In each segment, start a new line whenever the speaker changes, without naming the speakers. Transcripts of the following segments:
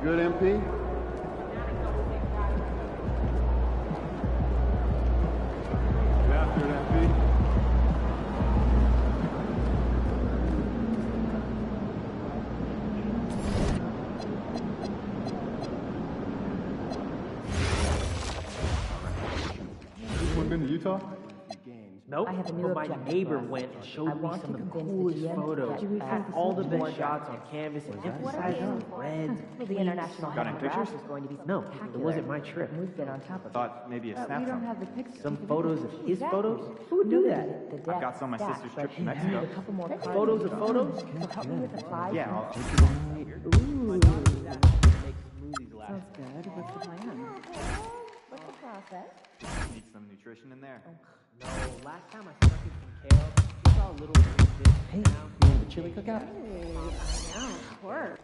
good, MP? After it, MP. Anyone been to Utah?
Nope,
I have a new
but my
objective.
neighbor went and showed me some of the coolest photos. Had all the best shots on canvas and emphasized on red.
The international
Got any pictures?
is going to be
No, it wasn't my trip.
We've been on top of
Thought maybe a
it.
snap
We don't
from.
have the pictures.
Some photos of his photos? Who would do that?
I've got some of my sister's trip to
A
Mexico.
couple more cards.
Photos of photos?
So help me with the five.
Yeah, I'll
Ooh. Sounds good. What's the plan? What's the process?
need some nutrition in there.
No, last time I snuck in some kale, we saw a little bit of this.
Hey, you want the chili cookout?
Hey, I know, of course.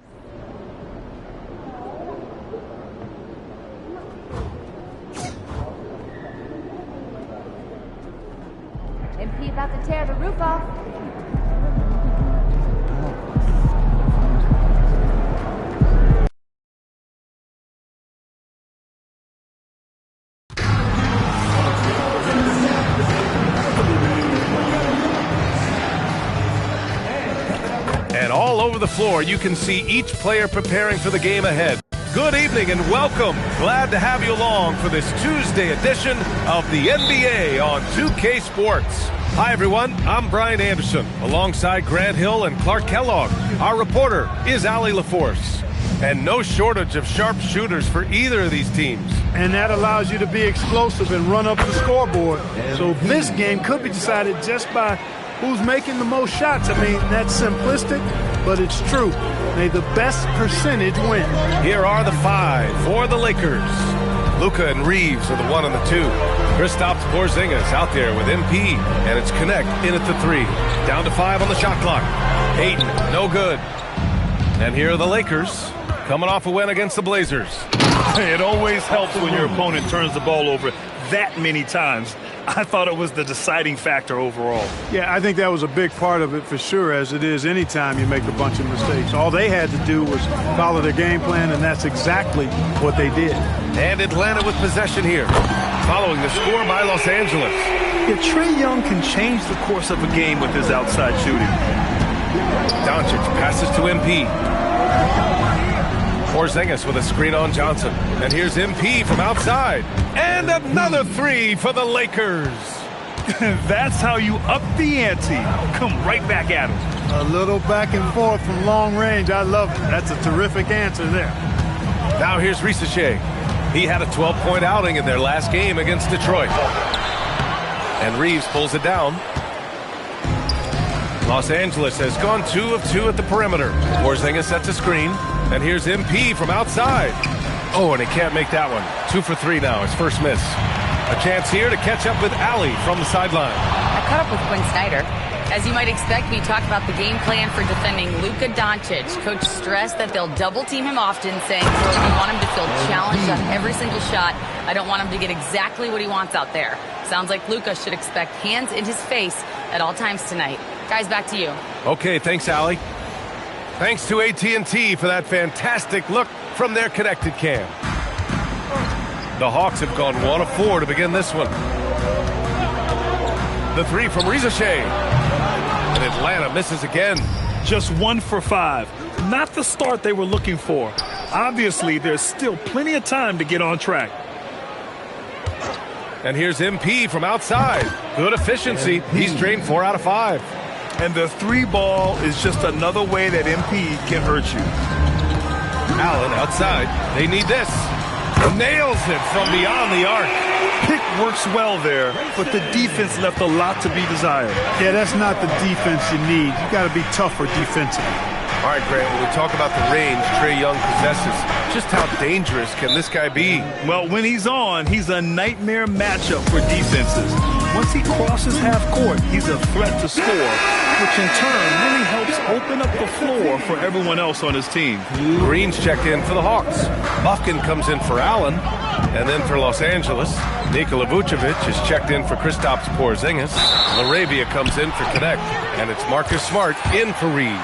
MP about to tear the roof off.
And all over the floor, you can see each player preparing for the game ahead. Good evening and welcome. Glad to have you along for this Tuesday edition of the NBA on 2K Sports. Hi, everyone. I'm Brian Anderson, alongside Grant Hill and Clark Kellogg. Our reporter is Allie LaForce. And no shortage of sharp shooters for either of these teams.
And that allows you to be explosive and run up the scoreboard. So this game could be decided just by who's making the most shots. I mean, that's simplistic, but it's true. May the best percentage win.
Here are the five for the Lakers. Luka and Reeves are the 1 and the 2. Kristaps Porzingis out there with MP, and it's Connect in at the 3. Down to 5 on the shot clock. Ayton, no good. And here are the Lakers, coming off a win against the Blazers.
It always helps when your opponent turns the ball over that many times. I thought it was the deciding factor overall.
Yeah, I think that was a big part of it for sure, as it is anytime you make a bunch of mistakes. All they had to do was follow their game plan, and that's exactly what they did.
And Atlanta with possession here, following the score by Los Angeles.
If Trae Young can change the course of a game with his outside shooting.
Doncic passes to MP. Porzingis with a screen on Johnson. And here's MP from outside. And another 3 for the Lakers.
That's how you up the ante. Come right back at him.
A little back and forth from long range. I love it. That's a terrific answer there.
Now here's Risache. He had a 12-point outing in their last game against Detroit. And Reeves pulls it down. Los Angeles has gone 2 of 2 at the perimeter. Porzingis sets a screen. And here's MP from outside. Oh, and he can't make that one. 2 for 3 now, his first miss. A chance here to catch up with Allie from the sideline.
I caught up with Quinn Snyder. As you might expect, we talked about the game plan for defending Luka Doncic. Coach stressed that they'll double-team him often, saying, we want him to feel challenged on every single shot. I don't want him to get exactly what he wants out there. Sounds like Luka should expect hands in his face at all times tonight. Guys, back to you.
Okay, thanks, Allie. Thanks to AT&T for that fantastic look from their connected cam. The Hawks have gone 1 of 4 to begin this one. The 3 from Risache. And Atlanta misses again.
Just 1 for 5. Not the start they were looking for. Obviously, there's still plenty of time to get on track.
And here's MP from outside. Good efficiency. He's drained 4 out of 5.
And the 3 ball is just another way that MP can hurt you.
Allen outside. They need this. Nails it from beyond the arc.
Pick works well there, but the defense left a lot to be desired.
Yeah, that's not the defense you need. You got to be tougher defensively.
All right, Grant, when we talk about the range Trae Young possesses, just how dangerous can this guy be?
Well, when he's on, he's a nightmare matchup for defenses. Once he crosses half court, he's a threat to score, which in turn really helps open up the floor for everyone else on his team.
Green's checked in for the Hawks. Bufkin comes in for Allen, and then for Los Angeles, Nikola Vucevic is checked in for Kristaps Porzingis. LaRavia comes in for Connect, and it's Marcus Smart in for Reeves.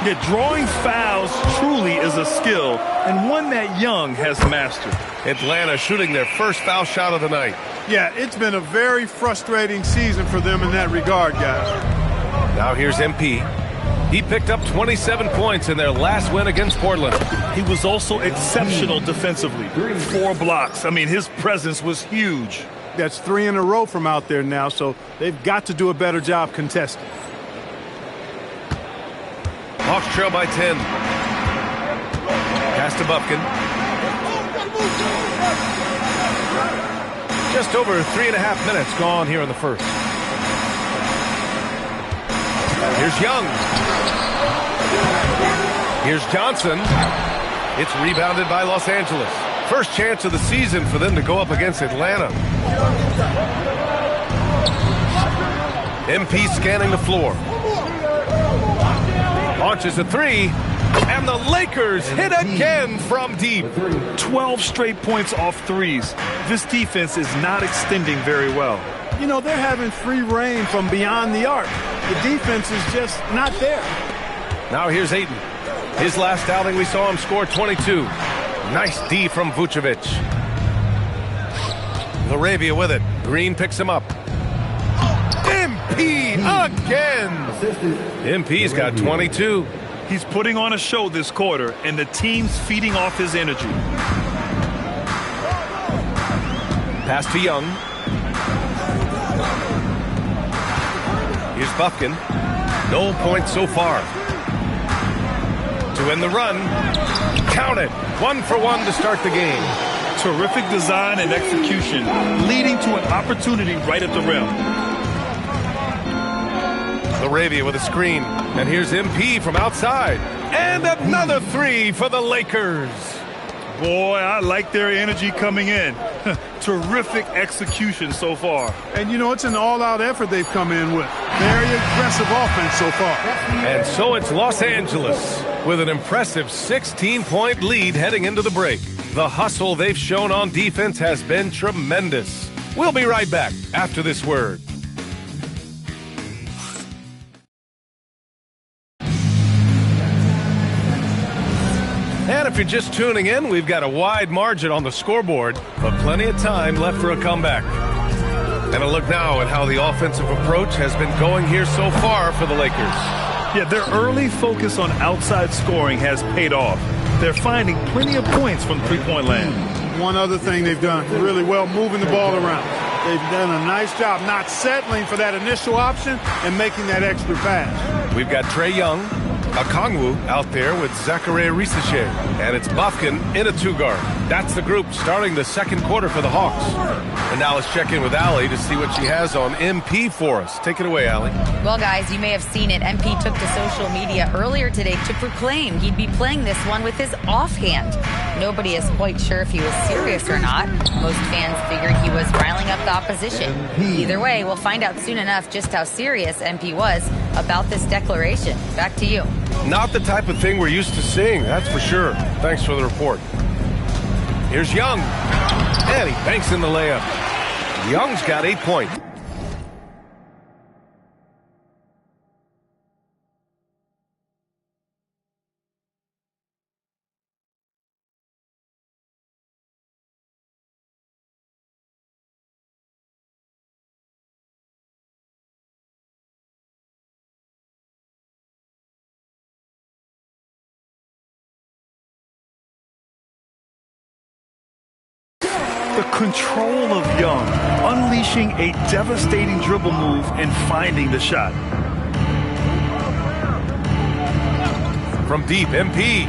Yet drawing fouls truly is a skill, and one that Young has mastered.
Atlanta shooting their first foul shot of the night.
Yeah, it's been a very frustrating season for them in that regard, guys.
Now here's MP. He picked up 27 points in their last win against Portland.
He was also exceptional defensively. 4 blocks. I mean, his presence was huge.
That's 3 in a row from out there now, so they've got to do a better job contesting.
Hawks trail by 10. Pass to Bufkin. Just over 3.5 minutes gone here in the first. Here's Young. Here's Johnson. It's rebounded by Los Angeles. First chance of the season for them to go up against Atlanta. MP scanning the floor. Launches a 3. And the Lakers hit again from deep.
12 straight points off threes. This defense is not extending very well.
You know, they're having free reign from beyond the arc. The defense is just not there.
Now here's Ayton. His last outing, we saw him score 22. Nice D from Vucevic. Laravia with it. Green picks him up. MP again. MP's got 22.
He's putting on a show this quarter, and the team's feeding off his energy.
Pass to Young. Here's Bufkin. No points so far. To end the run. Count it. 1 for 1 to start the game.
Terrific design and execution, leading to an opportunity right at the rim.
Laravia with a screen. And here's MP from outside. And another 3 for the Lakers.
Boy, I like their energy coming in. Terrific execution so far.
And, you know, it's an all-out effort they've come in with. Very aggressive offense so far.
And so it's Los Angeles with an impressive 16-point lead heading into the break. The hustle they've shown on defense has been tremendous. We'll be right back after this word. And if you're just tuning in, we've got a wide margin on the scoreboard, but plenty of time left for a comeback. And a look now at how the offensive approach has been going here so far for the Lakers.
Yeah, their early focus on outside scoring has paid off. They're finding plenty of points from three-point land.
One other thing they've done really well, moving the ball around. They've done a nice job not settling for that initial option and making that extra pass.
We've got Trey Young, Okongwu out there with Zachariah Risacher, and it's Bufkin in a 2-guard. That's the group starting the second quarter for the Hawks. And now let's check in with Allie to see what she has on MP for us. Take it away, Allie.
Well, guys, you may have seen it. MP took to social media earlier today to proclaim he'd be playing this one with his offhand. Nobody is quite sure if he was serious or not. Most fans figured he was riling up the opposition. Either way, we'll find out soon enough just how serious MP was about this declaration. Back to you.
Not the type of thing we're used to seeing, that's for sure. Thanks for the report. Here's Young. And he banks in the layup. Young's got 8 points.
The control of Young, unleashing a devastating dribble move and finding the shot.
From deep, MP.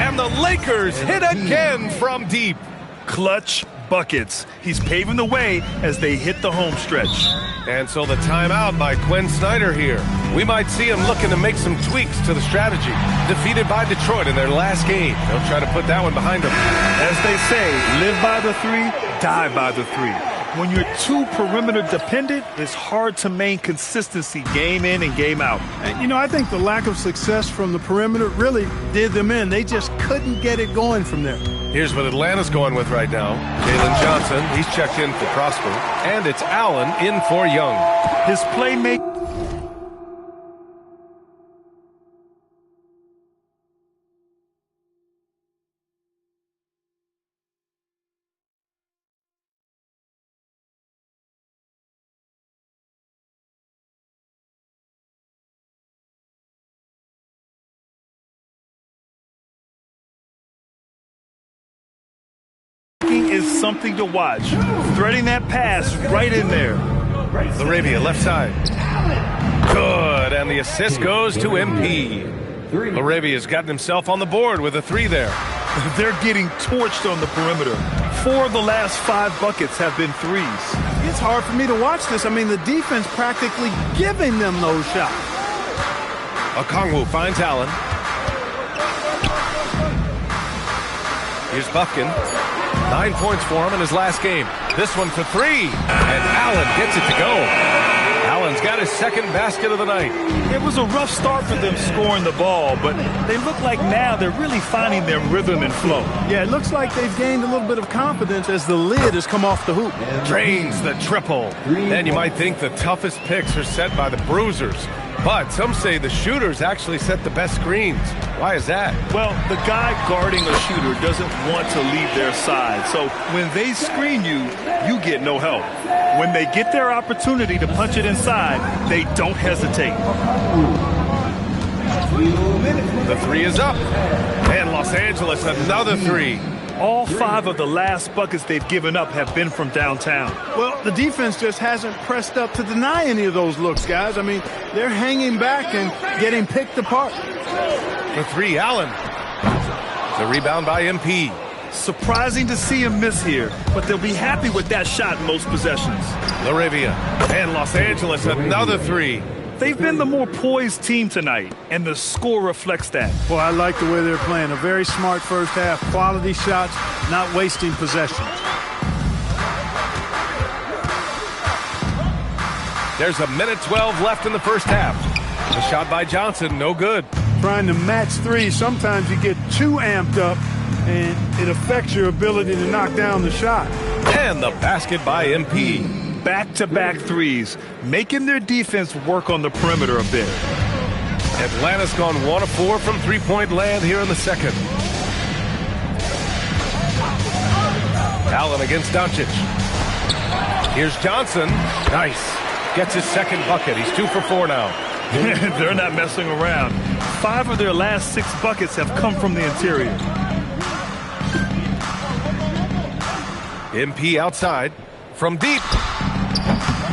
And the Lakers hit again from deep.
Clutch buckets. He's paving the way as they hit the home stretch.
And so the timeout by Quinn Snyder here. We might see him looking to make some tweaks to the strategy. Defeated by Detroit in their last game. They'll try to put that one behind them.
As they say, live by the 3, die by the 3. When you're too perimeter dependent, it's hard to maintain consistency game in and game out.
And, you know, I think the lack of success from the perimeter really did them in. They just couldn't get it going from there.
Here's what Atlanta's going with right now. Jalen Johnson, he's checked in for Prosper. And it's Allen in for Young.
His playmaking. is something to watch. Threading that pass right in there.
LaRavia, left side. Good, and the assist goes to MP. LaRavia's gotten himself on the board with a 3 there.
They're getting torched on the perimeter. 4 of the last 5 buckets have been threes.
It's hard for me to watch this. I mean, the defense practically giving them those shots.
Okongwu finds Allen. Here's Buffkin. 9 points for him in his last game. This one for 3, and Allen gets it to go. Allen's got his second basket of the night.
It was a rough start for them scoring the ball, but they look like now they're really finding their rhythm and flow.
Yeah, it looks like they've gained a little bit of confidence as the lid has come off the hoop.
Drains the triple. And you might think the toughest picks are set by the bruisers. But some say the shooters actually set the best screens. Why is that?
Well, the guy guarding a shooter doesn't want to leave their side. So when they screen you, you get no help. When they get their opportunity to punch it inside, they don't hesitate.
The 3 is up. And Los Angeles, another 3.
All 5 of the last buckets they've given up have been from downtown.
Well, the defense just hasn't pressed up to deny any of those looks, guys. I mean, they're hanging back and getting picked apart.
For 3, Allen. The rebound by MP.
Surprising to see him miss here, but they'll be happy with that shot in most possessions.
LaRavia and Los Angeles, another 3.
They've been the more poised team tonight, and the score reflects that.
Well, I like the way they're playing. A very smart first half. Quality shots, not wasting possessions.
There's a minute 12 left in the first half. The shot by Johnson, no good.
Trying to match 3, sometimes you get too amped up, and it affects your ability to knock down the shot.
And the basket by MP.
Back-to-back threes, making their defense work on the perimeter a bit.
Atlanta's gone 1 of 4 from three-point land here in the second. Allen against Doncic. Here's Johnson. Nice. Gets his second bucket. He's 2 for 4 now.
They're not messing around. 5 of their last 6 buckets have come from the interior.
MP outside. From deep.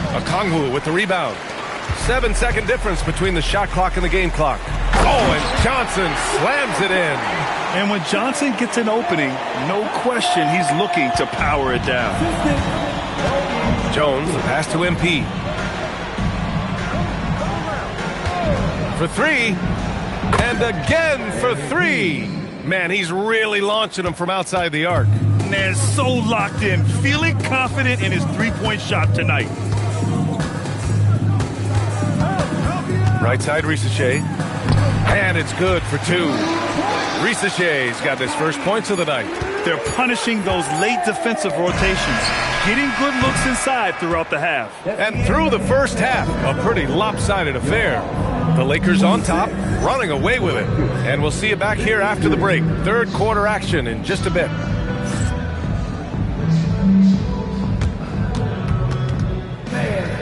Okongwu with the rebound. 7-second difference between the shot clock and the game clock. Oh, and Johnson slams it in.
And when Johnson gets an opening, no question he's looking to power it down.
Jones, the pass to MP. For 3. And again for 3. Man, he's really launching them from outside the arc.
Man, so locked in, feeling confident in his three-point shot tonight.
Right side, Risache. And it's good for 2. Risache's got his first points of the night.
They're punishing those late defensive rotations, getting good looks inside throughout the half.
And through the first half, a pretty lopsided affair. The Lakers on top, running away with it. And we'll see you back here after the break. Third quarter action in just a bit.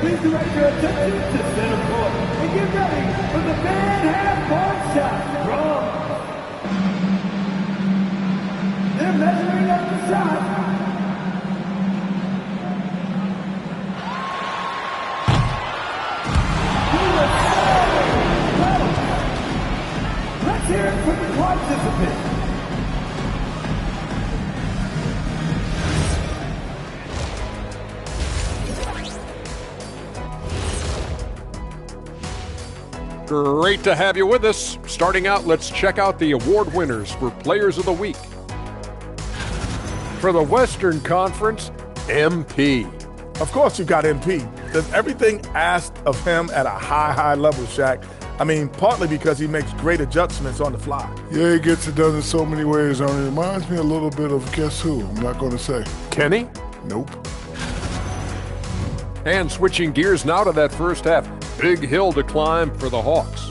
Please direct your attention to center court and get ready for the man half-court shot from. They're measuring up the shot. Let's hear it from the participants.
Great to have you with us. Starting out, let's check out the award winners for Players of the Week. For the Western Conference, MP.
Of course you got MP. Does everything asked of him at a high level, Shaq. I mean, partly because he makes great adjustments on the fly.
Yeah, he gets it done in so many ways. It reminds me a little bit of guess who? I'm not going to say.
Kenny?
Nope.
And switching gears now to that first half. Big hill to climb for the Hawks.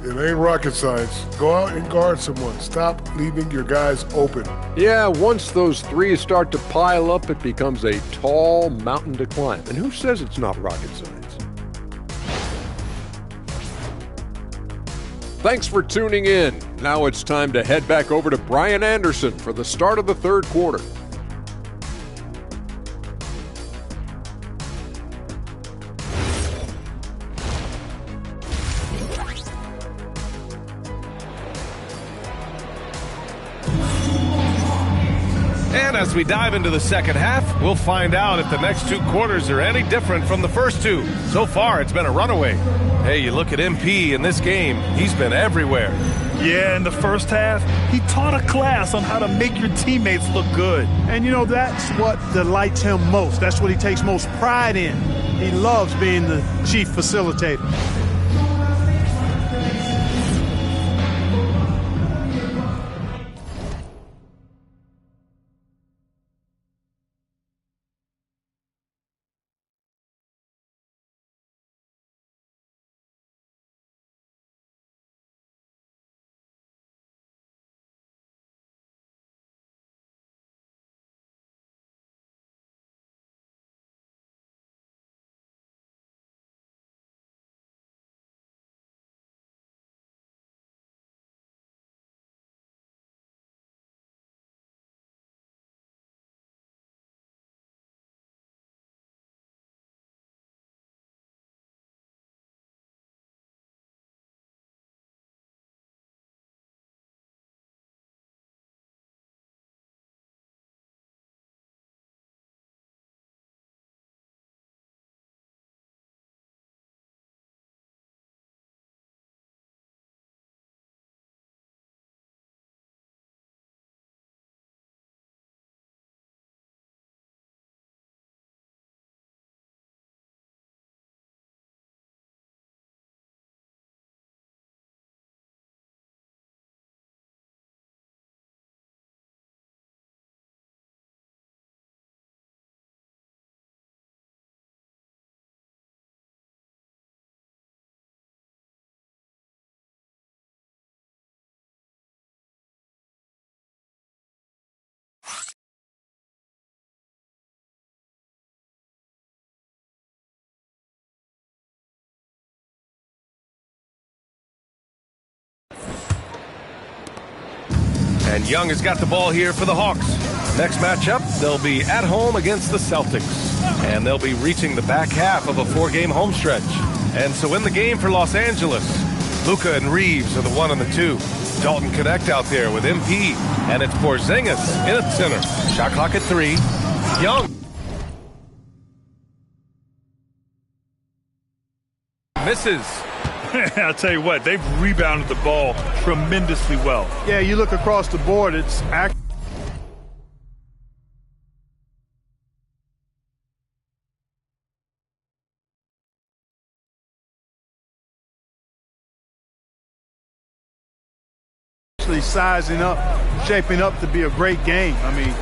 It ain't rocket science. Go out and guard someone. Stop leaving your guys open.
Yeah, once those threes start to pile up, it becomes a tall mountain to climb. And who says it's not rocket science? Thanks for tuning in. Now it's time to head back over to Brian Anderson for the start of the third quarter.
And as we dive into the second half, we'll find out if the next 2 quarters are any different from the first 2. So far, it's been a runaway. Hey, you look at MP in this game, he's been everywhere.
Yeah, in the first half, he taught a class on how to make your teammates look good.
And, you know, that's what delights him most. That's what he takes most pride in. He loves being the chief facilitator.
And Young has got the ball here for the Hawks. Next matchup, they'll be at home against the Celtics. And they'll be reaching the back half of a 4-game home stretch. And so in the game for Los Angeles, Luka and Reeves are the 1 and the 2. Dalton Connect out there with MP. And it's Porzingis in at center. Shot clock at 3. Young misses.
I'll tell you what, they've rebounded the ball tremendously well.
Yeah, you look across the board, it's actually sizing up, shaping up to be a great game. I mean,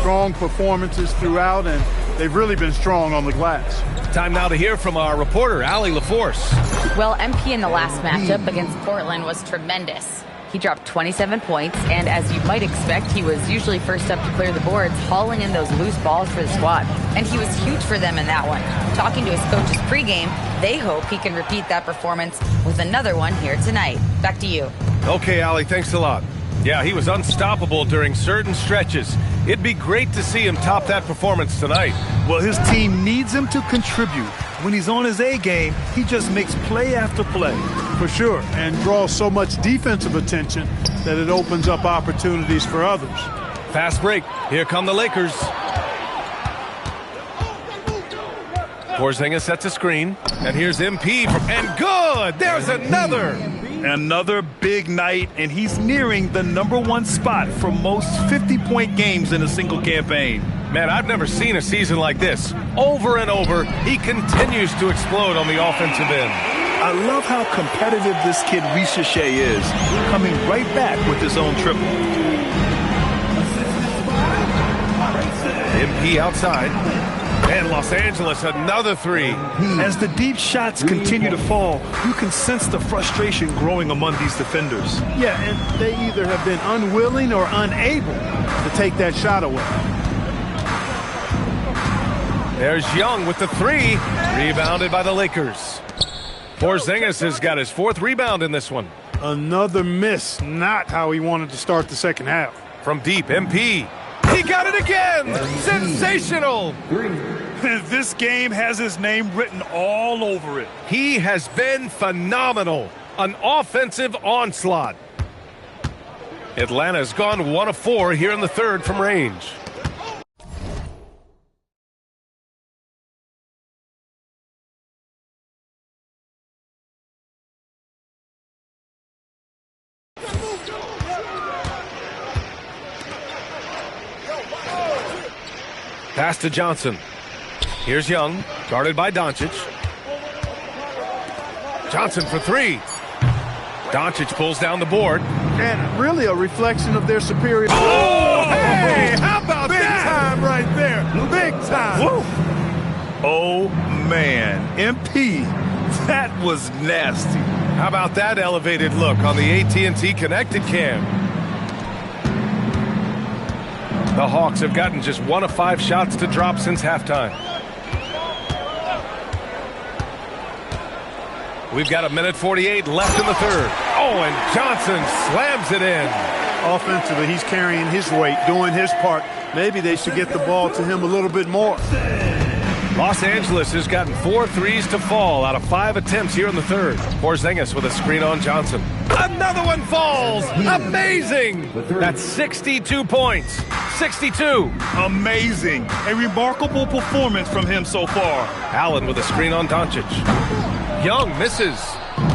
strong performances throughout, and they've really been strong on the glass.
Time now to hear from our reporter, Allie LaForce.
Well, MP in the last matchup against Portland was tremendous. He dropped 27 points, and as you might expect, he was usually first up to clear the boards, hauling in those loose balls for the squad. And he was huge for them in that one. Talking to his coaches pregame, they hope he can repeat that performance with another one here tonight. Back to you.
Okay, Allie, thanks a lot. Yeah, he was unstoppable during certain stretches. It'd be great to see him top that performance tonight.
Well, his team needs him to contribute. When he's on his A game, he just makes play after play.
For sure, and draws so much defensive attention that it opens up opportunities for others.
Fast break. Here come the Lakers. Porzingis sets a screen, and here's MP, and good! There's another!
Another big night, and he's nearing the #1 spot for most 50-point games in a single campaign.
Man, I've never seen a season like this. Over and over, he continues to explode on the offensive end.
I love how competitive this kid Ricochet is, coming right back with his own triple.
MP outside. And Los Angeles, another three.
As the deep shots continue to fall, you can sense the frustration growing among these defenders.
Yeah, and they either have been unwilling or unable to take that shot away.
There's Young with the three. Rebounded by the Lakers. Porzingis has got his 4th rebound in this one.
Another miss. Not how he wanted to start the second half.
From deep, MP. He got it again! Sensational!
This game has his name written all over it.
He has been phenomenal. An offensive onslaught. Atlanta's gone 1 of 4 here in the 3rd from range. Pass to Johnson. Here's Young, guarded by Doncic. Johnson for 3. Doncic pulls down the board.
And really a reflection of their superior.
Oh, hey, how about
Big
that?
time right there. Big time.
Woo. Oh, man. MP, that was nasty.
How about that elevated look on the AT&T Connected Cam? The Hawks have gotten just 1 of 5 shots to drop since halftime. We've got 1:48 left in the 3rd. Oh, and Johnson slams it in.
Offensively, he's carrying his weight, doing his part. Maybe they should get the ball to him a little bit more.
Los Angeles has gotten 4 threes to fall out of 5 attempts here in the 3rd. Porzingis with a screen on Johnson. Another one falls! Amazing! That's 62 points. 62.
Amazing. A remarkable performance from him so far.
Allen with a screen on Doncic. Young misses.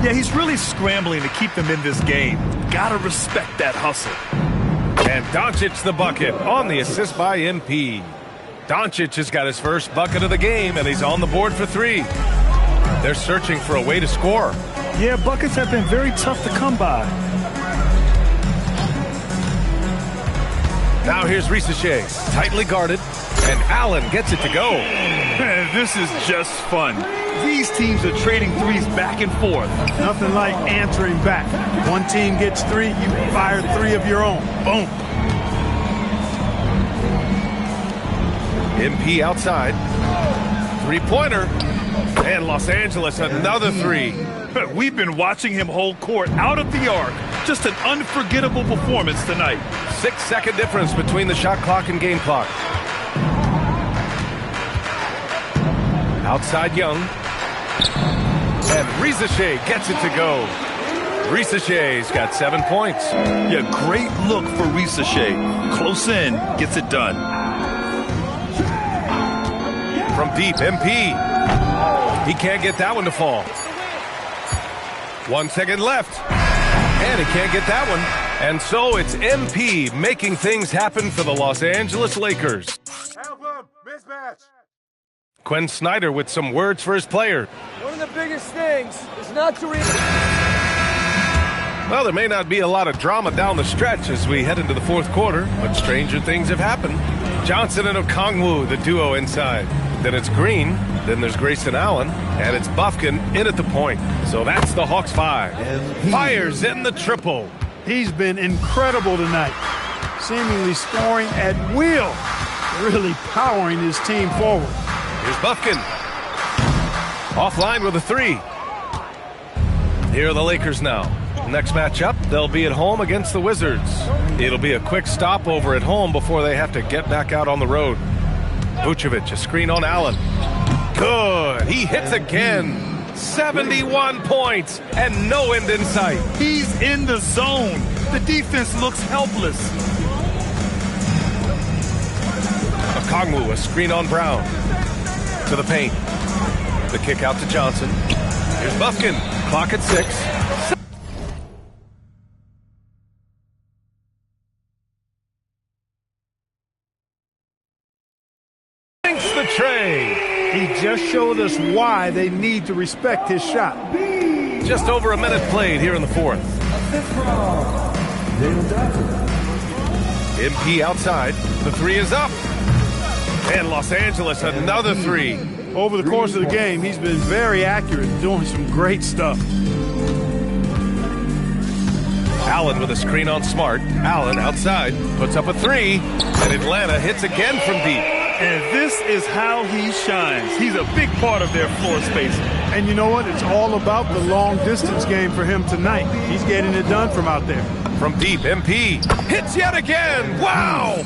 Yeah, he's really scrambling to keep them in this game. Gotta respect that hustle.
And Doncic the bucket on the assist by MP. Doncic has got his first bucket of the game, and he's on the board for 3. They're searching for a way to score.
Yeah, buckets have been very tough to come by.
Now here's Ricochet, tightly guarded, and Allen gets it to go.
This is just fun. These teams are trading threes back and forth.
Nothing like answering back. One team gets 3, you fire 3 of your own. Boom.
MP outside. 3-pointer. And Los Angeles another 3.
We've been watching him hold court out of the arc. Just an unforgettable performance tonight.
6-second difference between the shot clock and game clock. Outside Young. And Ricochet gets it to go. Ricochet's got 7 points.
Yeah, great look for Ricochet. Close in, gets it done.
From deep, MP. He can't get that one to fall. 1 second left. And he can't get that one. And so it's MP making things happen for the Los Angeles Lakers.
Help him. Mismatch.
Quinn Snyder with some words for his player.
One of the biggest things is not to
Well, there may not be a lot of drama down the stretch as we head into the 4th quarter, but stranger things have happened. Johnson and Okongwu, the duo inside. Then it's Green, then there's Grayson Allen, and it's Bufkin in at the point. So that's the Hawks 5. Fires in the triple.
He's been incredible tonight, seemingly scoring at will, really powering his team forward.
Here's Bufkin. Offline with a 3. Here are the Lakers now. Next matchup, they'll be at home against the Wizards. It'll be a quick stopover at home before they have to get back out on the road. Vucevic, a screen on Allen. Good. He hits again. 71 points and no end in sight.
He's in the zone. The defense looks helpless.
Okongwu, a screen on Brown. To the paint. The kick out to Johnson. Here's Bufkin. Clock at 6. Sinks the tray.
He just showed us why they need to respect his shot.
Just over a minute played here in the fourth. MP outside. The 3 is up. And Los Angeles, another 3.
Over the course of the game, he's been very accurate, doing some great stuff.
Allen with a screen on Smart. Allen outside, puts up a 3. And Atlanta hits again from deep.
And this is how he shines. He's a big part of their floor space.
And you know what? It's all about the long distance game for him tonight. He's getting it done from out there.
From deep, MP hits yet again. Wow!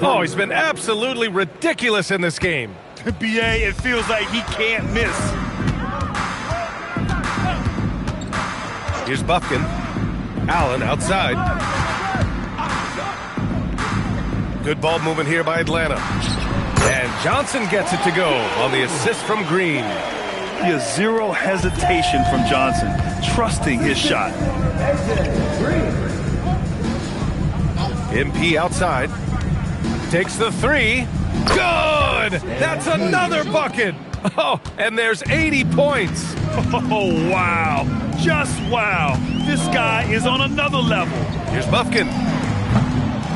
Oh, he's been absolutely ridiculous in this game.
BA, it feels like he can't miss.
Here's Bufkin. Allen outside. Good ball movement here by Atlanta. And Johnson gets it to go on the assist from Green.
He has zero hesitation from Johnson, trusting his shot.
MP outside. Takes the 3. Good! That's another bucket! Oh, and there's 80 points.
Oh, wow. Just wow. This guy is on another level.
Here's Bufkin.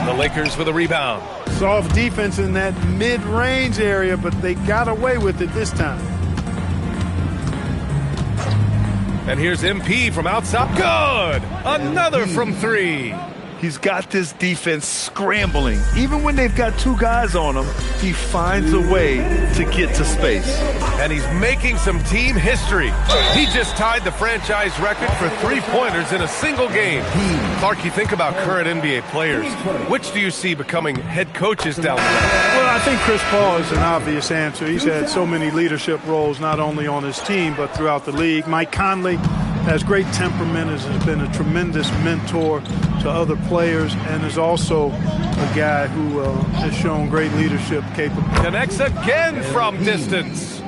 The Lakers with a rebound.
Soft defense in that mid-range area, but they got away with it this time.
And here's MP from outside. Good! Another from 3.
He's got this defense scrambling. Even when they've got 2 guys on him, he finds a way to get to space.
And he's making some team history. He just tied the franchise record for 3-pointers in a single game. Clark, you think about current NBA players. Which do you see becoming head coaches down the road?
Well, I think Chris Paul is an obvious answer. He's had so many leadership roles, not only on his team, but throughout the league. Mike Conley has great temperament, has been a tremendous mentor to other players, and is also a guy who has shown great leadership capability.
Connects again from distance.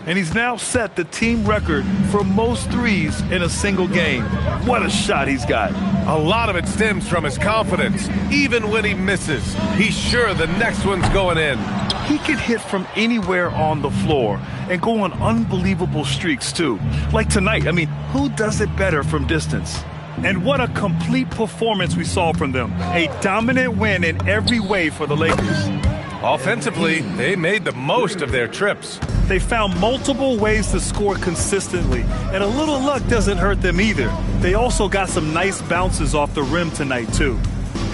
And he's now set the team record for most threes in a single game. What a shot he's got.
A lot of it stems from his confidence. Even when he misses, he's sure the next one's going in.
He can hit from anywhere on the floor and go on unbelievable streaks, too. Like tonight, I mean, who does it better from distance? And what a complete performance we saw from them. A dominant win in every way for the Lakers.
Offensively, they made the most of their trips.
They found multiple ways to score consistently, and a little luck doesn't hurt them either. They also got some nice bounces off the rim tonight, too.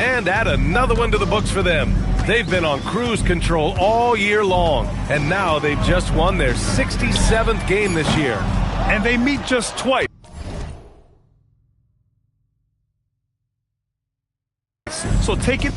And add another one to the books for them. They've been on cruise control all year long, and now they've just won their 67th game this year.
And they meet just twice. So take it.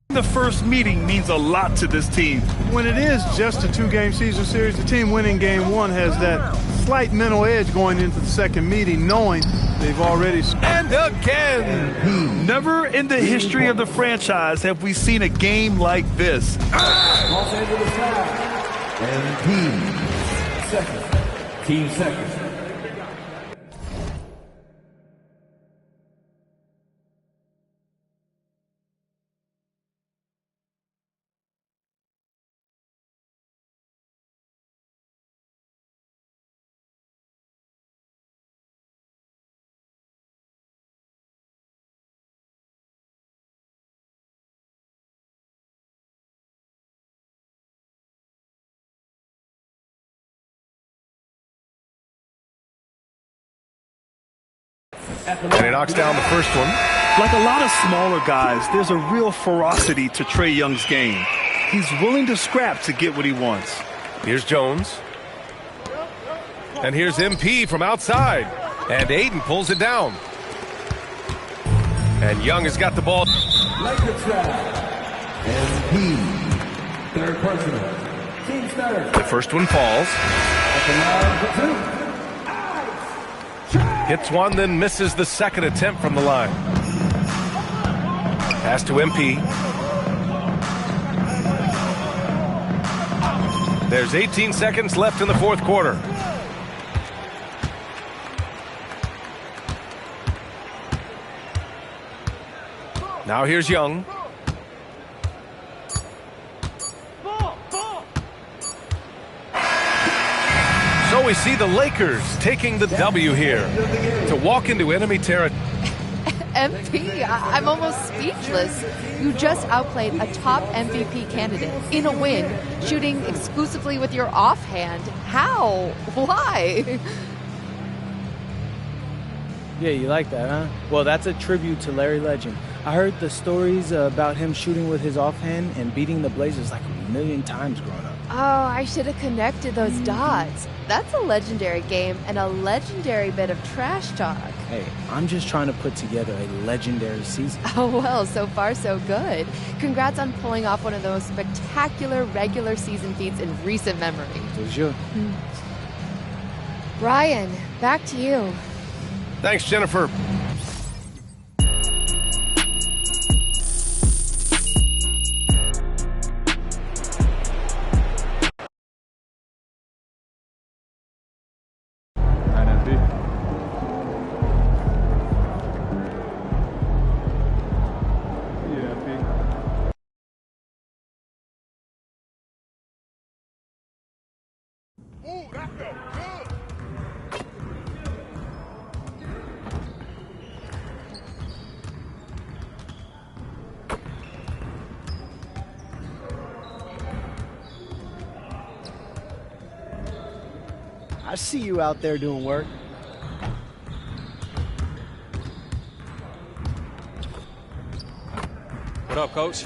The first meeting means a lot to this team.
When it is just a 2-game season series, the team winning game 1 has that slight mental edge going into the second meeting, knowing they've already...
And again!
Never in the history of the franchise have we seen a game like this.
Los Angeles tie. And team second.
And he knocks down the first one.
Like a lot of smaller guys, there's a real ferocity to Trae Young's game. He's willing to scrap to get what he wants.
Here's Jones. And here's MP from outside. And Aiden pulls it down. And Young has got the ball.
Lakers foul. MP. Third personal. Team third.
The first one falls.
At the line for 2.
Hits one, then misses the second attempt from the line. Pass to MP. There's 18 seconds left in the fourth quarter. Now here's Young. So we see the Lakers taking the W here to walk into enemy territory.
MP, I'm almost speechless. You just outplayed a top MVP candidate in a win, shooting exclusively with your offhand. How? Why?
Yeah, you like that, huh? Well, that's a tribute to Larry Legend. I heard the stories about him shooting with his offhand and beating the Blazers like a million times growing up.
Oh, I should have connected those dots. That's a legendary game and a legendary bit of trash talk.
Hey, I'm just trying to put together a legendary season.
Oh, well, so far so good. Congrats on pulling off one of the most spectacular regular season feats in recent memory.
Was you?
Ryan, back to you.
Thanks, Jennifer.
I see you out there doing work.
What up, Coach?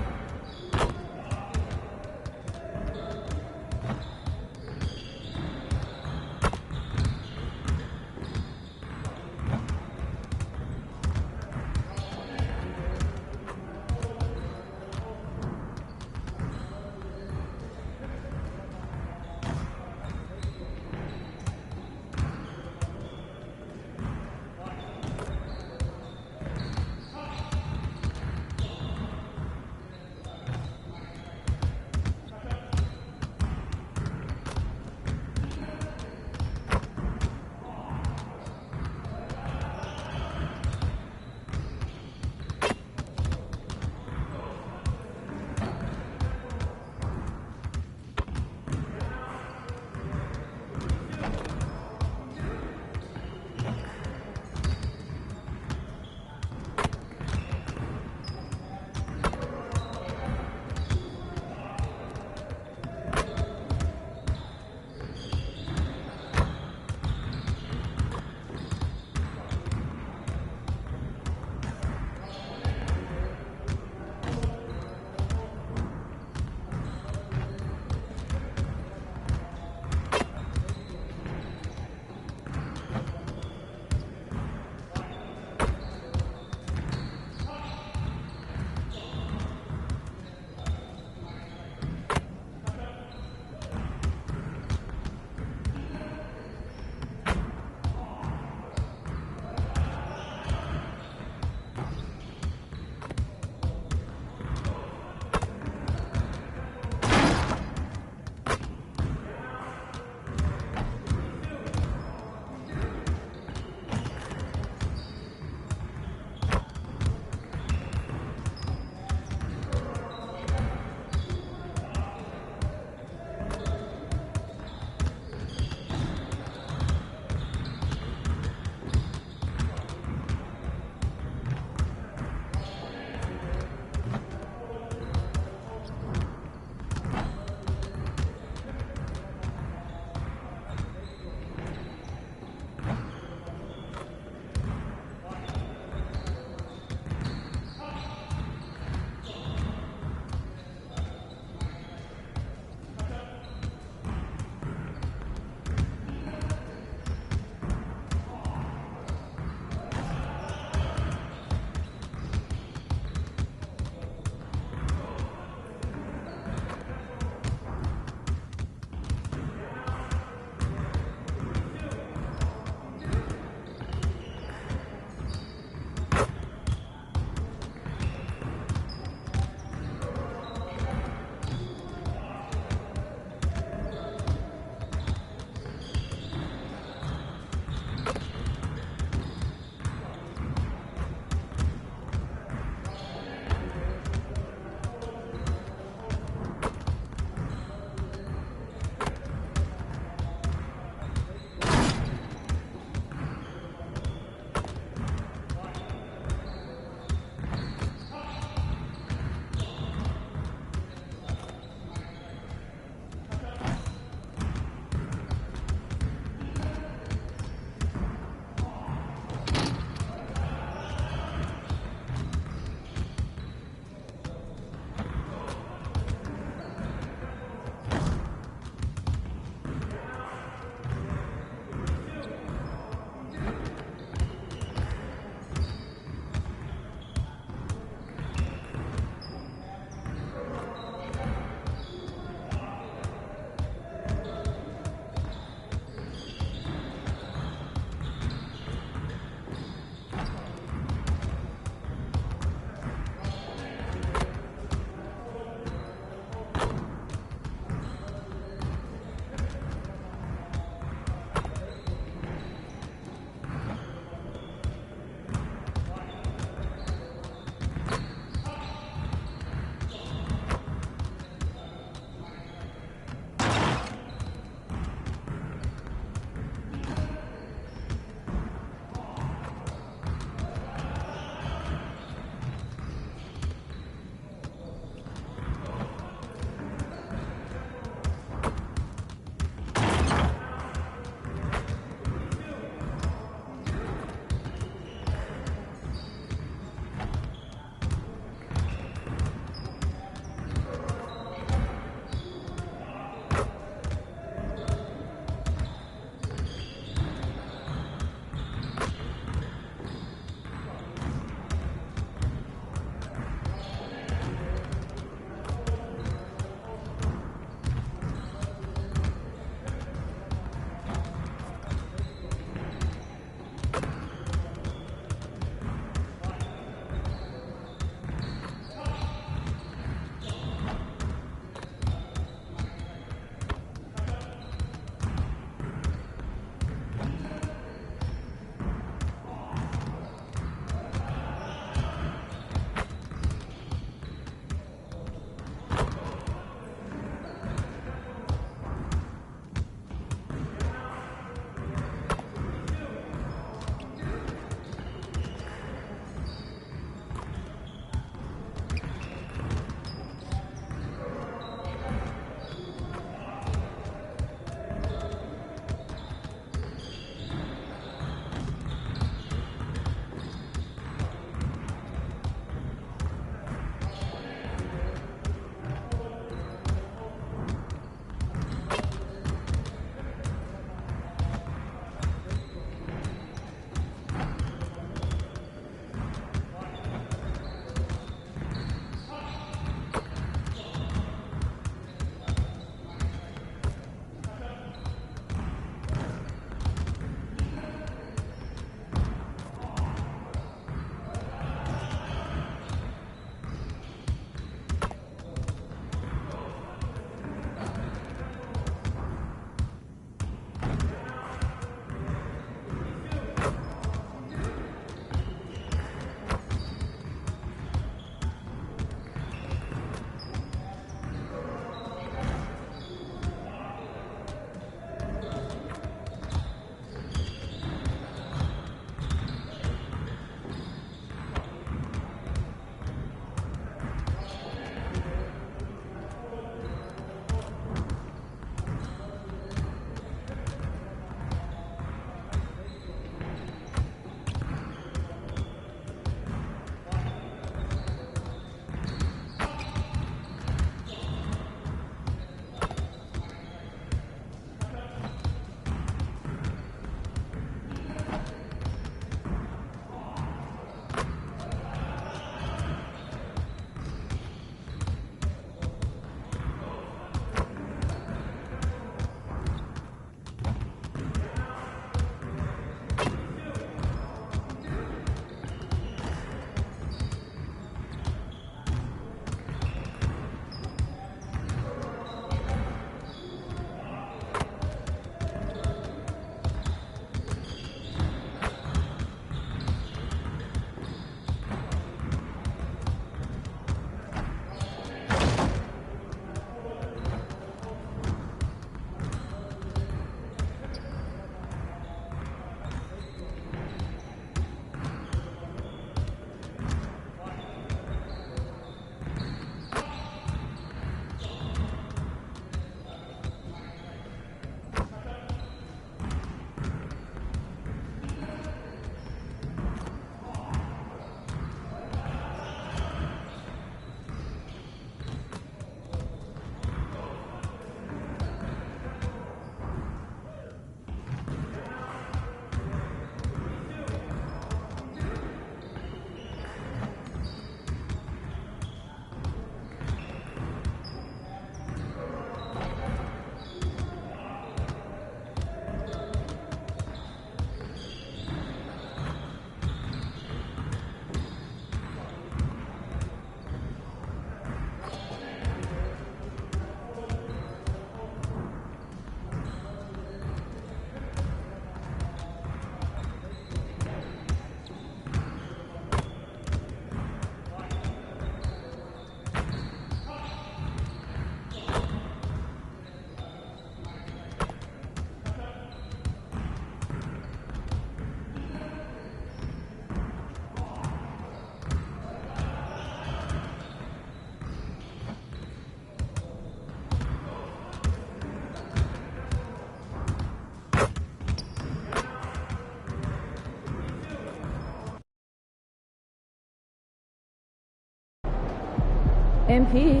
MP,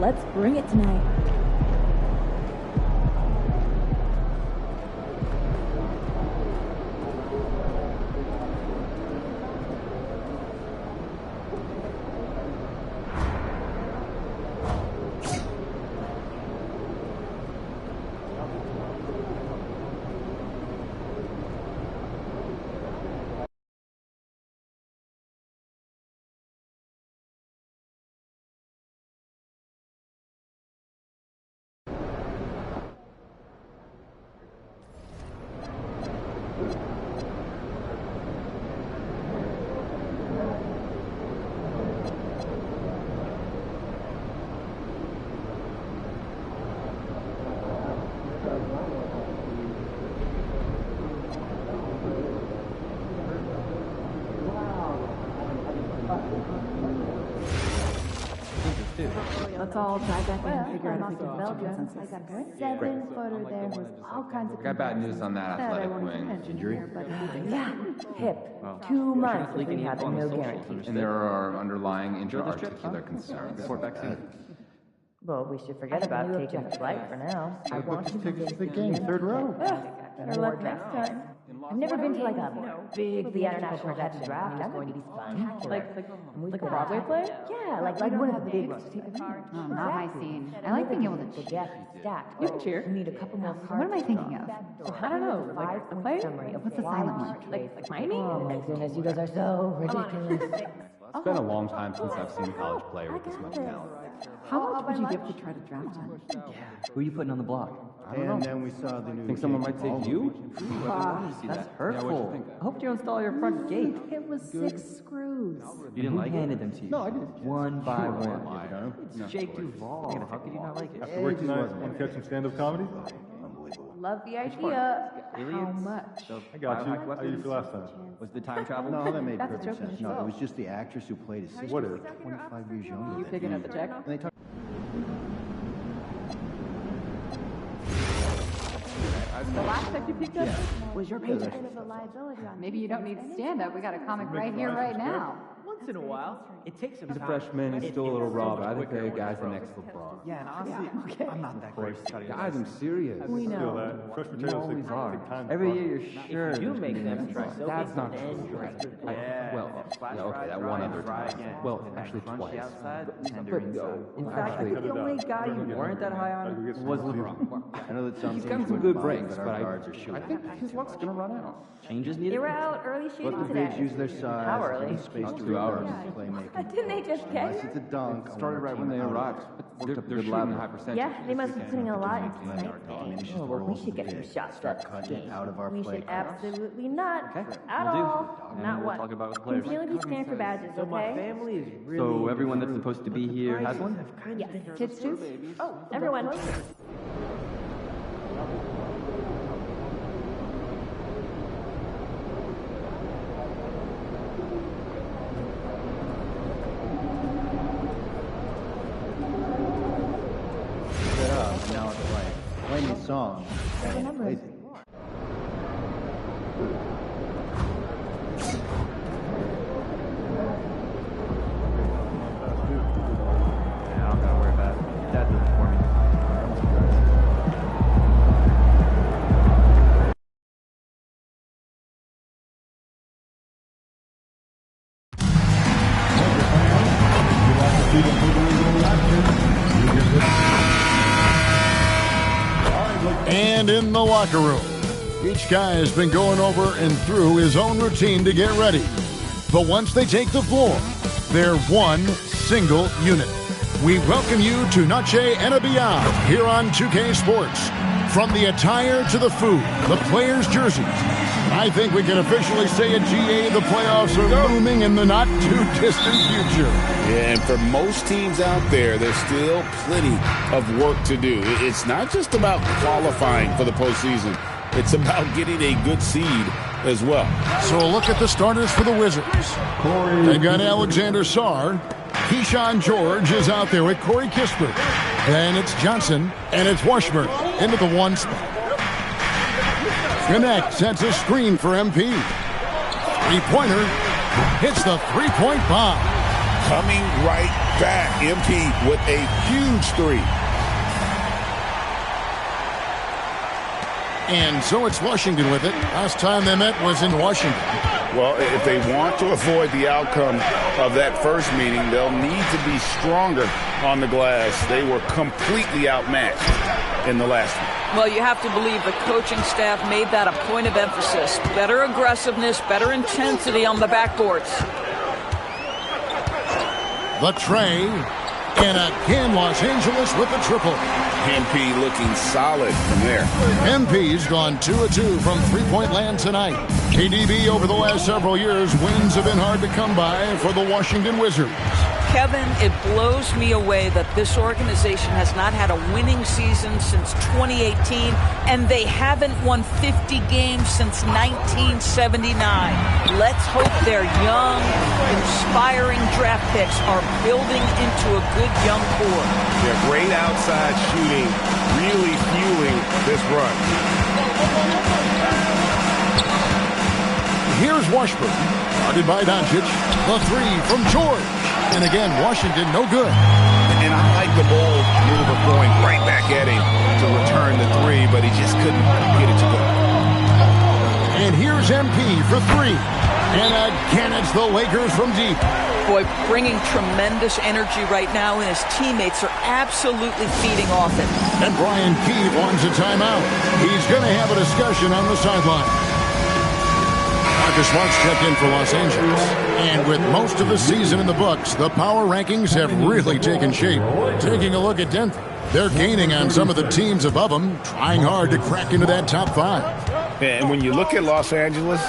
let's bring it tonight.
Let's all drive back and figure out if we can Belgium.
I got a 7-footer there who's all kinds of.
I got bad news on that athletic wing. Injury?
Yeah, hip. 2 months of rehab and no guarantee.
And there are underlying intra-articular concerns.
Well, we should forget about taking the flight for now. I want to
tickets to the game, third row.
Better luck next time.
I've never been to like a big the international Dutch draft. It's going to be spectacular.
Like a Broadway play?
Yeah, like one of the big ones.
Oh, not my scene. I like being able to
get stacked.
You can cheer.
We need a couple more cards.
What am I thinking of? I don't know. Like a play? What's the silent one? Like Miami?
Oh my goodness, you guys are so ridiculous.
It's been a long time since I've seen a college player with this much talent.
How much would you give to try to draft him?
Who are you putting on the block?
And then we saw the new.
Think someone might take you?
That's hurtful. I hope you install your front gate.
It was 6 screws.
You didn't like handed them to you?
No, I didn't.
One by one. It's Jake Duvall. How could you not like it?
After work tonight, want to catch some stand-up comedy?
Love the idea. How much?
I got you. How did you feel last time?
Was the time travel?
No, that made
That's a
perfect
joke in
sense.
the
No,
show.
it was just the actress who played his sister. What is? 25 years younger.
You picking up the check?
And they talk.
The last check you picked up was your paycheck.
Bit of a liability on
Maybe you don't need stand-up. We got a comic right here, right now.
Once in a while, it takes some
He's a
time.
freshman, he's still a little raw, but I think the guy's the next LeBron.
Yeah, and honestly, I'm not that great.
Guys, I'm serious.
We
Feel
know.
that. Fresh
You
potatoes
always
take
are.
time to
Every
fry.
year you're sure.
You make them try so
That's not
big.
true. Okay, that one other time. Well, actually twice.
In fact, I think the only guy you weren't that high on was LeBron.
I know that sounds.
He's gotten some good breaks, but I think his luck's gonna run out.
Changes needed.
They were out early shooting
Let the bigs
today.
use their size.
How early?
and space to
2 hours.
playmaking.
Didn't they just
Unless
get
it's a dunk.
It started right when they arrived. They're shooting high percentage.
Yeah, they must be putting a lot into tonight.
Oh, well, we should get some shots
Start
up.
cutting out of our
We
play.
should absolutely not.
Okay,
At
will do.
all.
And
Not
we'll
what.
talk about it with players.
Continually be scanned for badges, okay?
family is really.
So everyone that's supposed to be here has one?
Yes.
Kids too?
Oh, everyone.
Now it's like playing a song. Lazy.
Yeah, I don't gotta worry about it. Dad did it for me.
And in the locker room, each guy has been going over and through his own routine to get ready. But once they take the floor, they're one single unit. We welcome you to Noche and Beyond here on 2K Sports. From the attire to the food, the players' jerseys. I think we can officially say at GA the playoffs are looming in the not-too-distant future.
Yeah, and for most teams out there, there's still plenty of work to do. It's not just about qualifying for the postseason. It's about getting a good seed as well.
So a look at the starters for the Wizards. They've got Alexander Sarr. Keyshawn George is out there with Corey Kispert. Then it's Johnson, and it's Washburn into the 1 spot. Connect sets a screen for MP. Three-pointer hits the three-point bomb.
coming right back. MP with a huge three.
And so it's Washington with it. Last time they met was in Washington.
Well, if they want to avoid the outcome of that first meeting, they'll need to be stronger on the glass. They were completely outmatched in the last one.
Well, you have to believe the coaching staff made that a point of emphasis. Better aggressiveness, better intensity on the backboards.
The tray, and again Los Angeles with the triple.
MP looking solid from there.
MP's gone 2 of 2 from three-point land tonight. KDB over the last several years, wins have been hard to come by for the Washington Wizards.
Kevin, it blows me away that this organization has not had a winning season since 2018, and they haven't won 50 games since 1979. Let's hope their young, inspiring draft picks are building into a good young core.
Yeah, great outside shooting, really fueling this run.
Here's Washburn, guarded by Doncic. The three from George. And again, Washington, no good.
And I like the bold move of going right back at him to return the three, but he just couldn't get it to go.
And here's MP for three. And again, it's the Lakers from deep.
Boy, bringing tremendous energy right now, and his teammates are absolutely feeding off it.
And Brian Keefe wants a timeout. He's going to have a discussion on the sideline. Marcus Smart's checked in for Los Angeles. And with most of the season in the books, the power rankings have really taken shape. Taking a look at Denver, they're gaining on some of the teams above them, trying hard to crack into that top five.
And when you look at Los Angeles,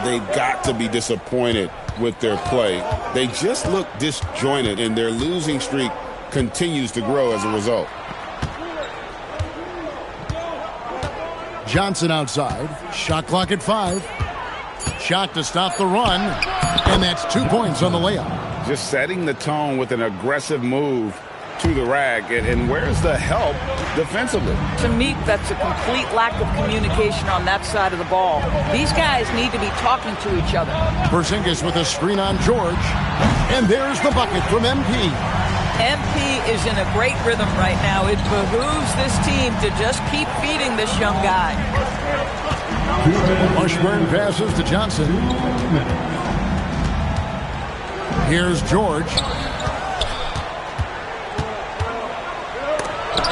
they've got to be disappointed with their play. They just look disjointed, and their losing streak continues to grow as a result.
Johnson outside. Shot clock at 5. Shot to stop the run, and that's 2 points on the layup.
Just setting the tone with an aggressive move to the rack, and where's the help defensively?
To me, that's a complete lack of communication on that side of the ball. These guys need to be talking to each other.
Porzingis with a screen on George, and there's the bucket from MP.
MP is in a great rhythm right now. It behooves this team to just keep feeding this young guy.
Washburn passes to Johnson. Here's George.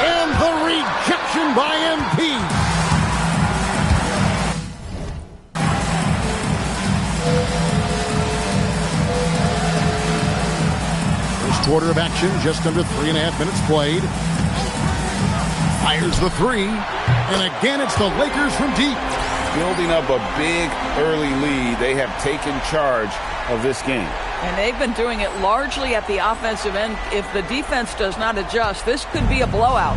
And the rejection by MP. First quarter of action, just under 3.5 minutes played. Fires the three. And again, it's the Lakers from deep.
Building up a big early lead. They have taken charge of this game.
And they've been doing it largely at the offensive end. If the defense does not adjust, this could be a blowout.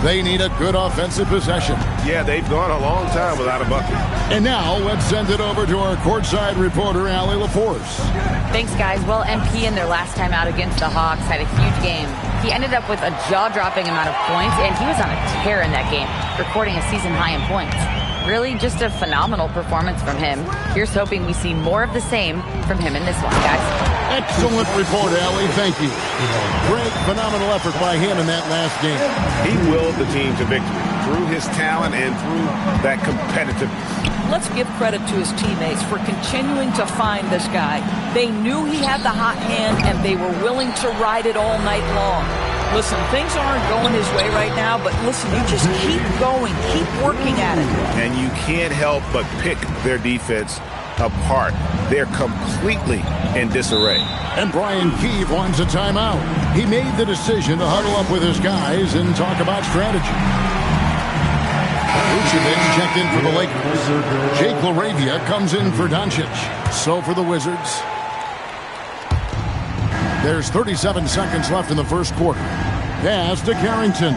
They need a good offensive possession.
Yeah, they've gone a long time without a bucket.
And now let's send it over to our courtside reporter, Allie LaForce.
Thanks, guys. Well, MP in their last time out against the Hawks had a huge game. He ended up with a jaw-dropping amount of points, and he was on a tear in that game, recording a season high in points. Really just a phenomenal performance from him. Here's hoping we see more of the same from him in this one, guys.
Excellent report, Allie. Thank you. Great, phenomenal effort by him in that last game.
He willed the team to victory through his talent and through that competitiveness.
Let's give credit to his teammates for continuing to find this guy. They knew he had the hot hand, and they were willing to ride it all night long. Listen, things aren't going his way right now, but listen, you just keep going, keep working at it.
And you can't help but pick their defense apart. They're completely in disarray.
And Brian Keefe wants a timeout. He made the decision to huddle up with his guys and talk about strategy. Vucevic checked in for the Lakers. Jake LaRavia comes in for Doncic. So for the Wizards, there's 37 seconds left in the first quarter. Pass to Carrington.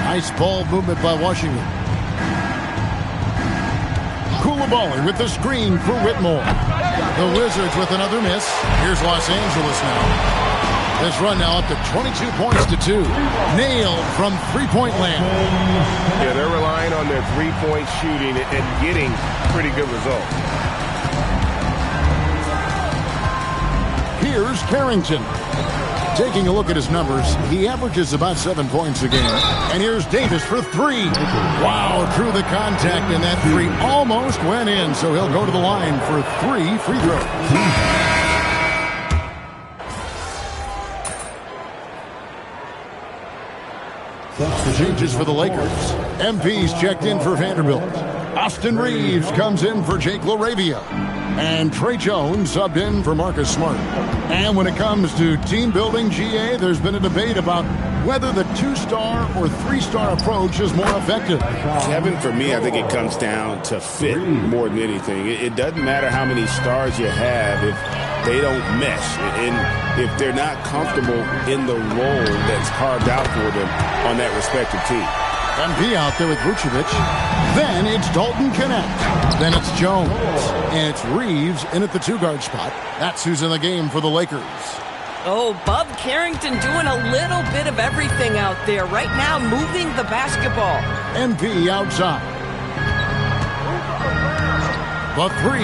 Nice ball movement by Washington. Coulibaly with the screen for Whitmore. The Wizards with another miss. Here's Los Angeles now. This run now up to 22 points to 2. Nailed from three-point land.
Yeah, they're relying on their three-point shooting and getting pretty good results.
here's Carrington. Taking a look at his numbers, he averages about 7 points a game. And here's Davis for 3. Wow, through the contact, and that 3 almost went in, so he'll go to the line for 3 free throws. Changes for the Lakers. MP's checked in for Vanderbilt. Austin Reeves comes in for Jake LaRavia. And Trey Jones subbed in for Marcus Smart. And when it comes to team building, GA, there's been a debate about whether the 2-star or 3-star approach is more effective.
Kevin, for me, I think it comes down to fit more than anything. It doesn't matter how many stars you have if they don't mesh, and if they're not comfortable in the role that's carved out for them on that respective team.
MP out there with Vucevic. Then it's Dalton Connect. Then it's Jones. And it's Reeves in at the 2-guard spot. That's who's in the game for the Lakers.
Oh, Bub Carrington doing a little bit of everything out there. Right now, moving the basketball.
MP outside. The 3.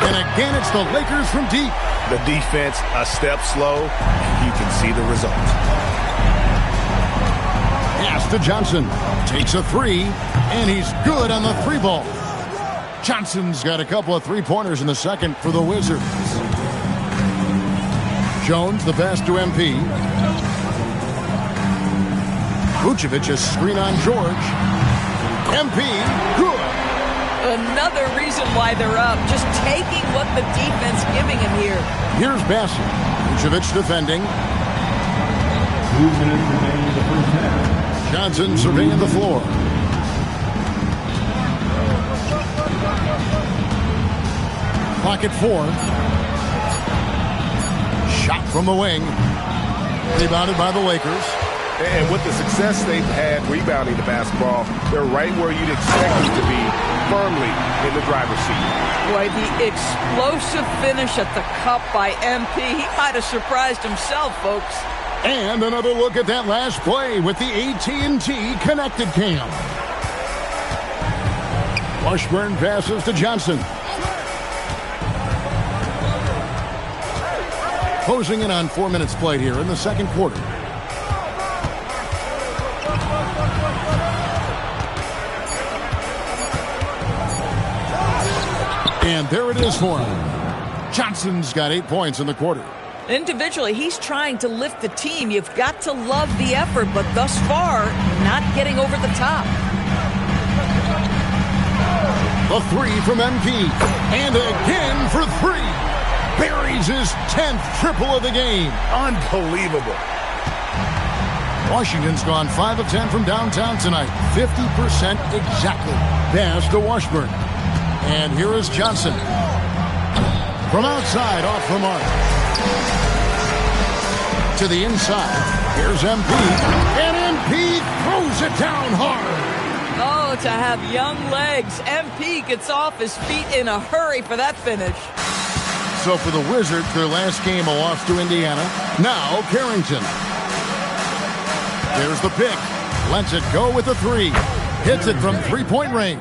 And again, it's the Lakers from deep.
The defense a step slow. You can see the result.
Pass to Johnson. Takes a 3. And he's good on the 3-ball. Johnson's got a couple of 3-pointers in the second for the Wizards. Jones, the pass to MP. Vucevic, a screen on George. MP, good.
Another reason why they're up. Just taking what the defense giving him here.
Here's Bassett. Vucevic defending.
2 minutes remaining in the first half.
Johnson surveying the floor. Clock at 4. Shot from the wing. Rebounded by the Lakers.
And with the success they've had rebounding the basketball, they're right where you'd expect them to be, firmly in the driver's seat.
Boy, the explosive finish at the cup by MP. He might have surprised himself, folks.
And another look at that last play with the AT&T connected cam. Washburn passes to Johnson. Closing in on 4 minutes played here in the second quarter. And there it is for him. Johnson's got 8 points in the quarter.
Individually, he's trying to lift the team. You've got to love the effort, but thus far, not getting over the top.
The 3 from MP. And again for 3. Buries his 10th triple of the game.
Unbelievable.
Washington's gone 5 of 10 from downtown tonight. 50% exactly. Pass to Washburn. And here is Johnson. From outside, off the mark. To the inside. Here's MP. And MP throws it down hard.
Oh, to have young legs. MP gets off his feet in a hurry for that finish.
So for the Wizards, their last game, a loss to Indiana. Now Carrington. There's the pick. Lets it go with a 3. Hits it from 3-point range.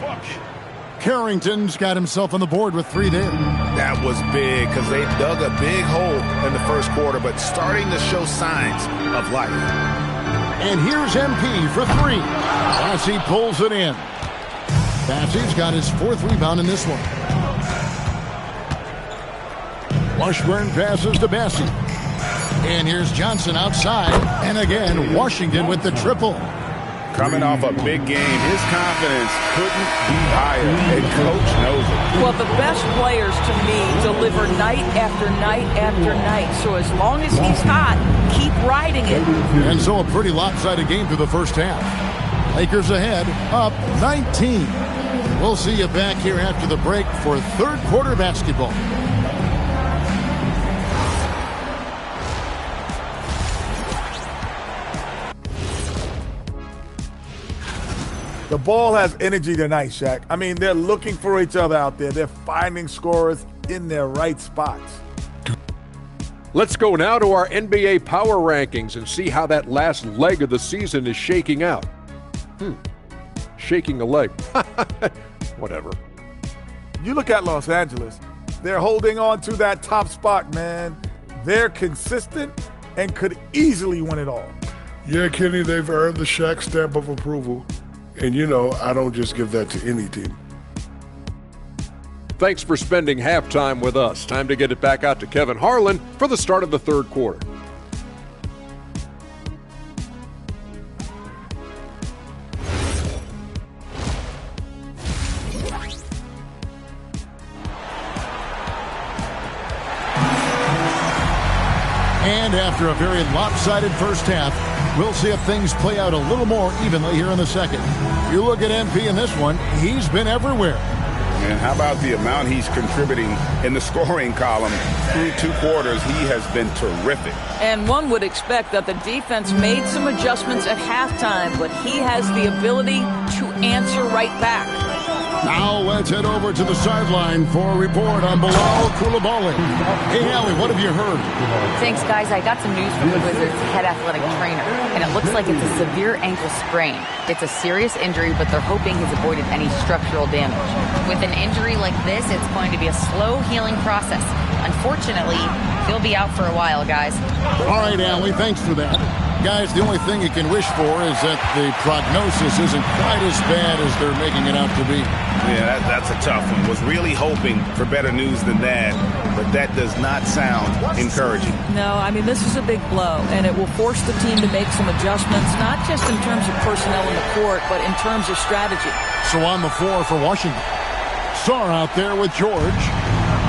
Carrington's got himself on the board with 3 there.
That was big because they dug a big hole in the first quarter, but starting to show signs of life.
And here's MP for 3. Bassey pulls it in. Bassey's got his 4th rebound in this one. Washburn passes to Bassey. And here's Johnson outside. And again, Washington with the triple.
Coming off a big game, his confidence couldn't be higher, and Coach knows it.
Well, the best players, to me, deliver night after night after night. So as long as he's hot, keep riding it.
And so a pretty lopsided game through the first half. Lakers ahead, up 19. We'll see you back here after the break for third quarter basketball.
The ball has energy tonight, Shaq. I mean, they're looking for each other out there. They're finding scorers in their right spots.
Let's go now to our NBA power rankings and see how that last leg of the season is shaking out. Shaking a leg. Whatever.
You look at Los Angeles. They're holding on to that top spot, man. They're consistent and could easily win it all.
Yeah, Kenny, they've earned the Shaq stamp of approval. And, you know, I don't just give that to any team.
Thanks for spending halftime with us. Time to get it back out to Kevin Harlan for the start of the third quarter.
And after a very lopsided first half, we'll see if things play out a little more evenly here in the second. You look at MP in this one, he's been everywhere.
And how about the amount he's contributing in the scoring column through 2 quarters? He has been terrific.
And one would expect that the defense made some adjustments at halftime, but he has the ability to answer right back.
Now let's head over to the sideline for a report on Bilal Coulibaly. Hey, Allie, what have you heard?
Thanks, guys. I got some news from the Wizards' head athletic trainer, and it looks like it's a severe ankle sprain. It's a serious injury, but they're hoping he's avoided any structural damage. With an injury like this, it's going to be a slow healing process. Unfortunately, he'll be out for a while, guys.
All right, Allie, thanks for that. Guys, the only thing you can wish for is that the prognosis isn't quite as bad as they're making it out to be.
Yeah, that's a tough one. Was really hoping for better news than that, but that does not sound encouraging.
No, I mean, this is a big blow, and it will force the team to make some adjustments, not just in terms of personnel in the court, but in terms of strategy.
So on the floor for Washington, Sarr out there with George.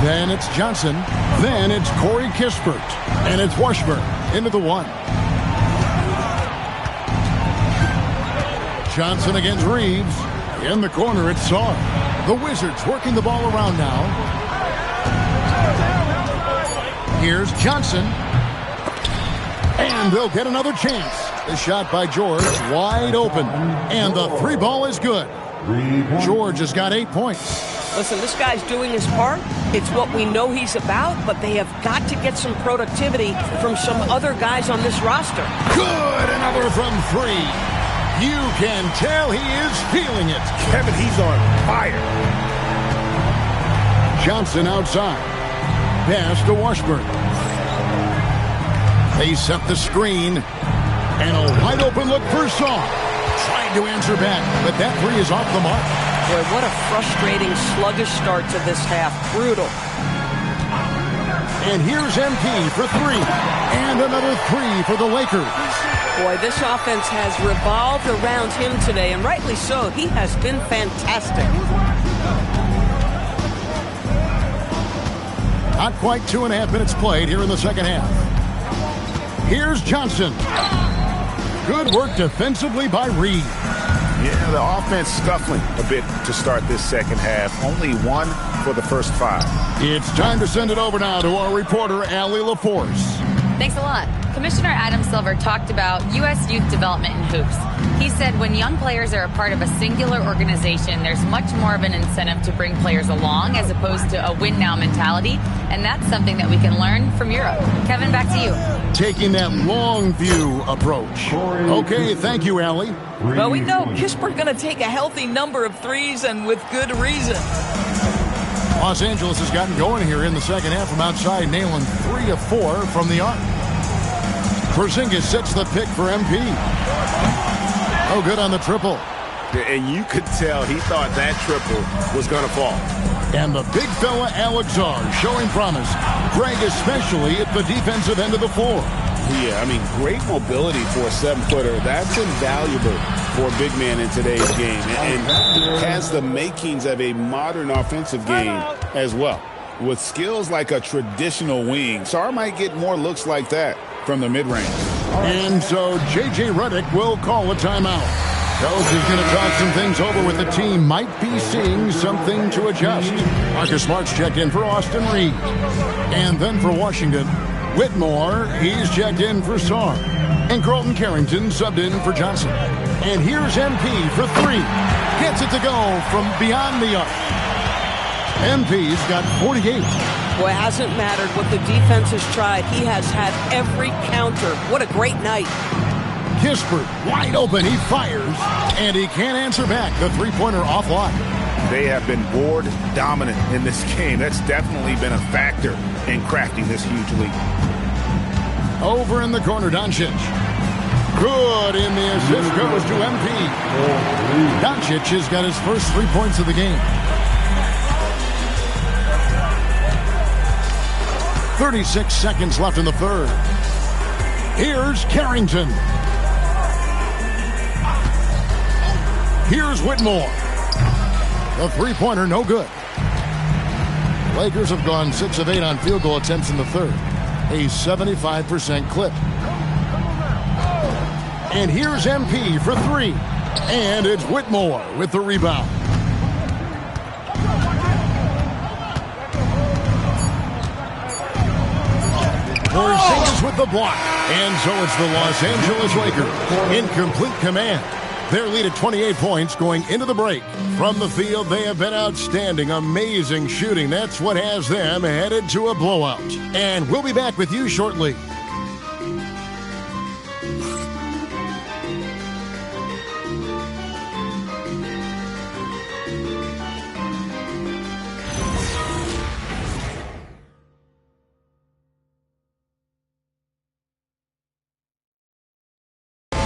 Then it's Johnson. Then it's Corey Kispert. And it's Washburn into the 1. Johnson against Reeves. In the corner, it's Sarr. The Wizards working the ball around now. Here's Johnson. And they'll get another chance. The shot by George, wide open. And the 3 ball is good. George has got 8 points.
Listen, this guy's doing his part. It's what we know he's about, but they have got to get some productivity from some other guys on this roster.
Good, another from 3. You can tell he is feeling it.
Kevin, he's on fire.
Johnson outside. Pass to Washburn. They set the screen. And a wide open look for Sarr. Trying to answer back, but that 3 is off the mark.
Boy, what a frustrating, sluggish start to this half. Brutal.
And here's MP for 3. And another 3 for the Lakers.
Boy, this offense has revolved around him today, and rightly so. He has been fantastic.
Not quite 2.5 minutes played here in the second half. Here's Johnson. Good work defensively by Reed.
Yeah, the offense scuffling a bit to start this second half. Only 1 for the first 5.
It's time to send it over now to our reporter, Allie LaForce.
Thanks a lot. Commissioner Adam Silver talked about U.S. youth development in hoops. He said when young players are a part of a singular organization, there's much more of an incentive to bring players along as opposed to a win-now mentality, and that's something that we can learn from Europe. Kevin, back to you.
Taking that long view approach. Okay, thank you, Allie.
Well, we know Kispert going to take a healthy number of threes, and with good reason.
Los Angeles has gotten going here in the second half from outside, nailing 3 of 4 from the arc. Porzingis sets the pick for MP. Oh, good on the triple.
And you could tell he thought that triple was going to fall.
And the big fella, Alexar, showing promise. Greg especially at the defensive end of the floor.
Yeah, I mean, great mobility for a 7-footer. That's invaluable for a big man in today's game. And has the makings of a modern offensive game as well. With skills like a traditional wing, Sarr might get more looks like that from the mid-range.
And so J.J. Redick will call a timeout. Coach is going to talk some things over with the team. Might be seeing something to adjust. Marcus Smart's checked in for Austin Reed. And then for Washington, Whitmore, he's checked in for Sarr. And Carlton Carrington subbed in for Johnson. And here's MP for 3. Gets it to go from beyond the arc. MP's got 48.
Boy, it hasn't mattered what the defense has tried. He has had every counter. What a great night.
Kispert, wide open, he fires, and he can't answer back. The 3-pointer offline.
They have been board dominant in this game. That's definitely been a factor in crafting this huge lead.
Over in the corner, Doncic. Good, and the assist goes to MP. Doncic has got his first 3 points of the game. 36 seconds left in the third. Here's Carrington. Here's Whitmore. The three-pointer, no good. Lakers have gone 6 of 8 on field goal attempts in the third. A 75% clip. And here's MP for 3. And it's Whitmore with the rebound. Porzingis with the block. And so it's the Los Angeles Lakers in complete command. Their lead at 28 points going into the break. From the field, they have been outstanding. Amazing shooting. That's what has them headed to a blowout. And we'll be back with you shortly.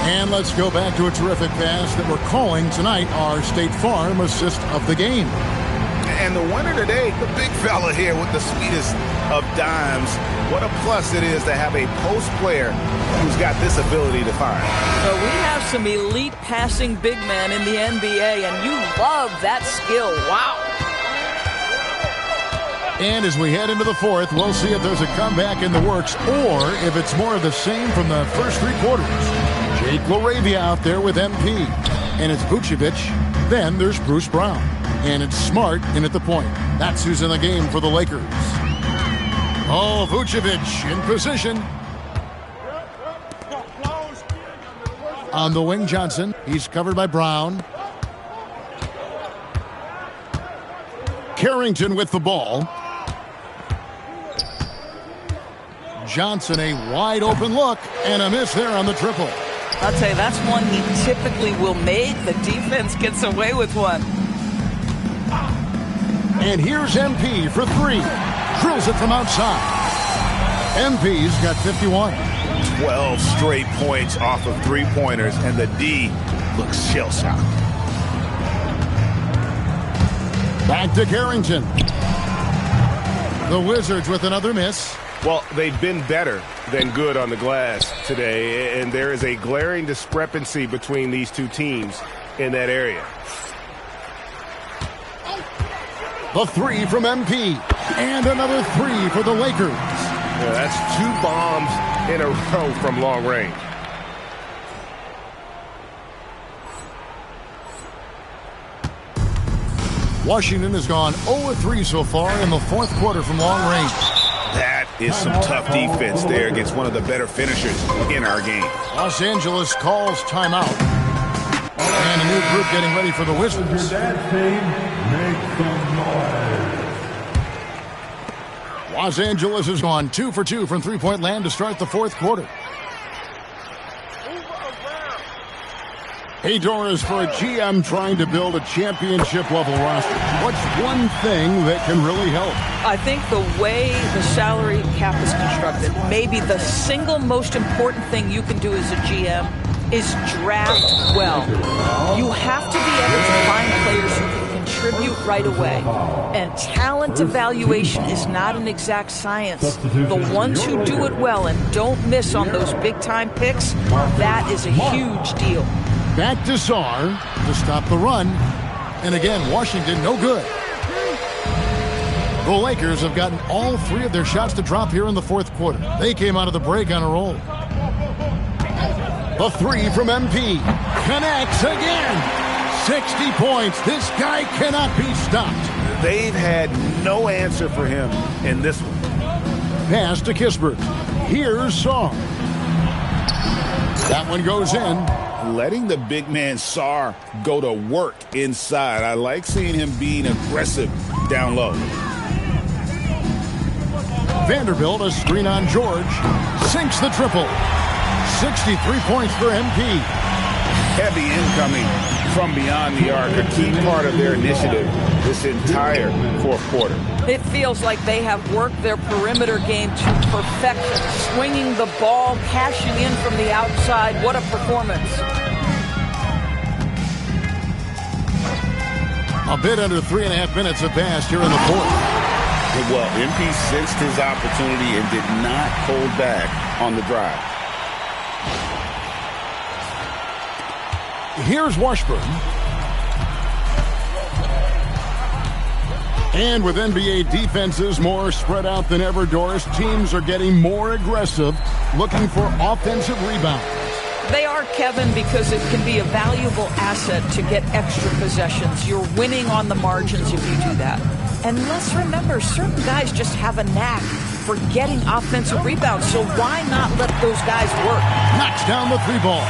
And let's go back to a terrific pass that we're calling tonight our State Farm assist of the game.
And the winner today, the big fella here with the sweetest of dimes. What a plus it is to have a post player who's got this ability to fire.
So we have some elite passing big men in the NBA, and you love that skill. Wow.
And as we head into the fourth, we'll see if there's a comeback in the works or if it's more of the same from the first 3 quarters. Jake LaRavia out there with MP. And it's Vucevic. Then there's Bruce Brown. And it's Smart in at the point. That's who's in the game for the Lakers. Oh, Vucevic in position. On the wing, Johnson. He's covered by Brown. Carrington with the ball. Johnson, a wide open look, and a miss there on the triple.
I'll tell you, that's one he typically will make. The defense gets away with one.
And here's MP for 3. Drills it from outside. MP's got 51.
12 straight points off of 3-pointers, and the D looks shell-shocked.
Back to Carrington. The Wizards with another miss.
Well, they've been better than good on the glass today, and there is a glaring discrepancy between these two teams in that area.
The 3 from MP. And another 3 for the Lakers.
Yeah, that's 2 bombs in a row from long range.
Washington has gone 0-3 so far in the fourth quarter from long range.
That is some tough defense there against one of the better finishers in our game.
Los Angeles calls timeout. And a new group getting ready for the Wizards.
Your dance team, make some noise.
Los Angeles has gone 2 for 2 from three-point land to start the fourth quarter. Hey, Doris, for a GM trying to build a championship-level roster, what's one thing that can really help?
I think the way the salary cap is constructed, maybe the single most important thing you can do as a GM is draft well. You have to be able to find players who can contribute right away. And talent evaluation is not an exact science. The ones who do it well and don't miss on those big-time picks, that is a huge deal.
Back to Sarr to stop the run. And again, Washington, no good. The Lakers have gotten all 3 of their shots to drop here in the fourth quarter. They came out of the break on a roll. The 3 from MP. Connects again. 60 points. This guy cannot be stopped.
They've had no answer for him in this one.
Pass to Kispert. Here's Sarr. That one goes in.
Letting the big man Sarr go to work inside. I like seeing him being aggressive down low.
Vanderbilt, a screen on George. Sinks the triple. 63 points for MP.
Heavy incoming from beyond the arc. A key part of their initiative this entire fourth quarter.
It feels like they have worked their perimeter game to perfection, swinging the ball, cashing in from the outside. What a performance.
A bit under 3.5 minutes have passed here in the fourth.
Well, MP sensed his opportunity and did not hold back on the drive.
Here's Washburn. And with NBA defenses more spread out than ever, Doris, teams are getting more aggressive, looking for offensive rebounds.
They are, Kevin, because it can be a valuable asset to get extra possessions. You're winning on the margins if you do that. And let's remember, certain guys just have a knack for getting offensive rebounds, so why not let those guys work?
Knocks down the three ball.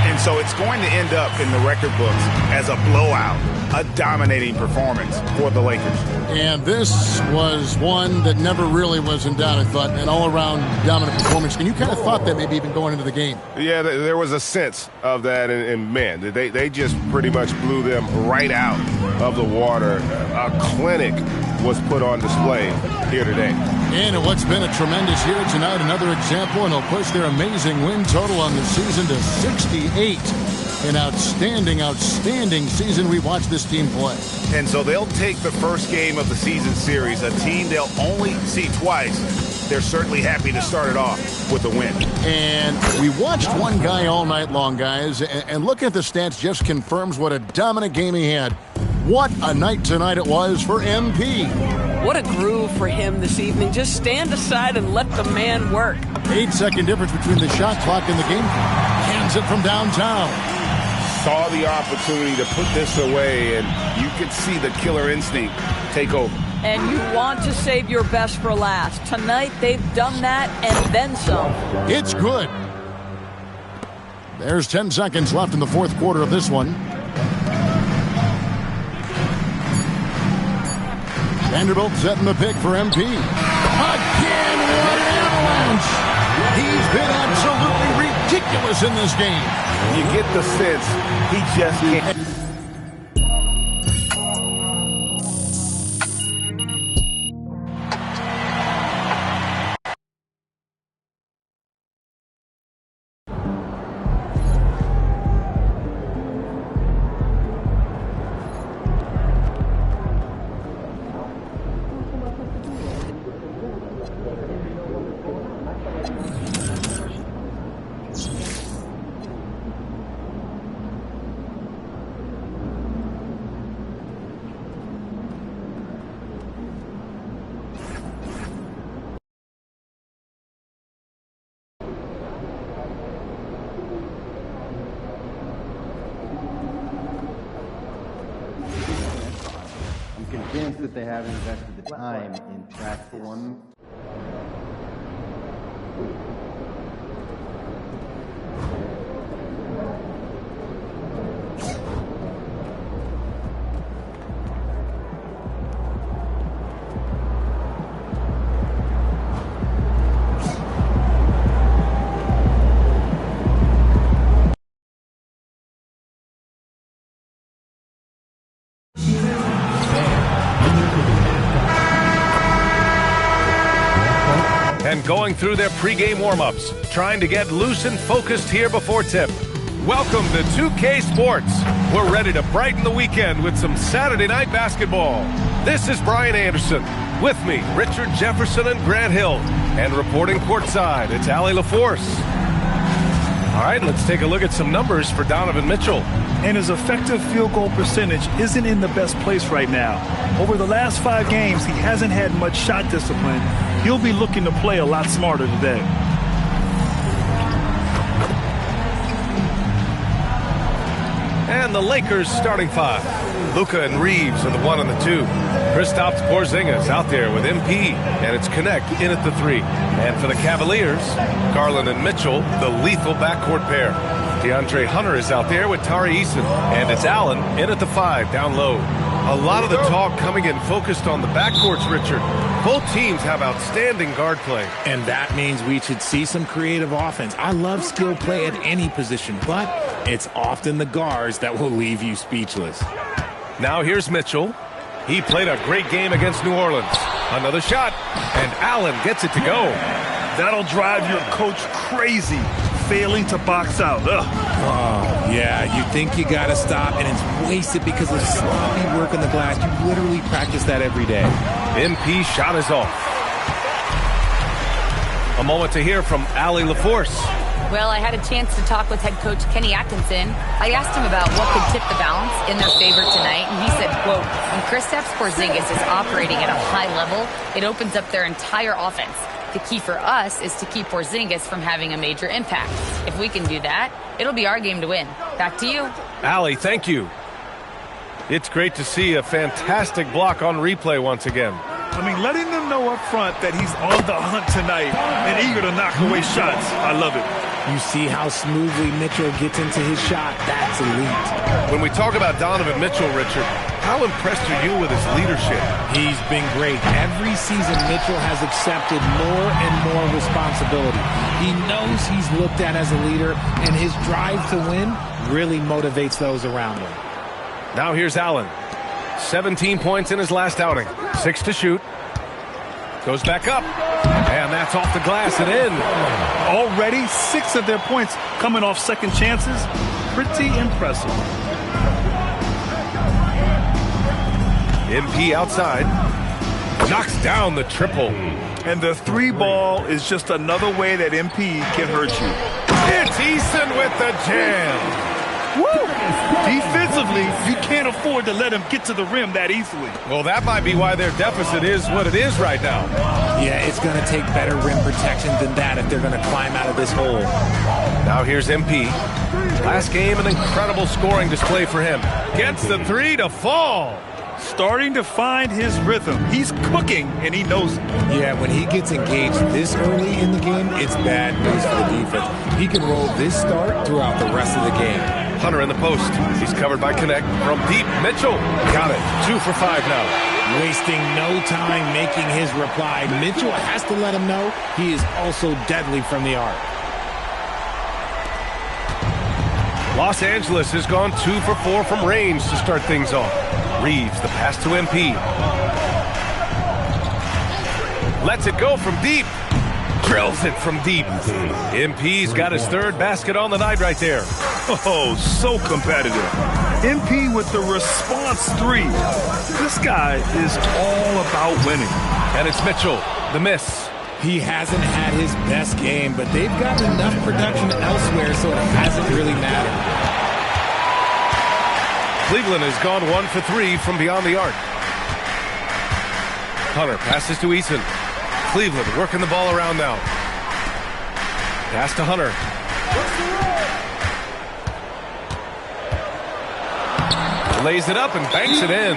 And so it's going to end up in the record books as a blowout, a dominating performance for the Lakers.
And this was one that never really was in doubt, I thought, an all-around dominant performance. And you kind of thought that maybe even going into the game.
Yeah, there was a sense of that, and man, they just pretty much blew them right out of the water. A clinic was put on display here today.
And what's been a tremendous year tonight, another example, and they'll push their amazing win total on the season to 68. An outstanding, outstanding season we watched this team play.
And so they'll take the first game of the season series, a team they'll only see twice. They're certainly happy to start it off with a win.
And we watched one guy all night long, guys, and looking at the stats just confirms what a dominant game he had. What a night tonight it was for MP.
What a groove for him this evening. Just stand aside and let the man work.
8-second difference between the shot clock and the game clock. Hands it from downtown.
Saw the opportunity to put this away, and you could see the killer instinct take over.
And you want to save your best for last. Tonight, they've done that and then some.
It's good. There's 10 seconds left in the fourth quarter of this one. Vanderbilt setting the pick for MP. Again, what an avalanche! He's been absolutely ridiculous in this game.
You get the sense he just can't.
Convinced that they haven't invested the time in track one.
And going through their pregame warm-ups, trying to get loose and focused here before tip. Welcome to 2K Sports. We're ready to brighten the weekend with some Saturday night basketball. This is Brian Anderson. With me, Richard Jefferson and Grant Hill. And reporting courtside, it's Allie LaForce. All right, let's take a look at some numbers for Donovan Mitchell.
And his effective field goal percentage isn't in the best place right now. Over the last 5 games, he hasn't had much shot discipline. He'll be looking to play a lot smarter today.
And the Lakers starting 5. Luka and Reeves are the 1 and the 2. Kristaps Porzingis out there with MP, and it's Connect in at the 3. And for the Cavaliers, Garland and Mitchell, the lethal backcourt pair. DeAndre Hunter is out there with Tari Eason, and it's Allen in at the 5 down low. A lot of the talk coming in focused on the backcourts, Richard. Both teams have outstanding guard play.
And that means we should see some creative offense. I love skill play at any position, but it's often the guards that will leave you speechless.
Now here's Mitchell. He played a great game against New Orleans. Another shot, and Allen gets it to go.
That'll drive your coach crazy, failing to box out. Ugh.
Oh, yeah, you think you got to stop, and it's wasted because of sloppy work on the glass. You literally practice that every day.
MP shot is off. A moment to hear from Allie LaForce.
Well, I had a chance to talk with head coach Kenny Atkinson. I asked him about what could tip the balance in their favor tonight, and he said, quote, when Kristaps Porzingis is operating at a high level, it opens up their entire offense. The key for us is to keep Porzingis from having a major impact. If we can do that, it'll be our game to win. Back to you.
Allie, thank you. It's great to see a fantastic block on replay once again.
I mean, letting them know up front that he's on the hunt tonight and eager to knock away shots. I love it.
You see how smoothly Mitchell gets into his shot. That's elite.
When we talk about Donovan Mitchell, Richard, how impressed are you with his leadership?
He's been great. Every season, Mitchell has accepted more and more responsibility. He knows he's looked at as a leader, and his drive to win really motivates those around him.
Now here's Allen. 17 points in his last outing. 6 to shoot. Goes back up. And that's off the glass and in.
Already 6 of their points coming off second chances. Pretty impressive.
MP outside. Knocks down the triple.
And the 3 ball is just another way that MP can hurt you.
It's Eason with the jam.
Woo! Defensively, you can't afford to let him get to the rim that easily.
Well, that might be why their deficit is what it is right now.
Yeah, it's going to take better rim protection than that if they're going to climb out of this hole.
Now here's MP. Last game, an incredible scoring display for him. Gets the 3 to fall.
Starting to find his rhythm. He's cooking, and he knows it.
Yeah, when he gets engaged this early in the game, it's bad news for the defense. He can roll this start throughout the rest of the game.
Hunter in the post. He's covered by Connect from deep. Mitchell got it. 2 for 5 now.
Wasting no time making his reply. Mitchell has to let him know he is also deadly from the arc.
Los Angeles has gone 2 for 4 from range to start things off. Reeves, the pass to MP. Lets it go from deep. Drills it from deep. MP's got his 3rd basket on the night right there.
Oh, so competitive. MP with the response 3. This guy is all about winning.
And it's Mitchell, the miss.
He hasn't had his best game, but they've got enough production elsewhere, so it hasn't really mattered.
Cleveland has gone 1 for 3 from beyond the arc. Hunter passes to Eason. Cleveland working the ball around now. Pass to Hunter. Lays it up and banks it in.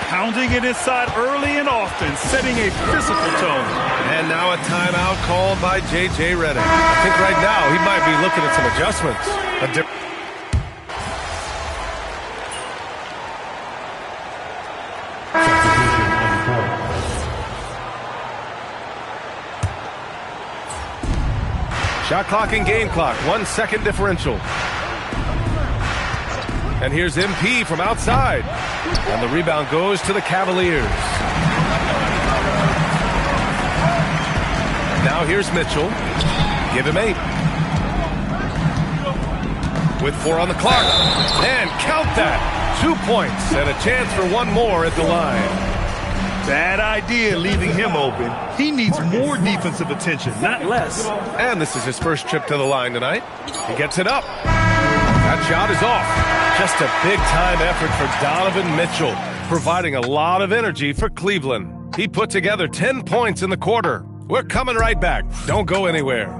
Pounding it inside early and often, setting a physical tone.
And now a timeout called by J.J. Redick. I think right now he might be looking at some adjustments. Shot clock and game clock, 1 second differential. And here's MP from outside. And the rebound goes to the Cavaliers. Now here's Mitchell. Give him 8. With 4 on the clock. And count that. 2 points and a chance for 1 more at the line.
Bad idea leaving him open. He needs more defensive attention, not less.
And this is his first trip to the line tonight. He gets it up. That shot is off. Just a big-time effort for Donovan Mitchell, providing a lot of energy for Cleveland. He put together 10 points in the quarter. We're coming right back. Don't go anywhere.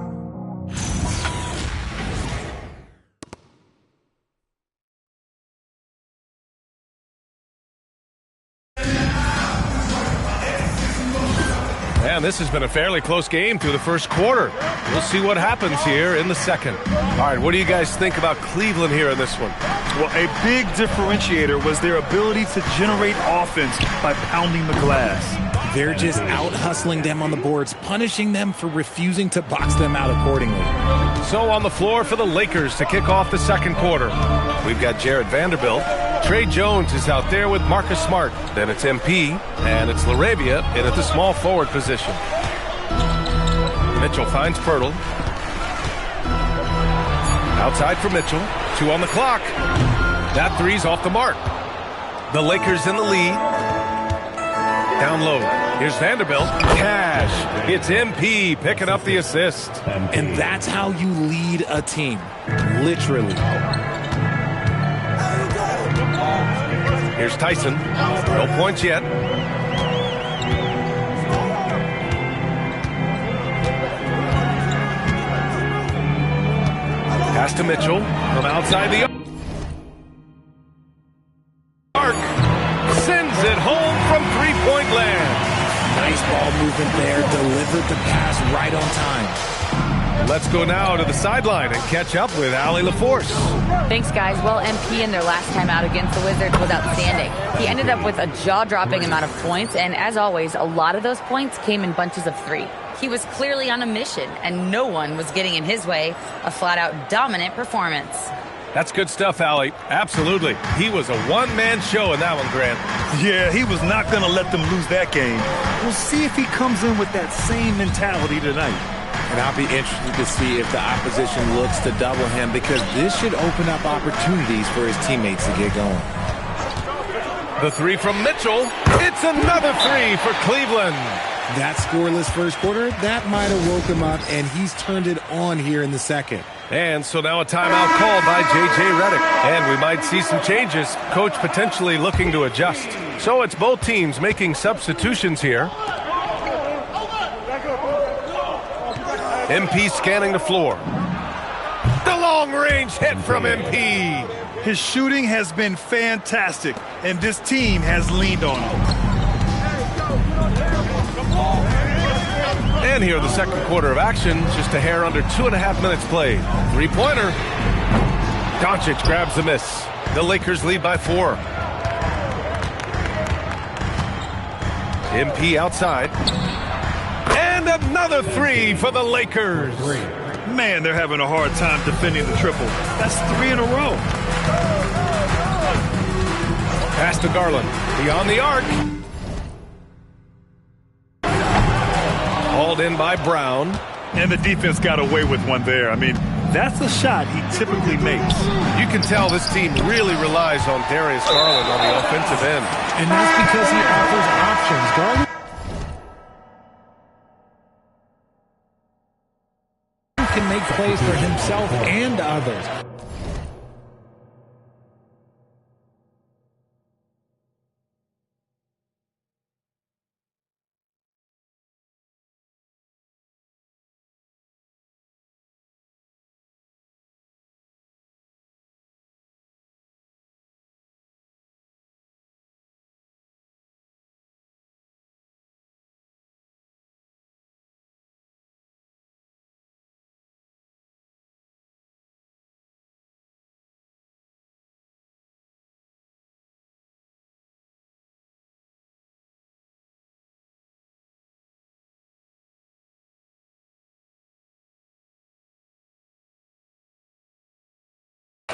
And this has been a fairly close game through the first quarter. We'll see what happens here in the second. All right, what do you guys think about Cleveland here in this one?
Well, a big differentiator was their ability to generate offense by pounding the glass.
They're just out-hustling them on the boards, punishing them for refusing to box them out accordingly.
So on the floor for the Lakers to kick off the second quarter, we've got Jared Vanderbilt, Trey Jones is out there with Marcus Smart. Then it's MP, and it's LaRavia in at the small forward position. Mitchell finds Pirtle. Outside for Mitchell. 2 on the clock. That three's off the mark. The Lakers in the lead. Down low. Here's Vanderbilt. Cash. It's MP picking up the assist.
And that's how you lead a team. Literally.
Here's Tyson. No points yet. Pass to Mitchell from outside the arc. Sends it home from three-point land.
Nice ball movement there. Delivered the pass right on time.
Let's go now to the sideline and catch up with Allie LaForce.
Thanks, guys. Well, MP in their last time out against the Wizards was outstanding. He ended up with a jaw-dropping amount of points, and as always, a lot of those points came in bunches of 3. He was clearly on a mission, and no one was getting in his way. A flat-out dominant performance.
That's good stuff, Allie. Absolutely. He was a one-man show in that one, Grant.
Yeah, he was not going to let them lose that game. We'll see if he comes in with that same mentality tonight.
And I'll be interested to see if the opposition looks to double him, because this should open up opportunities for his teammates to get going.
The three from Mitchell. It's another three for Cleveland.
That scoreless first quarter, that might have woke him up, and he's turned it on here in the second.
And so now a timeout called by J.J. Redick. And we might see some changes. Coach potentially looking to adjust. So it's both teams making substitutions here. MP scanning the floor. The long-range hit from MP.
His shooting has been fantastic, and this team has leaned on him.
And here the second quarter of action, just a hair under 2.5 minutes played. Three-pointer. Doncic grabs the miss. The Lakers lead by 4. MP outside. And another three for the Lakers.
Man, they're having a hard time defending the triple. That's 3 in a row.
Pass to Garland. Beyond the arc. Hauled in by Brown.
And the defense got away with one there. I mean, that's a shot he typically makes.
You can tell this team really relies on Darius Garland on the offensive end.
And that's because he offers options. Garland can make plays for himself and others.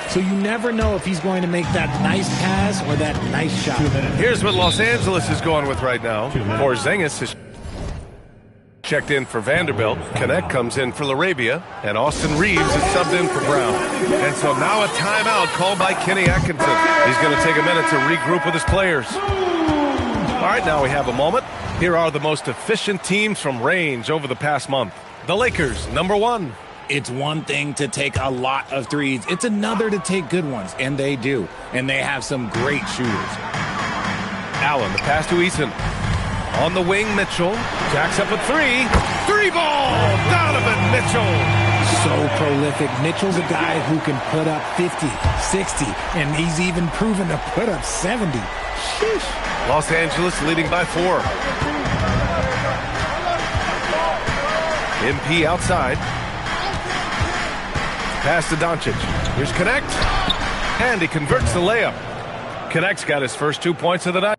So you never know if he's going to make that nice pass or that nice shot.
Here's what Los Angeles is going with right now. Porzingis is checked in for Vanderbilt. Connect comes in for LaRavia. And Austin Reeves is subbed in for Brown. And so now a timeout called by Kenny Atkinson. He's going to take a minute to regroup with his players. All right, now we have a moment. Here are the most efficient teams from range over the past month. The Lakers, number 1.
It's one thing to take a lot of threes. It's another to take good ones, and they do. And they have some great shooters.
Allen, the pass to Eason. On the wing, Mitchell. Jacks up a 3. 3-ball! Donovan Mitchell!
So prolific. Mitchell's a guy who can put up 50, 60, and he's even proven to put up 70. Sheesh.
Los Angeles leading by 4. MP outside. Pass to Doncic. Here's Connect. And he converts the layup. Connect's got his first 2 points of the night.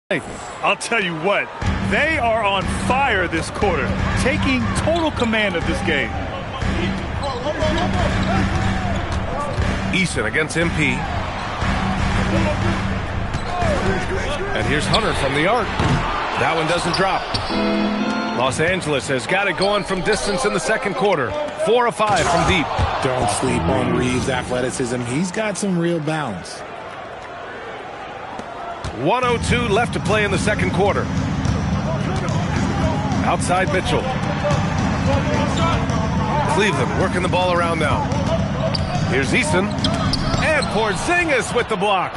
I'll tell you what, they are on fire this quarter, taking total command of this game.
Eason against MP. And here's Hunter from the arc. That one doesn't drop. Los Angeles has got it going from distance in the second quarter. 4 of 5 from deep.
Don't sleep on Reeves' athleticism. He's got some real balance.
1:02 left to play in the second quarter. Outside Mitchell. Cleveland working the ball around now. Here's Eason. And Porzingis with the block.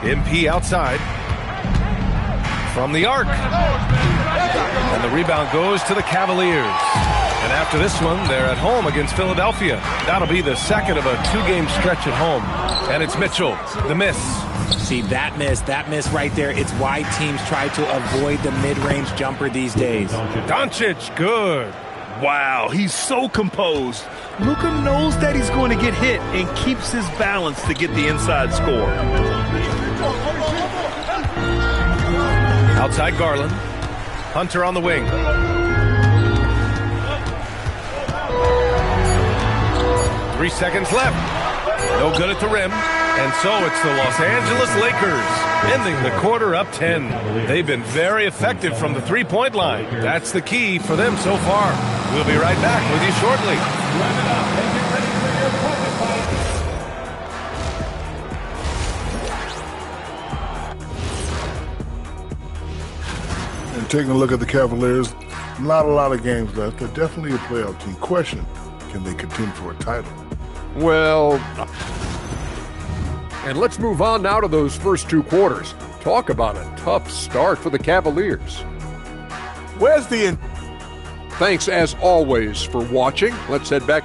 MP outside. From the arc. And the rebound goes to the Cavaliers. And after this one, they're at home against Philadelphia. That'll be the second of a 2-game stretch at home. And it's Mitchell, the miss.
See, that miss right there, it's why teams try to avoid the mid-range jumper these days.
Doncic, good.
Wow, he's so composed. Luka knows that he's going to get hit and keeps his balance to get the inside score.
Outside Garland. Hunter on the wing. Three seconds left. No good at the rim. And so it's the Los Angeles Lakers ending the quarter up 10. They've been very effective from the three-point line. That's the key for them so far. We'll be right back with you shortly.
And taking a look at the Cavaliers, not a lot of games left. They're definitely a playoff team. Question, can they contend for a title?
Well, and let's move on now to those first 2 quarters. Talk about a tough start for the Cavaliers.
Where's the end?
Thanks, as always, for watching. Let's head back.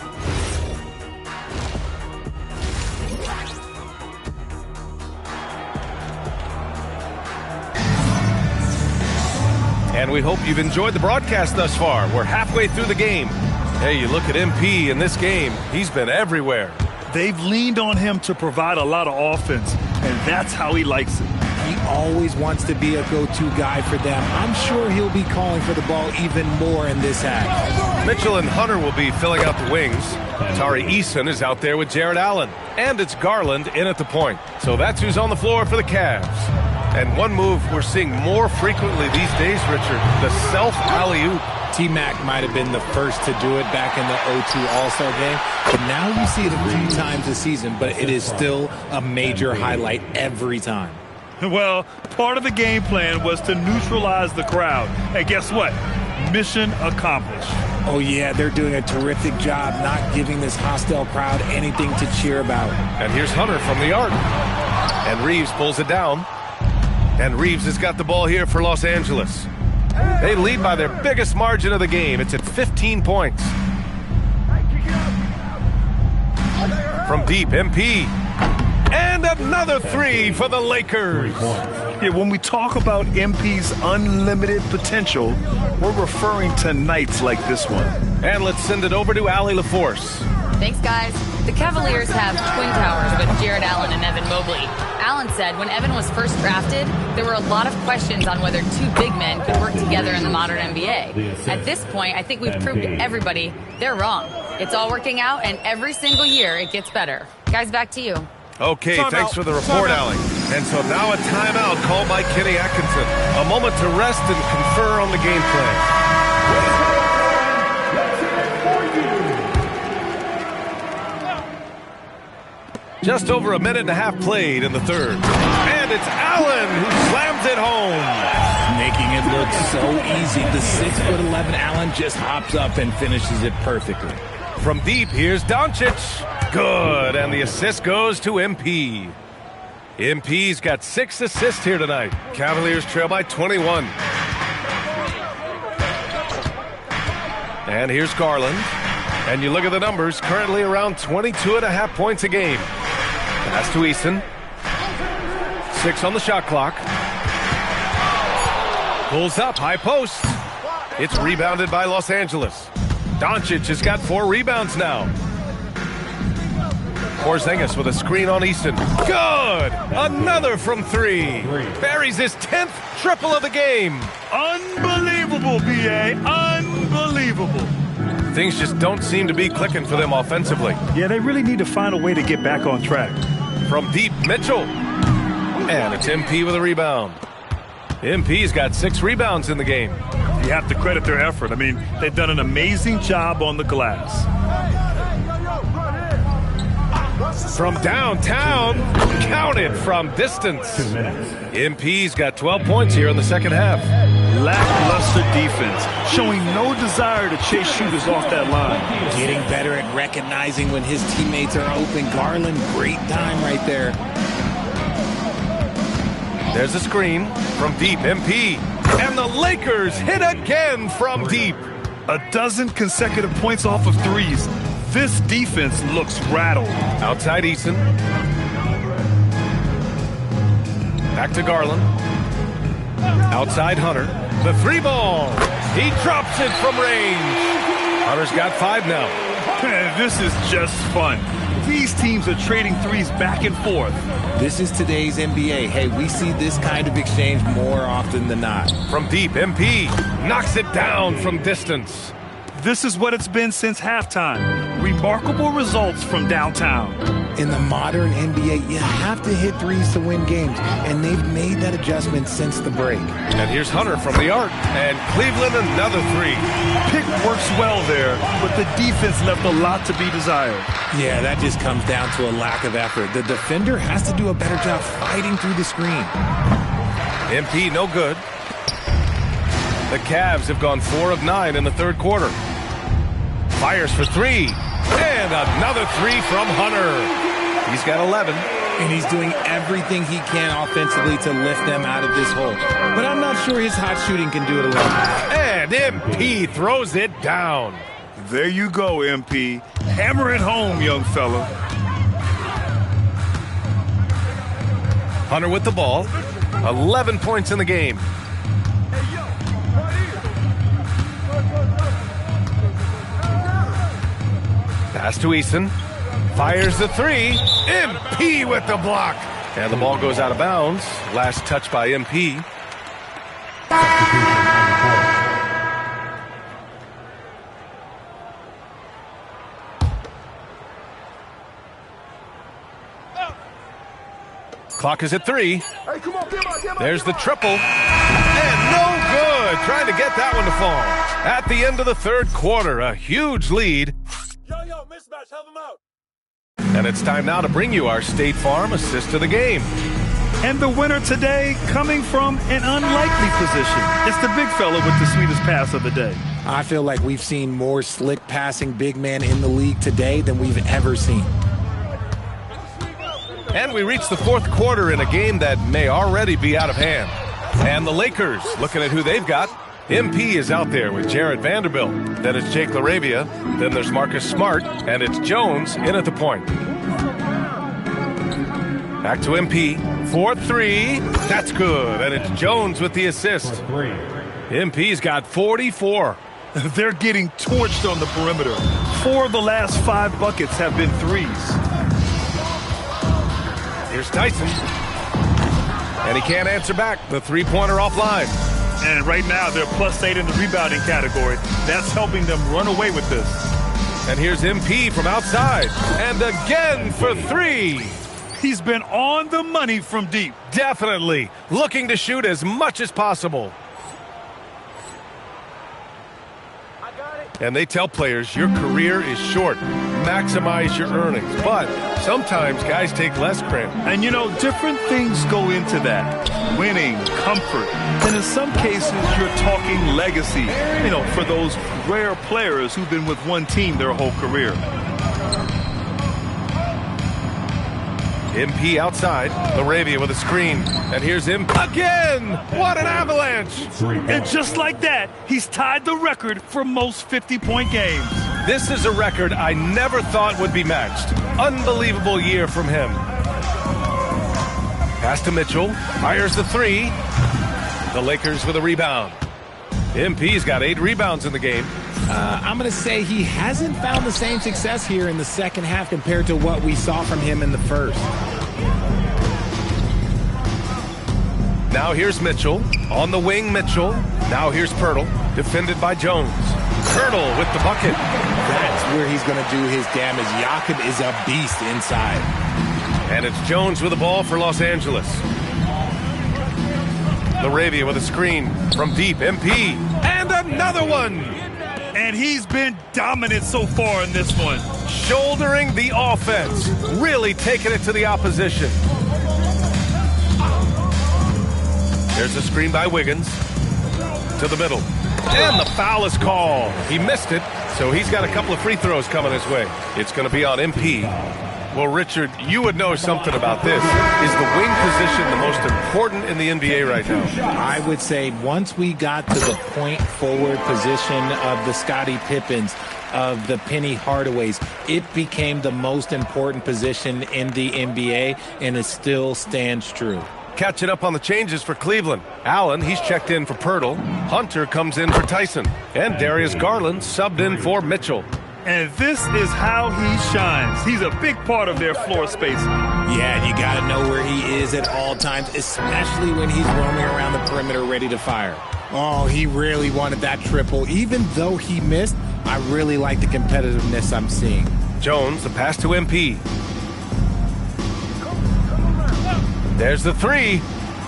And we hope you've enjoyed the broadcast thus far. We're halfway through the game. Hey, you look at MP in this game, he's been everywhere.
They've leaned on him to provide a lot of offense, and that's how he likes it.
He always wants to be a go-to guy for them. I'm sure he'll be calling for the ball even more in this half.
Mitchell and Hunter will be filling out the wings. Tari Eason is out there with Jared Allen. And it's Garland in at the point. So that's who's on the floor for the Cavs. And one move we're seeing more frequently these days, Richard, the self-alley-oop.
T-Mac might have been the first to do it back in the 02 All-Star game. But now you see it a few times this season, but it is still a major highlight every time.
Well, part of the game plan was to neutralize the crowd. And guess what? Mission accomplished.
Oh, yeah, they're doing a terrific job not giving this hostile crowd anything to cheer about.
And here's Hunter from the arc. And Reeves pulls it down. And Reeves has got the ball here for Los Angeles. They lead by their biggest margin of the game. It's at 15 points. From deep, MP. And another three for the Lakers.
Yeah, when we talk about MP's unlimited potential, we're referring to nights like this one.
And let's send it over to Allie LaForce.
Thanks, guys. The Cavaliers have twin towers with Jared Allen and Evan Mobley. Allen said when Evan was first drafted, there were a lot of questions on whether two big men could work together in the modern NBA. At this point, I think we've proved to everybody they're wrong. It's all working out, and every single year it gets better. Guys, back to you.
Okay, thanks for the report, Allie. And so now a timeout called by Kenny Atkinson. A moment to rest and confer on the game plan. Just over a minute and a half played in the third. And it's Allen who slams it home.
Making it look so easy. The 6'11" Allen just hops up and finishes it perfectly.
From deep, here's Doncic. Good, and the assist goes to MP. MP's got 6 assists here tonight. Cavaliers trail by 21. And here's Garland. And you look at the numbers, currently around 22.5 points a game. Pass to Eason. 6 on the shot clock. Pulls up, high post. It's rebounded by Los Angeles. Doncic has got 4 rebounds now. Porzingis with a screen on Easton. Good! Another from 3. Buries his 10th triple of the game.
Unbelievable, B.A. Unbelievable.
Things just don't seem to be clicking for them offensively.
Yeah, they really need to find a way to get back on track.
From deep, Mitchell. And it's MP with a rebound. MP's got 6 rebounds in the game.
You have to credit their effort. I mean, they've done an amazing job on the glass.
From downtown, counted from distance. MP's got 12 points here in the second half.
Lackluster defense, showing no desire to chase shooters off that line.
Getting better at recognizing when his teammates are open. Garland, great time right there.
There's a screen from deep, MP. And the Lakers hit again from deep.
A dozen consecutive points off of threes. This defense looks rattled.
Outside Eason. Back to Garland. Outside Hunter. The three ball. He drops it from range. Hunter's got 5 now.
This is just fun. These teams are trading threes back and forth.
This is today's NBA. Hey, we see this kind of exchange more often than not.
From deep, MP knocks it down from distance.
This is what it's been since halftime. Remarkable results from downtown.
In the modern NBA, you have to hit threes to win games, and they've made that adjustment since the break.
And here's Hunter from the arc, and Cleveland another 3.
Pick works well there, but the defense left a lot to be desired.
Yeah, that just comes down to a lack of effort. The defender has to do a better job fighting through the screen.
MP no good. The Cavs have gone 4 of 9 in the third quarter. Fires for 3. And another 3 from Hunter. He's got 11.
And he's doing everything he can offensively to lift them out of this hole. But I'm not sure his hot shooting can do it alone.
And MP throws it down.
There you go, MP. Hammer it home, young fella.
Hunter with the ball. 11 points in the game. Pass to Eason. Fires the 3. MP with the block. And the ball goes out of bounds. Last touch by MP. Clock is at 3. There's the triple. And no good. Trying to get that one to fall. At the end of the third quarter, a huge lead.
Yo, mismatch, help him out.
And it's time now to bring you our State Farm assist of the game.
And the winner today coming from an unlikely position. It's the big fella with the sweetest pass of the day.
I feel like we've seen more slick passing big men in the league today than we've ever seen.
And we reach the fourth quarter in a game that may already be out of hand. And the Lakers, looking at who they've got. MP is out there with Jared Vanderbilt. Then it's Jake LaRavia. Then there's Marcus Smart. And it's Jones in at the point. Back to MP. 4-3. That's good. And it's Jones with the assist. MP's got 44.
They're getting torched on the perimeter. 4 of the last 5 buckets have been threes.
Here's Tyson. And he can't answer back. The three-pointer offline.
And right now, they're +8 in the rebounding category. That's helping them run away with this.
And here's MP from outside. And again for 3.
He's been on the money from deep.
Definitely. Looking to shoot as much as possible. And they tell players your career is short. Maximize your earnings. But sometimes guys take less credit.
And you know, different things go into that. Winning, comfort. And in some cases, you're talking legacy. You know, for those rare players who've been with one team their whole career.
MP outside. LaRavia with a screen. And here's him again. What an avalanche.
And just like that, he's tied the record for most 50-point games.
This is a record I never thought would be matched. Unbelievable year from him. Pass to Mitchell. Fires the 3. The Lakers with a rebound. MP's got 8 rebounds in the game.
I'm going to say he hasn't found the same success here in the second half compared to what we saw from him in the first.
Now here's Mitchell. On the wing, Mitchell. Now here's Pirtle. Defended by Jones. Pirtle with the bucket.
That's where he's going to do his damage. Jakob is a beast inside.
And it's Jones with the ball for Los Angeles. LaRavia with a screen from deep. MP. And another one.
And he's been dominant so far in this one.
Shouldering the offense. Really taking it to the opposition. There's a screen by Wiggins. To the middle. And the foul is called. He missed it, so he's got a couple of free throws coming his way. It's going to be on MP. Well, Richard, you would know something about this. Is the wing position the most important in the NBA right now?
I would say once we got to the point forward position of the Scottie Pippens, of the Penny Hardaways, it became the most important position in the NBA, and it still stands true.
Catching up on the changes for Cleveland. Allen, he's checked in for Pirtle. Hunter comes in for Tyson. And Darius Garland subbed in for Mitchell.
And this is how he shines. He's a big part of their floor space.
Yeah, you got to know where he is at all times, especially when he's roaming around the perimeter ready to fire. Oh, he really wanted that triple. Even though he missed, I really like the competitiveness I'm seeing.
Jones, the pass to MP. There's the three.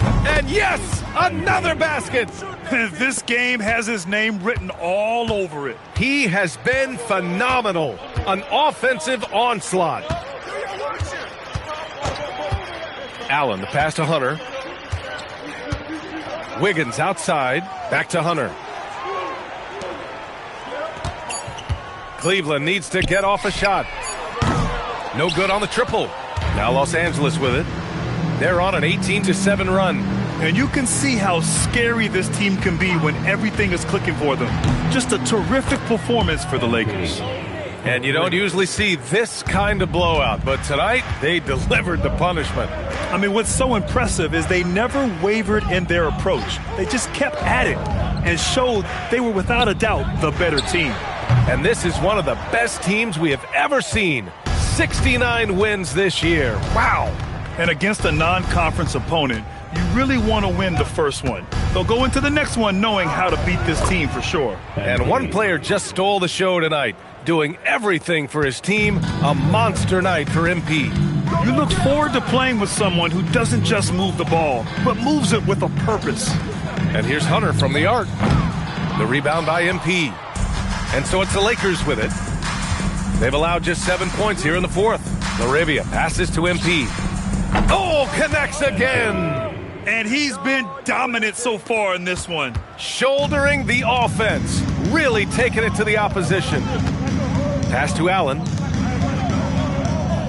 And yes, another basket.
This game has his name written all over it.
He has been phenomenal. An offensive onslaught. Allen, the pass to Hunter. Wiggins outside. Back to Hunter. Cleveland needs to get off a shot. No good on the triple. Now Los Angeles with it. They're on an 18-7 run.
And you can see how scary this team can be when everything is clicking for them. Just a terrific performance for the Lakers.
And you don't usually see this kind of blowout, but tonight they delivered the punishment.
I mean, what's so impressive is they never wavered in their approach. They just kept at it and showed they were without a doubt the better team.
And this is one of the best teams we have ever seen. 69 wins this year. Wow.
And against a non-conference opponent, you really want to win the first one. They'll go into the next one knowing how to beat this team for sure.
And one player just stole the show tonight, doing everything for his team. A monster night for MP.
You look forward to playing with someone who doesn't just move the ball, but moves it with a purpose.
And here's Hunter from the arc. The rebound by MP. And so it's the Lakers with it. They've allowed just 7 points here in the fourth. Laravia passes to MP. Oh, connects again.
And he's been dominant so far in this one.
Shouldering the offense. Really taking it to the opposition. Pass to Allen.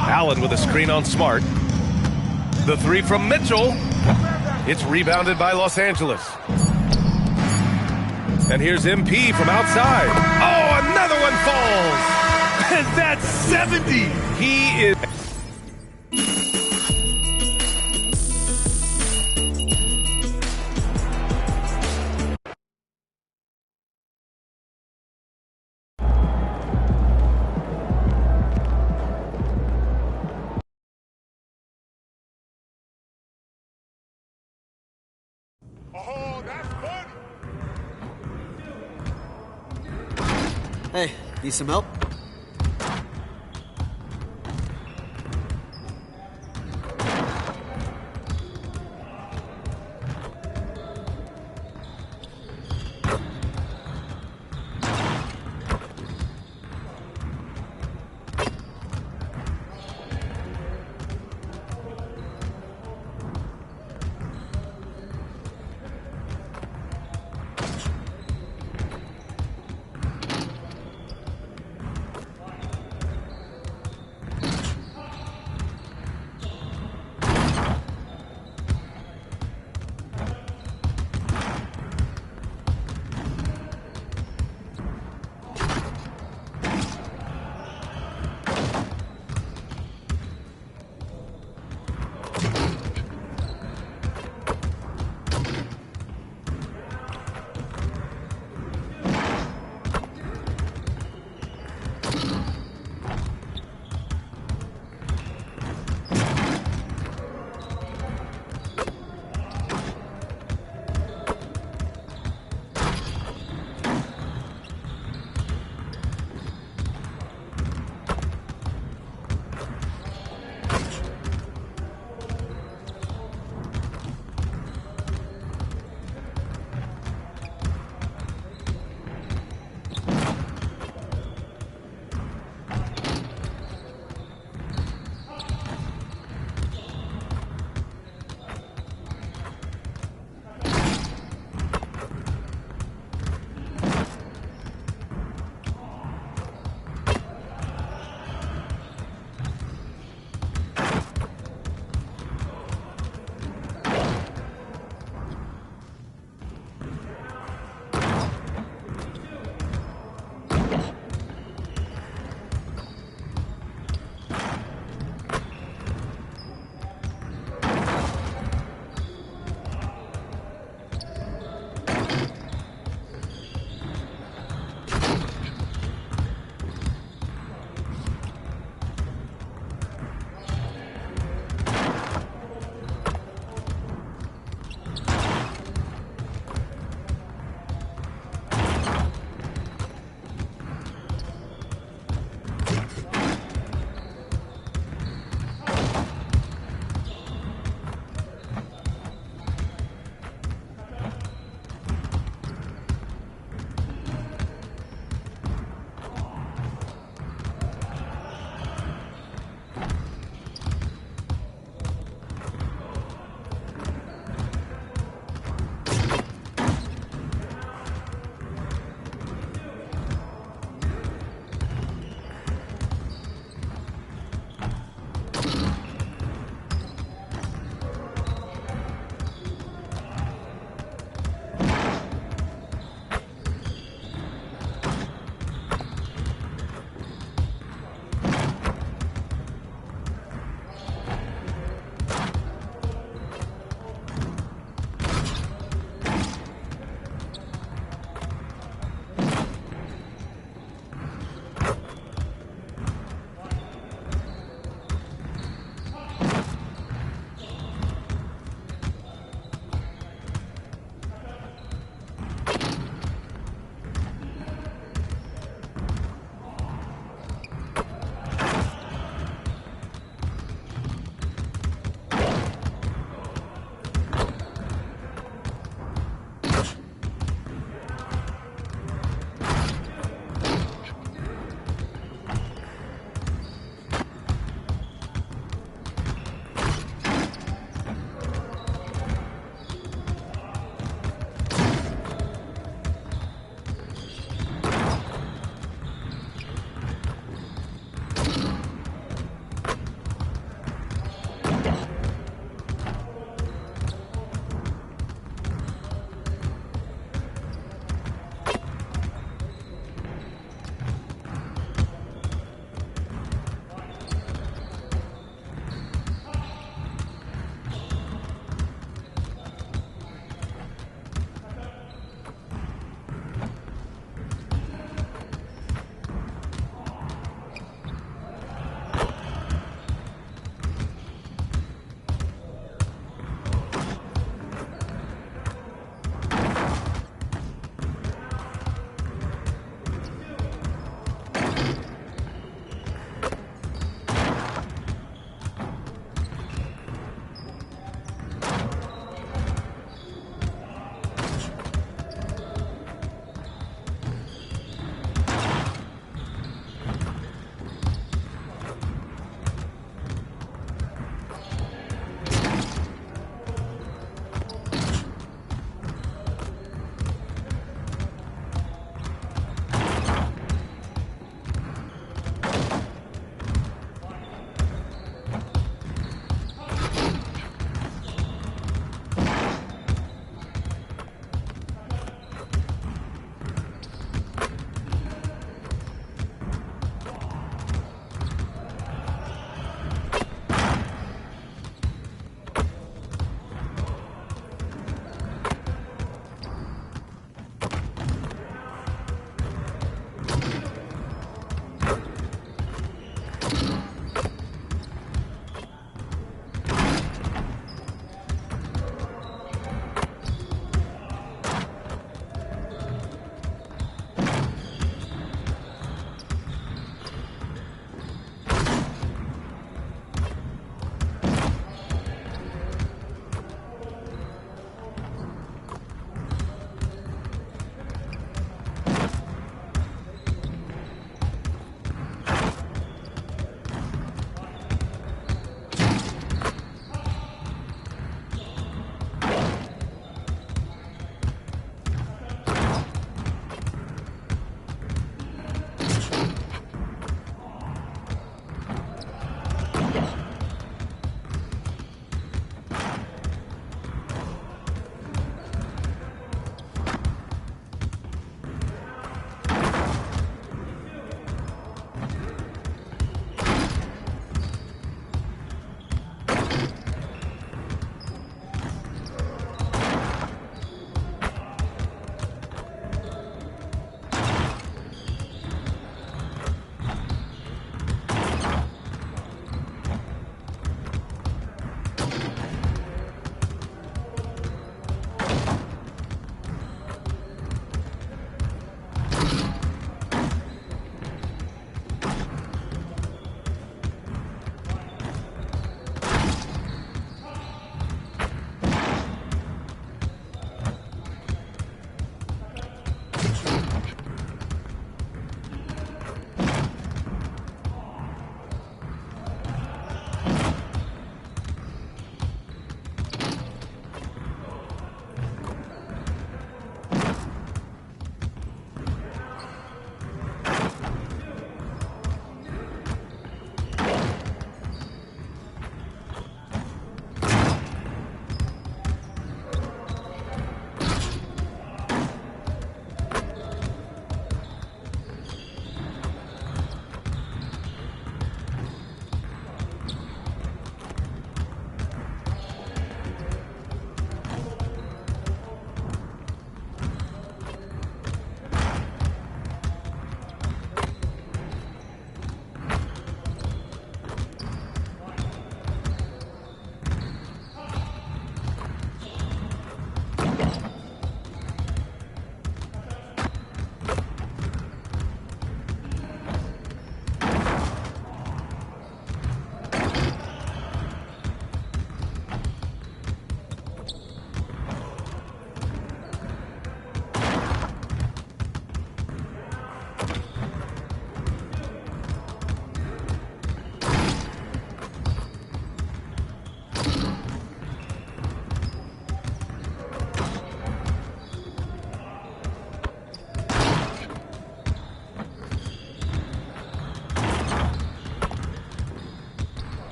Allen with a screen on Smart. The three from Mitchell. It's rebounded by Los Angeles. And here's MP from outside. Oh, another one falls.
And that's 70.
He is...
Hey, need some help?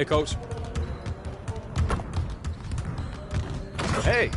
Hey, Coach.
Hey.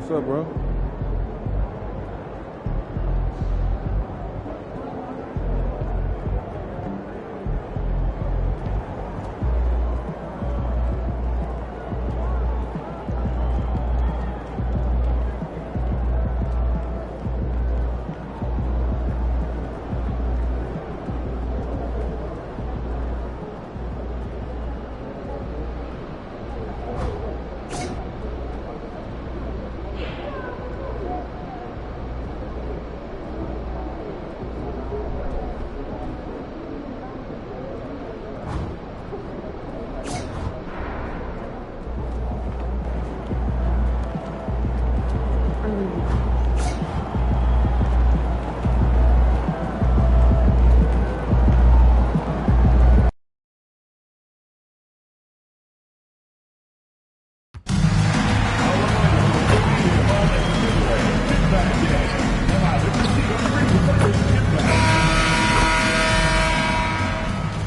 What's up, bro?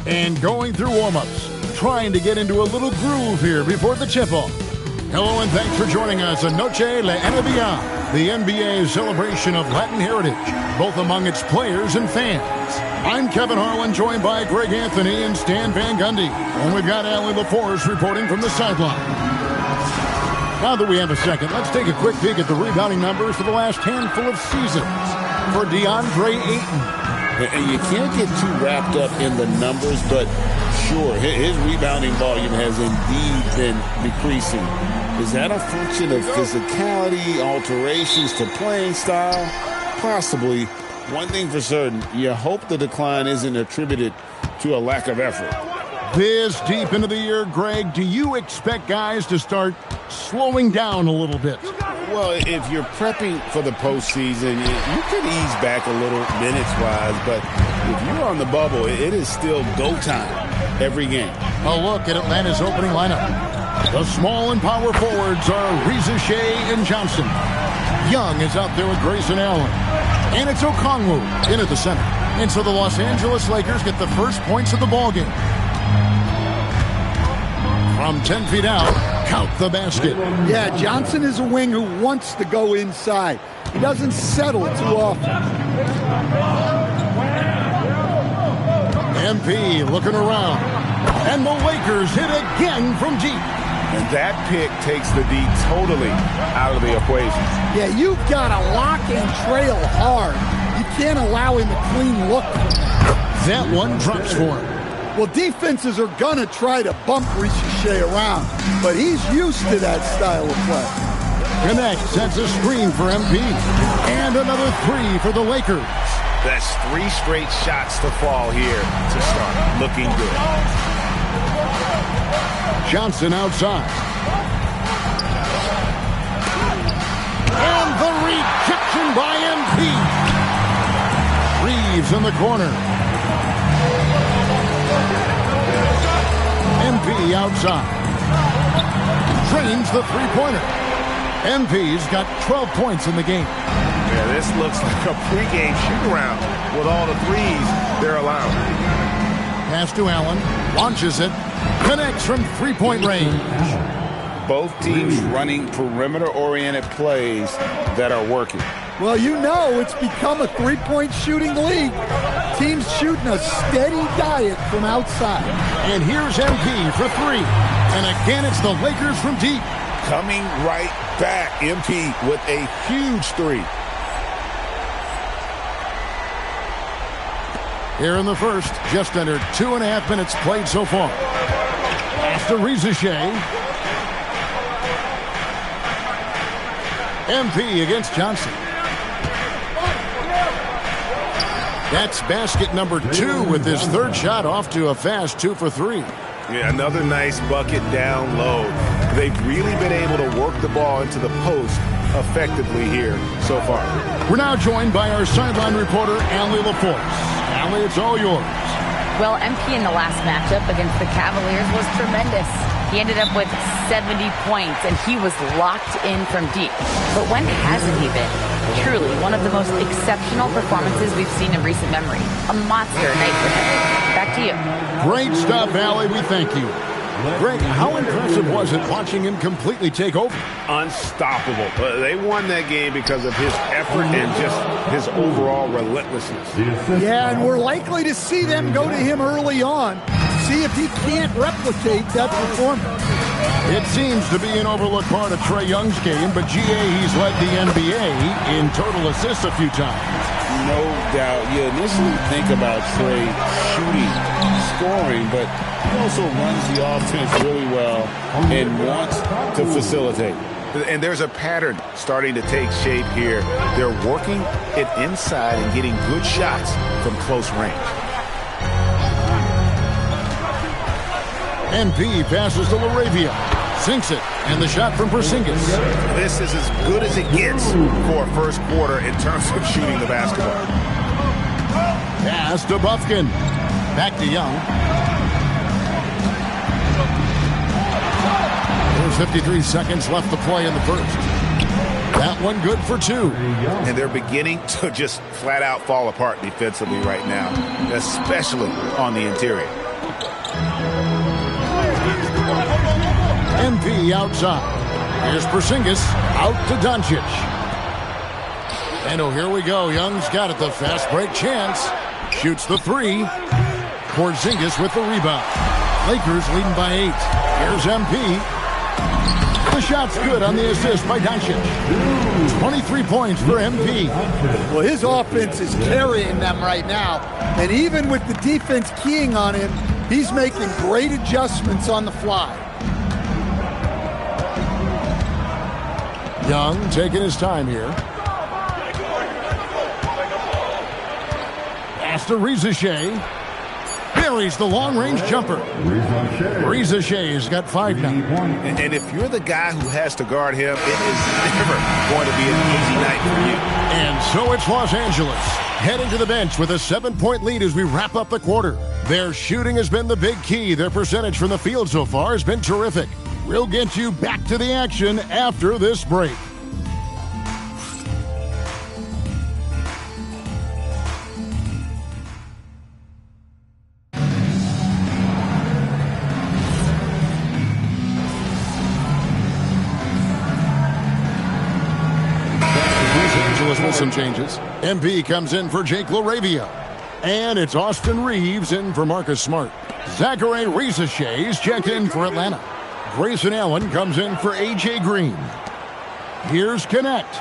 And going through warm-ups, trying to get into a little groove here before the tip-off. Hello and thanks for joining us on Noche La NBA, the NBA's celebration of Latin heritage, both among its players and fans. I'm Kevin Harlan, joined by Greg Anthony and Stan Van Gundy. And we've got Allie LaForce reporting from the sideline. Now that we have a second, let's take a quick peek at the rebounding numbers for the last handful of seasons for DeAndre Ayton.
And you can't get too wrapped up in the numbers, but sure, his rebounding volume has indeed been decreasing. Is that a function of physicality, alterations to playing style? Possibly. One thing for certain, you hope the decline isn't attributed to a lack of effort.
This deep into the year, Greg, do you expect guys to start slowing down a little bit?
Well, if you're prepping for the postseason, you could ease back a little minutes-wise, but if you're on the bubble, it is still go time every game.
A look at Atlanta's opening lineup. The small and power forwards are Reza Shea and Johnson. Young is out there with Grayson Allen. And it's Okongwu in at the center. And so the Los Angeles Lakers get the first points of the ballgame. From 10 feet out, count the basket.
Yeah, Johnson is a wing who wants to go inside. He doesn't settle too often.
MP looking around. And the Lakers hit again from deep.
And that pick takes the D totally out of the equation.
Yeah, you've got to lock and trail hard. You can't allow him a clean look.
That one drops for him.
Well, defenses are going to try to bump Ricochet around, but he's used to that style of play.
Connect sets a screen for MP. And another three for the Lakers.
That's 3 straight shots to fall here to start. Looking good.
Johnson outside. And the rejection by MP. Reeves in the corner. MP outside. Drains the three-pointer. MP's got 12 points in the game.
Yeah, this looks like a pregame shoot-around with all the threes they're allowing.
Pass to Allen. Launches it. Connects from three-point range.
Both teams running perimeter-oriented plays that are working.
Well, you know it's become a three-point shooting league. Teams shooting a steady diet from outside.
And here's MP for three. And again, it's the Lakers from deep.
Coming right back, MP with a huge three.
Here in the first, just under 2.5 minutes played so far. After Reza Shea. MP against Johnson. That's basket number 2 with his third shot off to a fast 2 for 3.
Yeah, another nice bucket down low. They've really been able to work the ball into the post effectively here so far.
We're now joined by our sideline reporter, Allie LaForce. Allie, it's all yours.
Well, MP in the last matchup against the Cavaliers was tremendous. He ended up with 70 points, and he was locked in from deep. But when hasn't he been? Truly, one of the most exceptional performances we've seen in recent memory. A monster night for him. Back to you.
Great stuff, Allie. We thank you. Greg, how impressive was it watching him completely take over?
Unstoppable. They won that game because of his effort and just his overall relentlessness.
Yeah, and we're likely to see them go to him early on. See if he can't replicate that performance.
It seems to be an overlooked part of Trae Young's game, but GA, he's led the NBA in total assists a few times.
No doubt. You initially think about Trae shooting, scoring, but he also runs the offense really well and wants to facilitate. And there's a pattern starting to take shape here. They're working it inside and getting good shots from close range.
MP passes to LaRavia. Sinks it, and the shot from Porzingis.
This is as good as it gets for a first quarter in terms of shooting the basketball.
Pass to Bufkin. Back to Young. There's 53 seconds left to play in the first. That one good for 2.
And they're beginning to just flat out fall apart defensively right now, especially on the interior.
MP outside. Here's Porzingis out to Doncic. And oh, here we go. Young's got it. The fast break chance. Shoots the 3. Porzingis with the rebound. Lakers leading by 8. Here's MP. The shot's good on the assist by Doncic. 23 points for MP.
Well, his offense is carrying them right now. And even with the defense keying on him, he's making great adjustments on the fly.
Young taking his time here. Pass to Reza Shea. Buries the long-range jumper. Reza Shea's got 5 now.
And if you're the guy who has to guard him, it is never going to be an easy night for you.
And so it's Los Angeles heading to the bench with a 7-point lead as we wrap up the quarter. Their shooting has been the big key. Their percentage from the field so far has been terrific. We'll get you back to the action after this break. With some changes. MP comes in for Jake LaRavia. And it's Austin Reeves in for Marcus Smart. Zachary Reza-Shay's checked in for Atlanta. Grayson Allen comes in for A.J. Green. Here's Connect.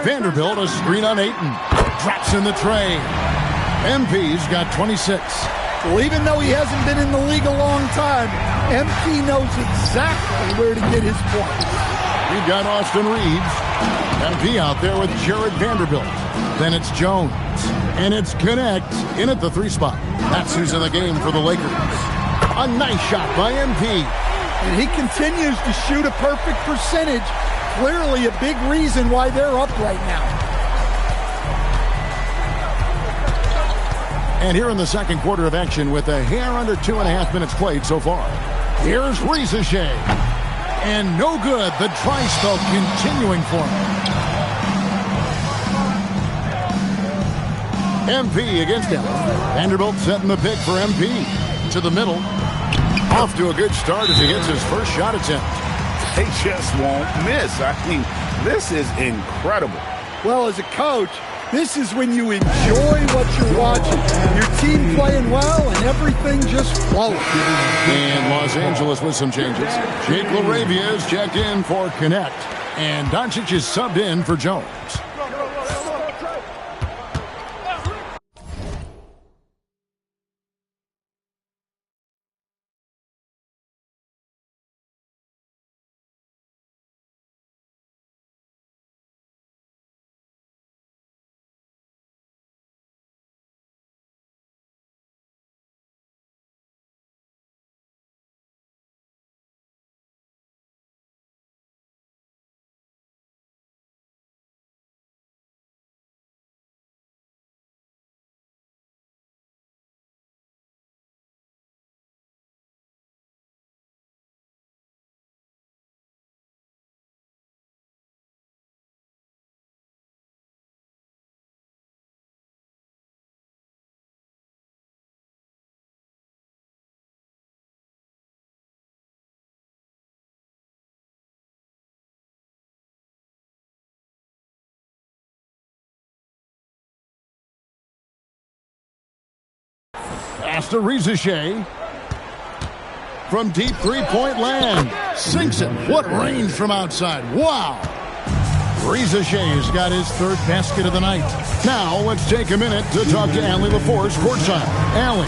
Vanderbilt a screen on Ayton. Drops in the tray. MP's got 26.
Well, even though he hasn't been in the league a long time, MP knows exactly where to get his points.
We've got Austin Reeves. MP out there with Jared Vanderbilt. Then it's Jones. And it's Connect in at the 3 spot. That's who's in the game for the Lakers. A nice shot by MP.
And he continues to shoot a perfect percentage. Clearly a big reason why they're up right now.
And here in the second quarter of action with a hair under 2.5 minutes played so far. Here's Reza Shea. And no good. The dry spell continuing for him. MP against him. Vanderbilt setting the pick for MP. To the middle. Off to a good start as he gets his first shot attempt.
They just won't miss. I mean, this is incredible.
Well, as a coach, this is when you enjoy what you're watching. Your team playing well and everything just flowing.
And Los Angeles with some changes. Jake LaRavia is checked in for Connect. And Doncic is subbed in for Jones. Pass to Rizachet. From deep three-point land. Sinks it. What range from outside. Wow. Rizachet's got his third basket of the night. Now, let's take a minute to talk to Allie LaForce courtside. Allie.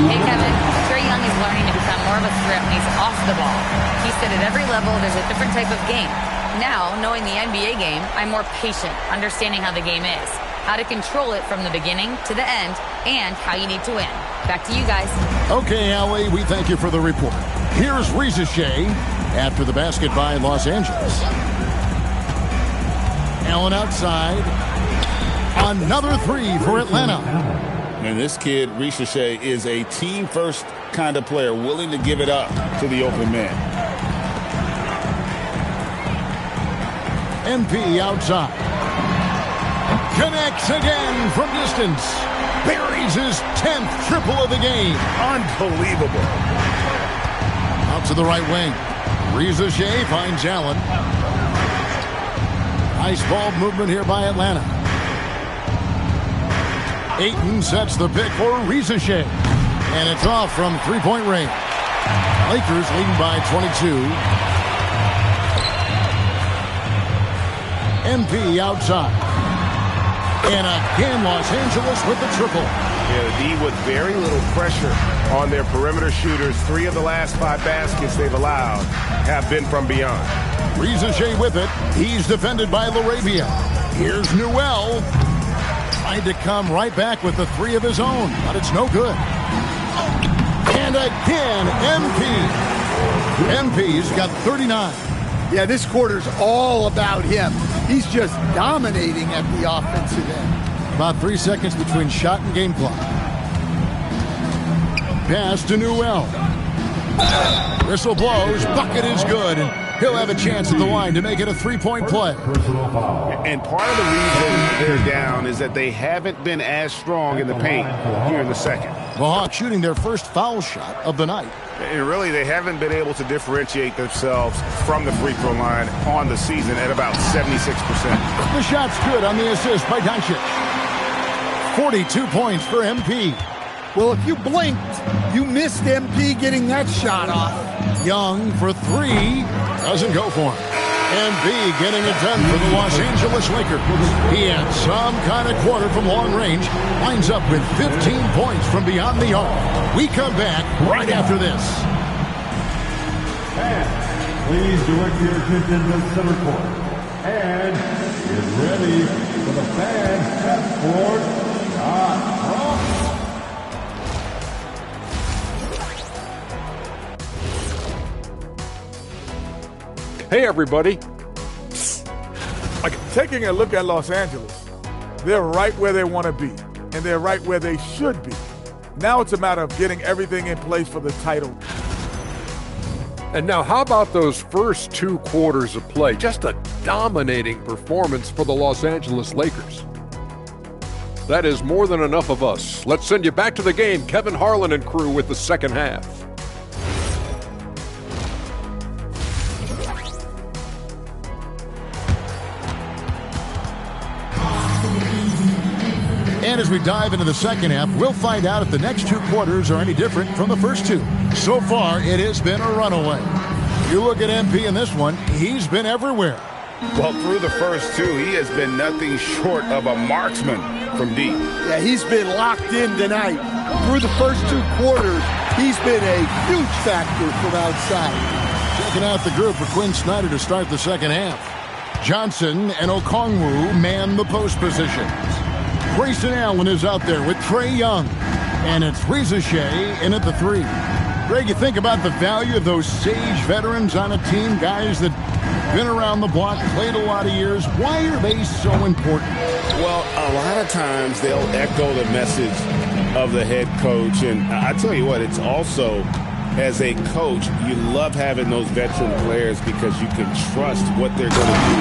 Hey, Kevin. Trey Young is learning to become more of a threat when he's off the ball. He said at every level there's a different type of game. Now, knowing the NBA game, I'm more patient, understanding how the game is, how to control it from the beginning to the end, and how you need to win. Back to you guys.
Okay, Allie, we thank you for the report. Here's Rizachet after the basket by Los Angeles. Allen outside. Another three for Atlanta.
And this kid, Rizachet, is a team-first kind of player, willing to give it up to the open man.
MP outside. Connects again from distance. Buries his 10th triple of the game.
Unbelievable.
Out to the right wing. Rizachet finds Allen. Nice ball movement here by Atlanta. Ayton sets the pick for Rizachet. And it's off from three-point range. Lakers leading by 22. MP outside. And again, Los Angeles with the triple.
Yeah, the D with very little pressure on their perimeter shooters. 3 of the last 5 baskets they've allowed have been from beyond.
Rizachet with it. He's defended by LaRavia. Here's Newell. Tried to come right back with the 3 of his own, but it's no good. And again, MP's got 39.
Yeah, this quarter's all about him. He's just dominating at the offensive end.
About 3 seconds between shot and game clock. Pass to Newell. Whistle blows. Bucket is good. And he'll have a chance at the line to make it a 3-point play.
And part of the reason they're down is that they haven't been as strong in the paint here in the second.
The Hawks shooting their first foul shot of the night.
And really, they haven't been able to differentiate themselves from the free throw line on the season at about 76%.
The shot's good on the assist by Doncic. 42 points for MP.
Well, if you blinked, you missed MP getting that shot off.
Young for 3. Doesn't go for him. MP getting it done for the Los Angeles Lakers. He had some kind of quarter from long range. Winds up with 15 points from beyond the arc. We come back right after this.
And please direct your attention to center court. And get ready for the fans half-court shot.
Hey, everybody.
Taking a look at Los Angeles, they're right where they want to be, and they're right where they should be. Now it's a matter of getting everything in place for the title.
And now, how about those first 2 quarters of play? Just a dominating performance for the Los Angeles Lakers. That is more than enough of us. Let's send you back to the game. Kevin Harlan and crew with the second half.
And as we dive into the second half, we'll find out if the next 2 quarters are any different from the first 2. So far, it has been a runaway. You look at MP in this one, he's been everywhere.
Well, through the first 2, he has been nothing short of a marksman from deep.
Yeah, he's been locked in tonight. Through the first 2 quarters, he's been a huge factor from outside.
Checking out the group for Quinn Snyder to start the second half. Johnson and Okongwu man the post positions. Grayson Allen is out there with Trey Young. And it's Rizachet in at the 3. Greg, you think about the value of those sage veterans on a team, guys that been around the block, played a lot of years. Why are they so important?
Well, a lot of times they'll echo the message of the head coach. And I tell you what, it's also, as a coach, you love having those veteran players because you can trust what they're going to do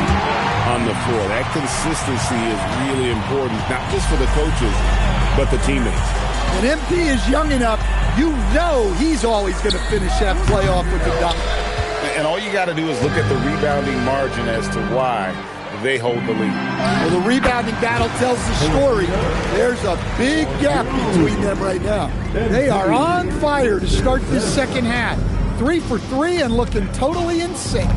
on the floor. That consistency is really important, not just for the coaches, but the teammates.
And MP is young enough, you know he's always going to finish that playoff with the dunk.
And all you got to do is look at the rebounding margin as to why they hold the lead.
Well, the rebounding battle tells the story. There's a big gap between them right now. They are on fire to start this second half. 3 for 3 and looking totally insane.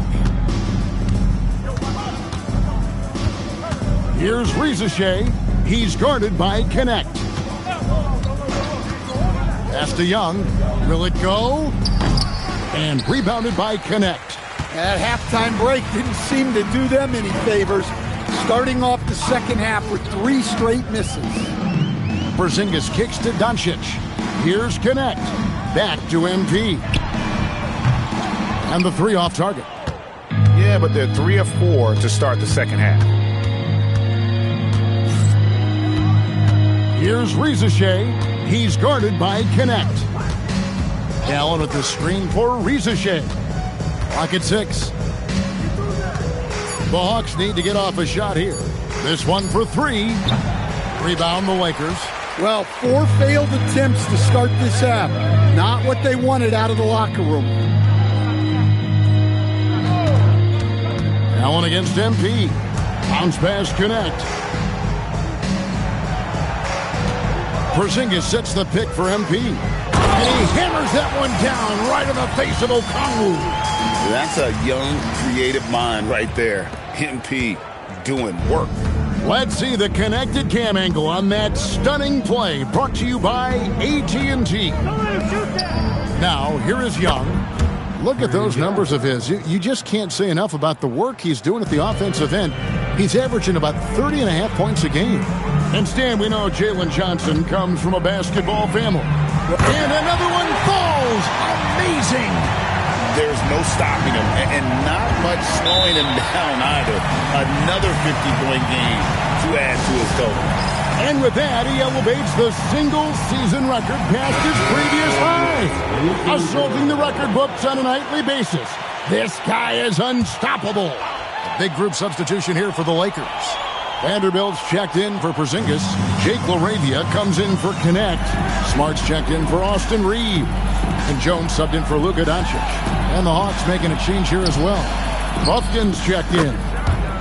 Here's Rizashay. He's guarded by Connect. Pass to Young. Will it go? And rebounded by Connect.
That halftime break didn't seem to do them any favors. Starting off the second half with 3 straight misses.
Porzingis kicks to Doncic. Here's Connect. Back to MP. And the 3 off target.
Yeah, but they're 3 of 4 to start the second half.
Here's Rizashay. He's guarded by Connect. Allen with the screen for Rizashay. Clock at 6. The Hawks need to get off a shot here. This one for 3. Rebound the Lakers.
Well, 4 failed attempts to start this half. Not what they wanted out of the locker room.
Allen against MP. Bounce pass Connect. Porzingis sets the pick for MP. And he hammers that one down right in the face of Okongwu.
That's a young, creative mind right there. MP doing work.
Let's see the connected cam angle on that stunning play brought to you by AT&T. Now, here is Young. Look at those numbers of his. You just can't say enough about the work he's doing at the offensive end. He's averaging about 30.5 points a game. And Stan, we know Jalen Johnson comes from a basketball family. And another one falls. Amazing.
There's no stopping him, and not much slowing him down either. Another 50-point game to add to his total.
And with that, he elevates the single-season record past his previous high. Assaulting the record books on a nightly basis. This guy is unstoppable. Big group substitution here for the Lakers. Vanderbilt's checked in for Porzingis. Jake LaRavia comes in for Connect. Smart's checked in for Austin Reeves. And Jones subbed in for Luka Doncic. And the Hawks making a change here as well. Buffkin's checked in.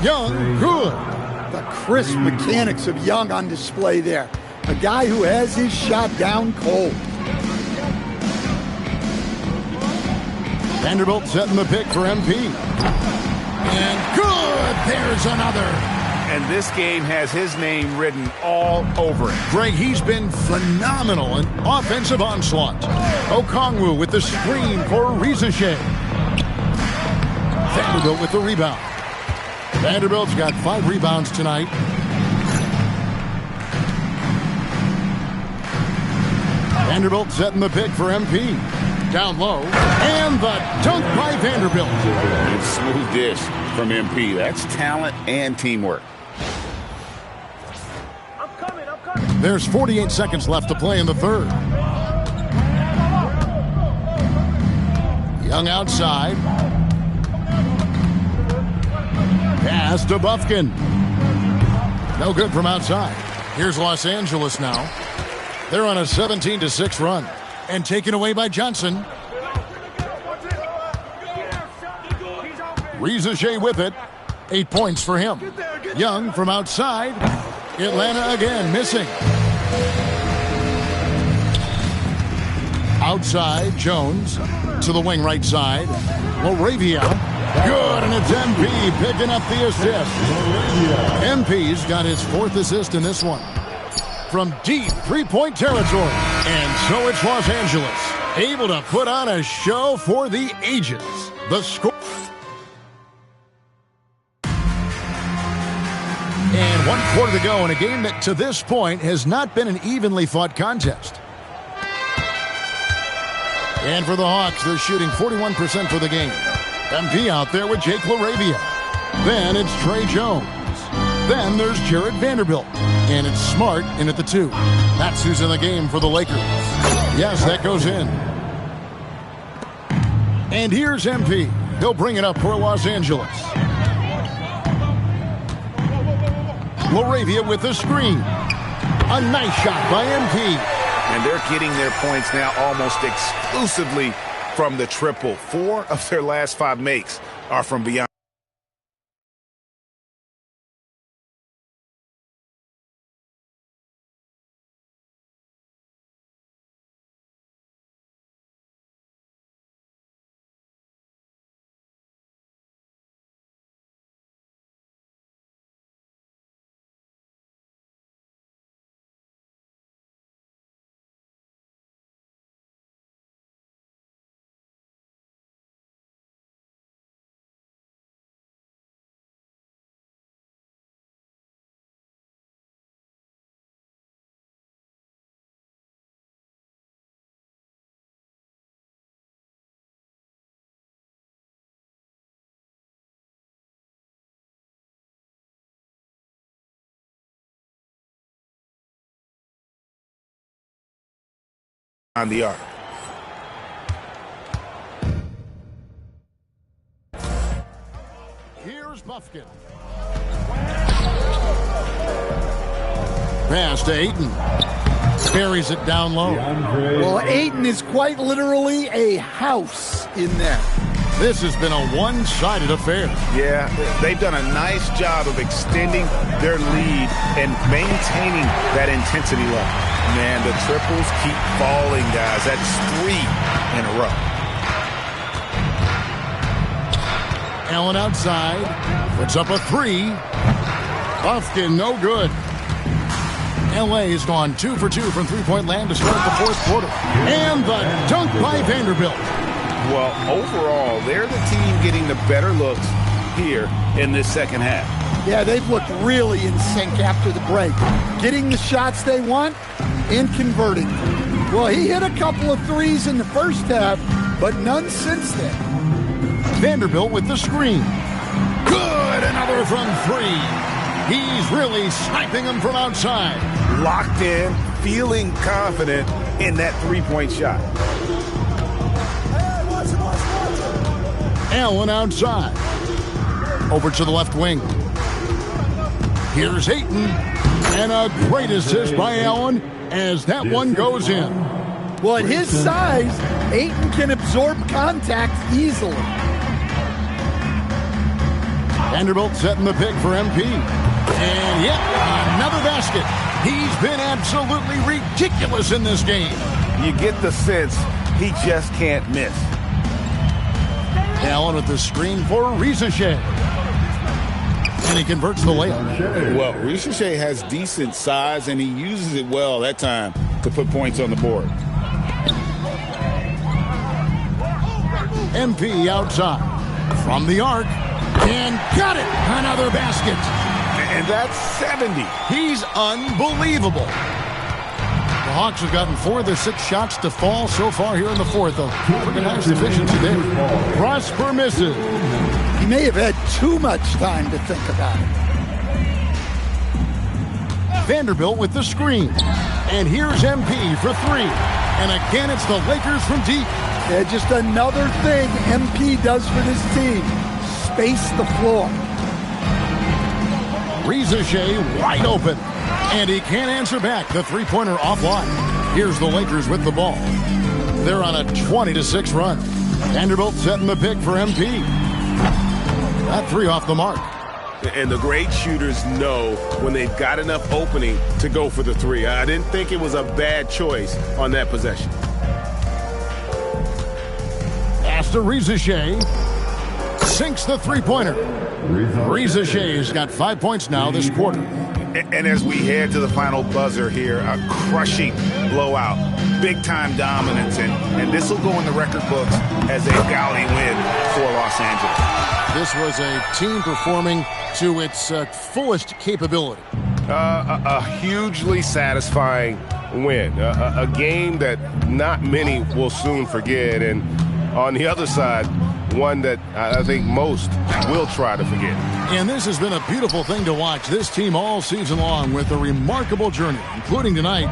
Young, good.
The crisp mechanics of Young on display there. A guy who has his shot down cold.
Vanderbilt setting the pick for MP. And good! There's another.
And this game has his name written all over it.
Greg, he's been phenomenal in offensive onslaught. Okongwu with the screen for Rizashay. Vanderbilt with the rebound. Vanderbilt's got 5 rebounds tonight. Vanderbilt setting the pick for MP. Down low. And the dunk by Vanderbilt.
It's smooth dish from MP. That's talent and teamwork.
There's 48 seconds left to play in the third. Young outside. Pass to Buffkin. No good from outside. Here's Los Angeles now. They're on a 17-6 run. And taken away by Johnson. Rizashay with it. 8 points for him. Young from outside. Atlanta again missing. Outside, Jones to the wing right side. LaRavia. Good, and it's MP picking up the assist. MP's got his 4th assist in this one. From deep 3-point territory. And so it's Los Angeles, able to put on a show for the ages. The score. And 1 quarter to go in a game that to this point has not been an evenly fought contest. And for the Hawks, they're shooting 41% for the game. MP out there with Jake LaRavia. Then it's Trey Jones. Then there's Jared Vanderbilt. And it's Smart in at the 2. That's who's in the game for the Lakers. Yes, that goes in. And here's MP. He'll bring it up for Los Angeles. LaRavia with the screen. A nice shot by MP.
And they're getting their points now almost exclusively from the triple. 4 of their last 5 makes are from beyond. on the arc.
Here's Buffkin. Pass to Ayton. Buries it down low.
Well, Ayton is quite literally a house in there.
This has been a one-sided affair.
Yeah, they've done a nice job of extending their lead and maintaining that intensity level. Man, the triples keep falling, guys. That's 3 in a row.
Allen outside. Puts up a 3. Buffkin, no good. LA has gone 2 for 2 from three-point land to start the fourth quarter. And the dunk by Vanderbilt.
Well, overall, they're the team getting the better looks here in this second half.
Yeah, they've looked really in sync after the break. Getting the shots they want and converting. Well, he hit a couple of threes in the first half, but none since then.
Vanderbilt with the screen. Good, another from 3. He's really sniping them from outside.
Locked in, feeling confident in that three-point shot.
Allen outside. Over to the left wing. Here's Ayton. And a great assist by Allen as that one goes in.
Well, at his size, Ayton can absorb contact easily.
Vanderbilt setting the pick for MP. And yet another basket. He's been absolutely ridiculous in this game.
You get the sense he just can't miss.
Allen with the screen for Rizachet. And he converts the layup.
Well, Rizachet has decent size, and he uses it well that time to put points on the board.
MP outside. From the arc. And got it! Another basket.
And that's 70.
He's unbelievable. The Hawks have gotten 4 of their 6 shots to fall so far here in the fourth, though. Pretty nice efficiency there. Prosper misses.
He may have had too much time to think about it.
Vanderbilt with the screen. And here's MP for 3. And again, it's the Lakers from deep.
Yeah, just another thing MP does for this team. Space the floor.
Rizachet wide open. And he can't answer back. The three-pointer offline. Here's the Lakers with the ball. They're on a 20-6 run. Vanderbilt setting the pick for MP. That 3 off the mark.
And the great shooters know when they've got enough opening to go for the 3. I didn't think it was a bad choice on that possession.
Pass to Rizachet. Sinks the three-pointer. Rizachet's got 5 points now this quarter.
And as we head to the final buzzer here, a crushing blowout, big-time dominance, and this will go in the record books as a gaudy win for Los Angeles.
This was a team performing to its fullest capability.
A hugely satisfying win, a game that not many will soon forget, and on the other side, one that I think most will try to forget.
And this has been a beautiful thing to watch this team all season long with a remarkable journey, including tonight.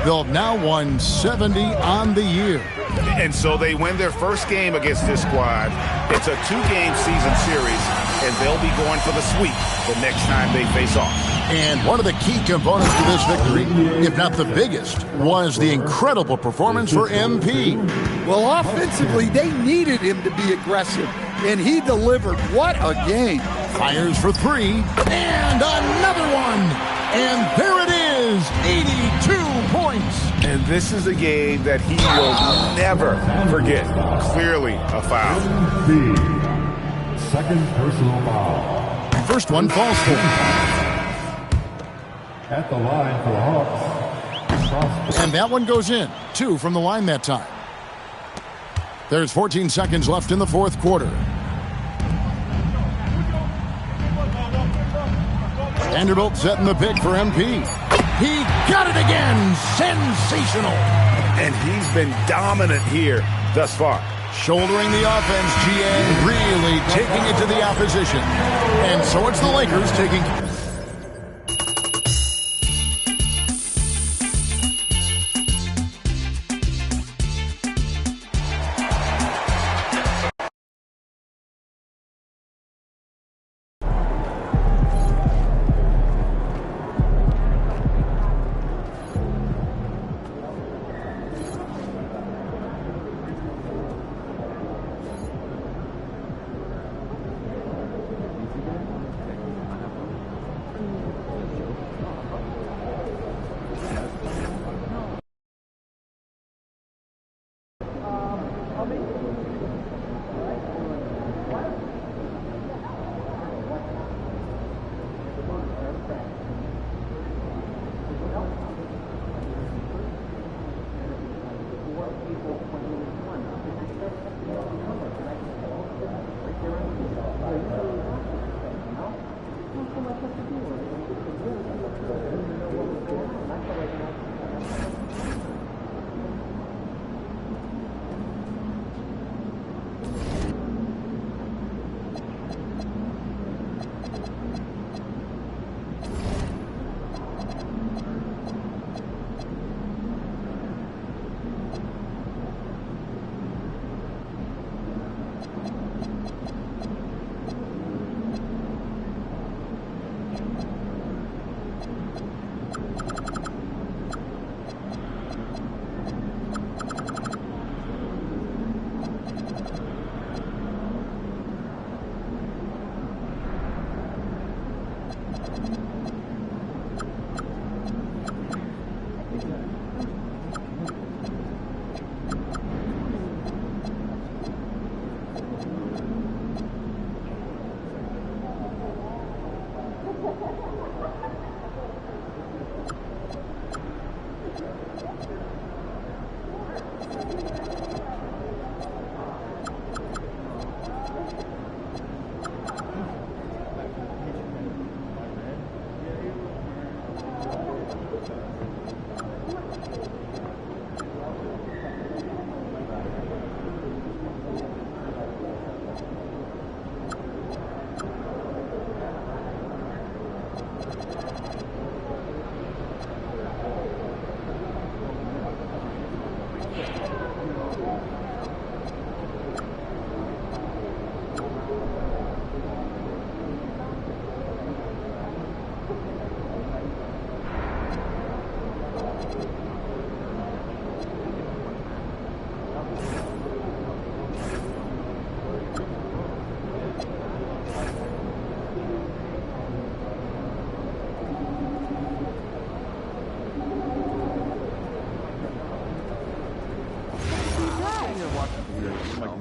They'll have now won 70 on the year.
And so they win their first game against this squad. It's a 2-game season series, and they'll be going for the sweep the next time they face off.
And one of the key components to this victory, if not the biggest, was the incredible performance for MP.
Well, offensively, they needed him to be aggressive, and he delivered. What a game.
Fires for 3, and another one. And there it is, 82 points.
And this is a game that he will never forget. Clearly a foul.
Second personal foul.
First one falls for.
At the line for the Hawks.
And that one goes in. 2 from the line that time. There's 14 seconds left in the fourth quarter. Vanderbilt setting the pick for MP. He got it again. Sensational.
And he's been dominant here thus far.
Shouldering the offense, GA, really taking it to the opposition. And so it's the Lakers taking...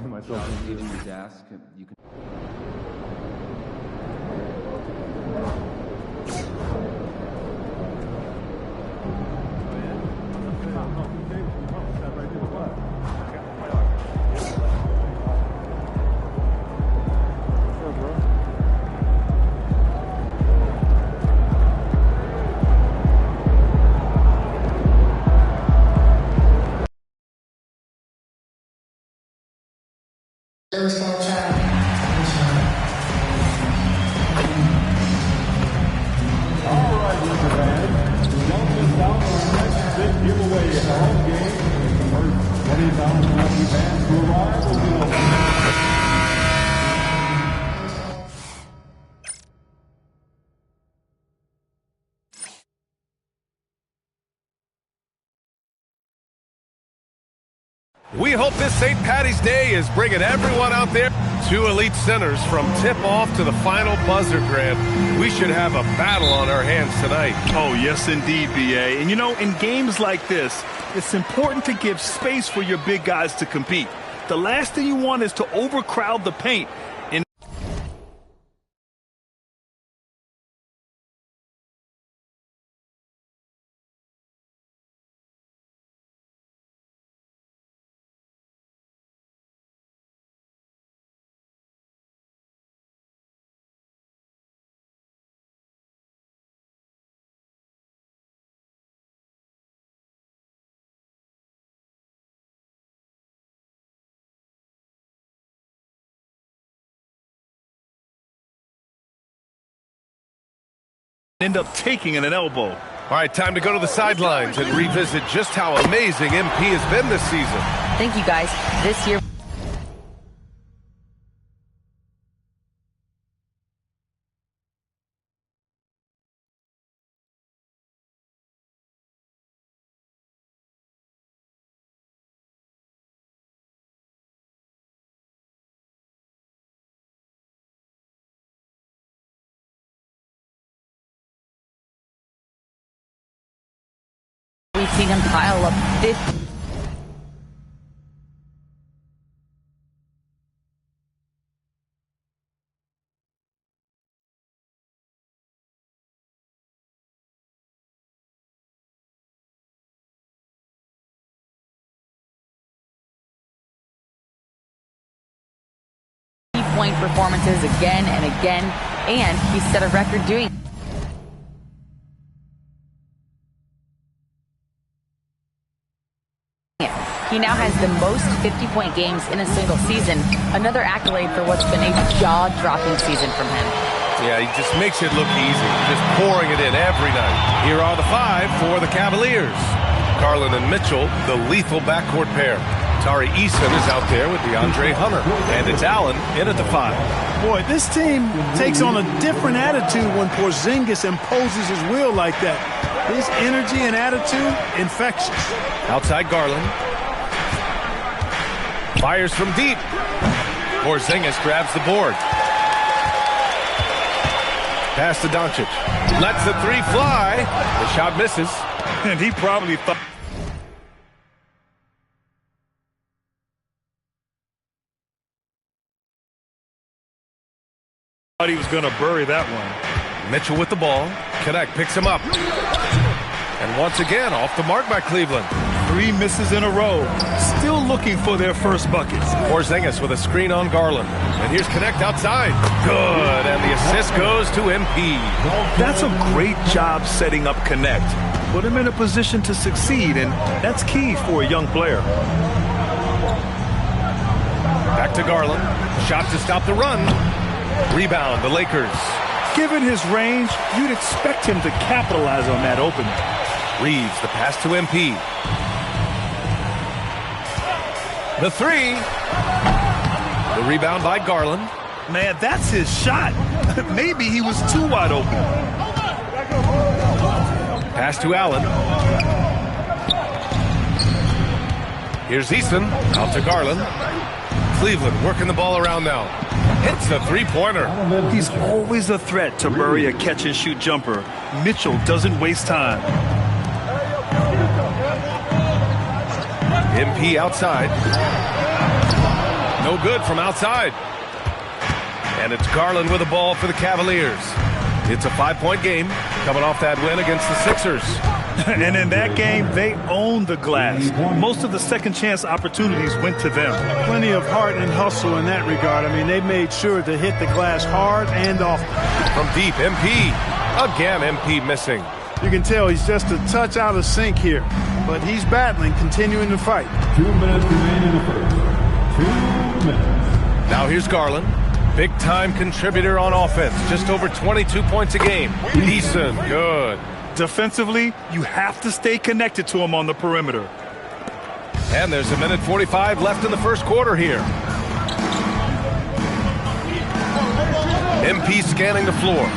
Myself in your desk. You can.
We hope this St. Patty's Day is bringing everyone out there. Two elite centers from tip-off to the final buzzer grab. We should have a battle on our hands tonight.
Oh, yes, indeed, B.A. And, you know, in games like this, it's important to give space for your big guys to compete. The last thing you want is to overcrowd the paint. End up taking an elbow.
All right, time to go to the sidelines and revisit just how amazing MP has been this season.
Thank you, guys. This year. We've seen him pile up 50. 50-point performances again and again, and he set a record doing it. He now has the most 50-point games in a single season, another accolade for what's been a jaw-dropping season from him.
Yeah, he just makes it look easy, just pouring it in every night. Here are the 5 for the Cavaliers. Garland and Mitchell, the lethal backcourt pair. Tari Eason is out there with DeAndre Hunter. And it's Allen in at the 5.
Boy, this team takes on a different attitude when Porzingis imposes his will like that. His energy and attitude, infectious.
Outside Garland. Fires from deep. Porzingis grabs the board. Pass to Doncic. Lets the 3 fly. The shot misses.
And he probably thought he was going to bury that one.
Mitchell with the ball. Connect picks him up. And once again, off the mark by Cleveland.
3 misses in a row. Still looking for their first buckets.
Porzingis with a screen on Garland. And here's Connect outside. Good. And the assist goes to MP.
That's a great job setting up Connect. Put him in a position to succeed, and that's key for a young player.
Back to Garland. Shot to stop the run. Rebound, the Lakers.
Given his range, you'd expect him to capitalize on that opening.
Reeves, the pass to MP. The 3. The rebound by Garland.
Man, that's his shot. Maybe he was too wide open.
Pass to Allen. Here's Eason. Out to Garland. Cleveland working the ball around now. Hits the 3-pointer.
He's always a threat to bury a catch-and-shoot jumper. Mitchell doesn't waste time.
MP outside. No good from outside. And it's Garland with the ball for the Cavaliers. It's a 5-point game, coming off that win against the Sixers.
And in that game, they owned the glass. Most of the second-chance opportunities went to them.
Plenty of heart and hustle in that regard. I mean, they made sure to hit the glass hard and often.
From deep, MP. Again, MP missing.
You can tell he's just a touch out of sync here. But he's battling, continuing to fight.
2 minutes remain in the first. 2 minutes.
Now here's Garland. Big-time contributor on offense. Just over 22 points a game. Eason, good.
Defensively, you have to stay connected to him on the perimeter.
And there's 1:45 left in the first quarter here. MP scanning the floor.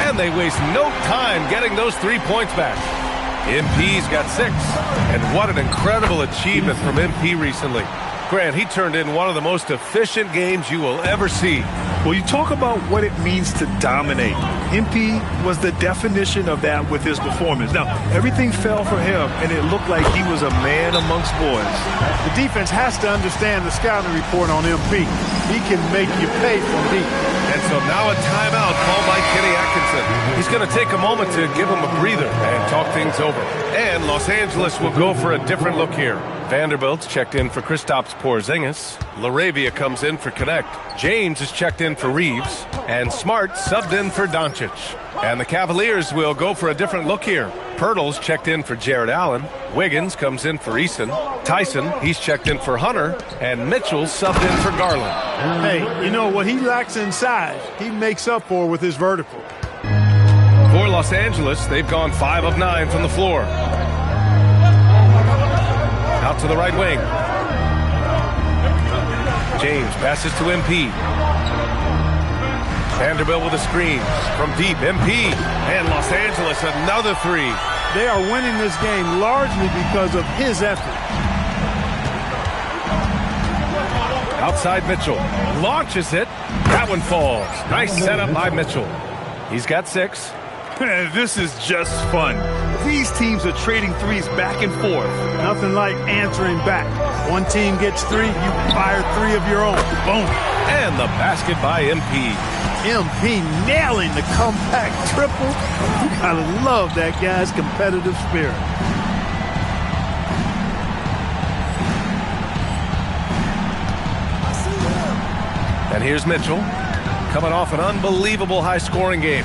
And they waste no time getting those 3 points back. MP's got 6. And what an incredible achievement from MP recently. Grant, he turned in one of the most efficient games you will ever see.
Well, you talk about what it means to dominate. MP was the definition of that with his performance. Now, everything fell for him, and it looked like he was a man amongst boys.
The defense has to understand the scouting report on MP. He can make you pay from deep.
And so now a timeout called by Kenny Atkinson. He's going to take a moment to give him a breather and talk things over. And Los Angeles will go for a different look here. Vanderbilt's checked in for Kristaps Porzingis. LaRavia comes in for Connect. James is checked in for Reeves. And Smart subbed in for Doncic. And the Cavaliers will go for a different look here. Pirtle's checked in for Jared Allen. Wiggins comes in for Eason. Tyson, he's checked in for Hunter. And Mitchell subbed in for Garland.
Hey, you know what he lacks in size, he makes up for with his vertical.
For Los Angeles, they've gone 5 of 9 from the floor. Out to the right wing. James passes to MP. Vanderbilt with a screen. From deep, MP. And Los Angeles, another 3.
They are winning this game largely because of his effort.
Outside Mitchell. Launches it. That one falls. Nice setup by Mitchell. He's got 6.
This is just fun. These teams are trading threes back and forth.
Nothing like answering back. One team gets 3, you fire 3 of your own. Boom.
And the basket by MP.
MP nailing the comeback triple. You gotta love that guy's competitive spirit.
And here's Mitchell, coming off an unbelievable high-scoring game.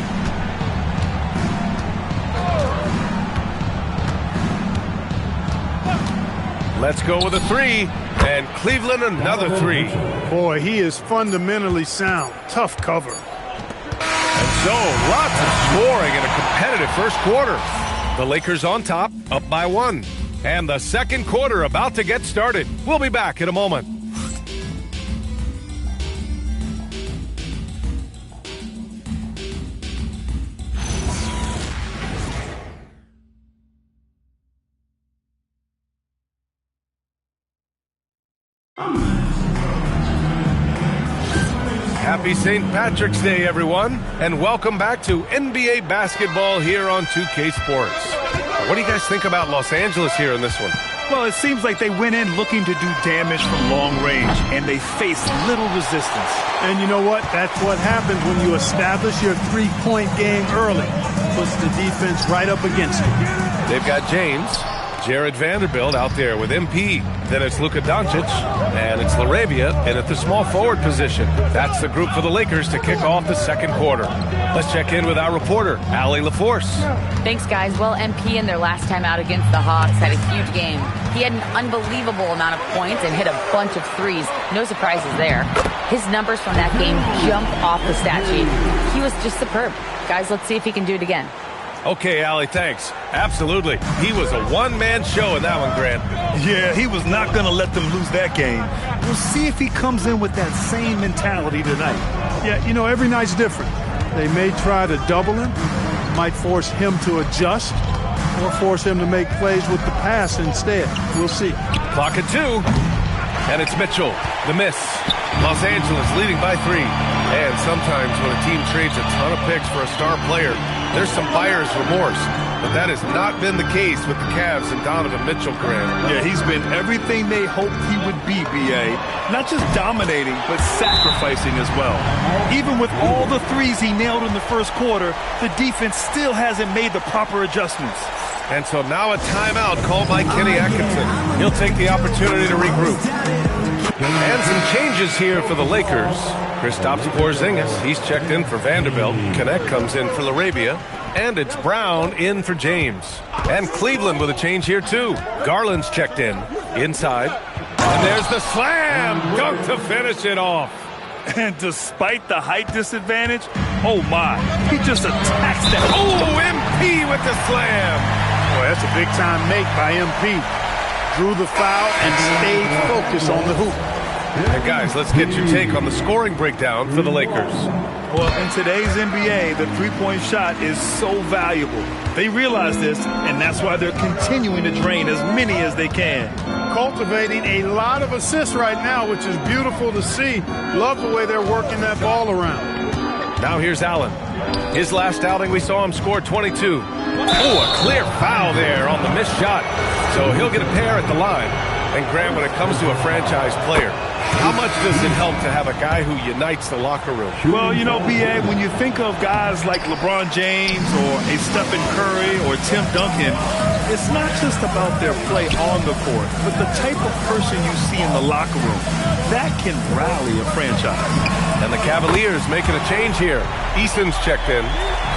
Let's go with a three, and Cleveland another three.
Boy, he is fundamentally sound. Tough cover.
And so, lots of scoring in a competitive first quarter. The Lakers on top, up by 1. And the second quarter about to get started. We'll be back in a moment. Happy St. Patrick's Day, everyone, and welcome back to NBA basketball here on 2K Sports. What do you guys think about Los Angeles here in this one?
Well, it seems like they went in looking to do damage from long range, and they faced little resistance.
And you know what? That's what happens when you establish your three-point game early. Puts the defense right up against you.
They've got James, Jared Vanderbilt out there with MP. Then it's Luka Doncic, and it's LaRavia in at the small forward position. That's the group for the Lakers to kick off the second quarter. Let's check in with our reporter, Allie LaForce.
Thanks, guys. Well, MP in their last time out against the Hawks had a huge game. He had an unbelievable amount of points and hit a bunch of threes. No surprises there. His numbers from that game jump off the stat sheet. He was just superb. Guys, let's see if he can do it again.
Okay, Allie, thanks. Absolutely. He was a one-man show in that one, Grant.
Yeah, he was not going to let them lose that game. We'll see if he comes in with that same mentality tonight.
Yeah, you know, every night's different. They may try to double him, might force him to adjust, or force him to make plays with the pass instead. We'll see.
Clock at 2. And it's Mitchell, the miss. Los Angeles leading by 3. And sometimes when a team trades a ton of picks for a star player, there's some buyer's remorse. But that has not been the case with the Cavs and Donovan Mitchell, Grant.
Yeah, he's been everything they hoped he would be, B.A. Not just dominating, but sacrificing as well. Even with all the threes he nailed in the first quarter, the defense still hasn't made the proper adjustments.
And so now a timeout called by Kenny Atkinson. He'll take the opportunity to regroup. And some changes here for the Lakers. Kristaps Porzingis, he's checked in for Vanderbilt. Connect comes in for LaRavia. And it's Brown in for James. And Cleveland with a change here, too. Garland's checked in. Inside. And there's the slam! Dunk to finish it off.
And despite the height disadvantage, oh my, he just attacks that.
Oh, MP with the slam!
Boy, that's a big-time make by MP. Drew the foul and stayed focused on the hoop.
And guys, let's get your take on the scoring breakdown for the Lakers.
Well, in today's NBA, the three-point shot is so valuable. They realize this, and that's why they're continuing to drain as many as they can.
Cultivating a lot of assists right now, which is beautiful to see. Love the way they're working that ball around.
Now here's Allen. His last outing, we saw him score 22. Oh, a clear foul there on the missed shot. So he'll get a pair at the line. And Graham, when it comes to a franchise player, how much does it help to have a guy who unites the locker room?
Well, you know, B.A., when you think of guys like LeBron James or a Stephen Curry or Tim Duncan, it's not just about their play on the court, but the type of person you see in the locker room. That can rally a franchise.
And the Cavaliers making a change here. Eason's checked in.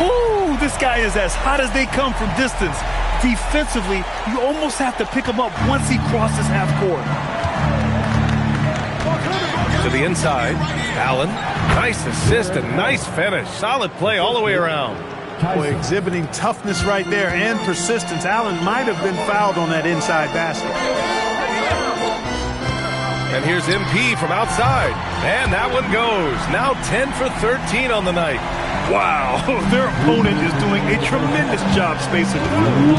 Ooh, this guy is as hot as they come from distance. Defensively, you almost have to pick him up once he crosses half court.
To the inside, Allen. Nice assist and nice finish. Solid play all the way around.
Boy, exhibiting toughness right there and persistence. Allen might have been fouled on that inside basket.
And here's MP from outside. And that one goes. Now 10 for 13 on the night.
Wow, their opponent is doing a tremendous job spacing the floor.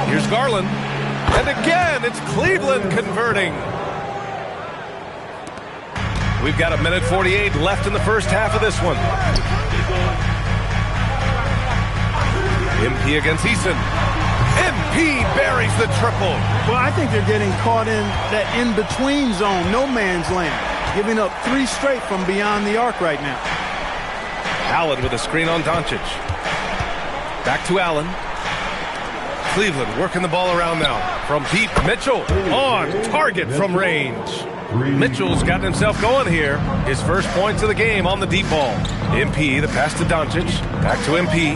Here's Garland. And again, it's Cleveland converting. We've got 1:48 left in the first half of this one. MP against Eason. MP buries the triple.
Well, I think they're getting caught in that in-between zone, no man's land. Giving up 3 straight from beyond the arc right now.
Allen with a screen on Doncic. Back to Allen. Cleveland working the ball around now. From deep, Mitchell on target from range. Mitchell's gotten himself going here. His first points of the game on the deep ball. MP, the pass to Doncic. Back to MP.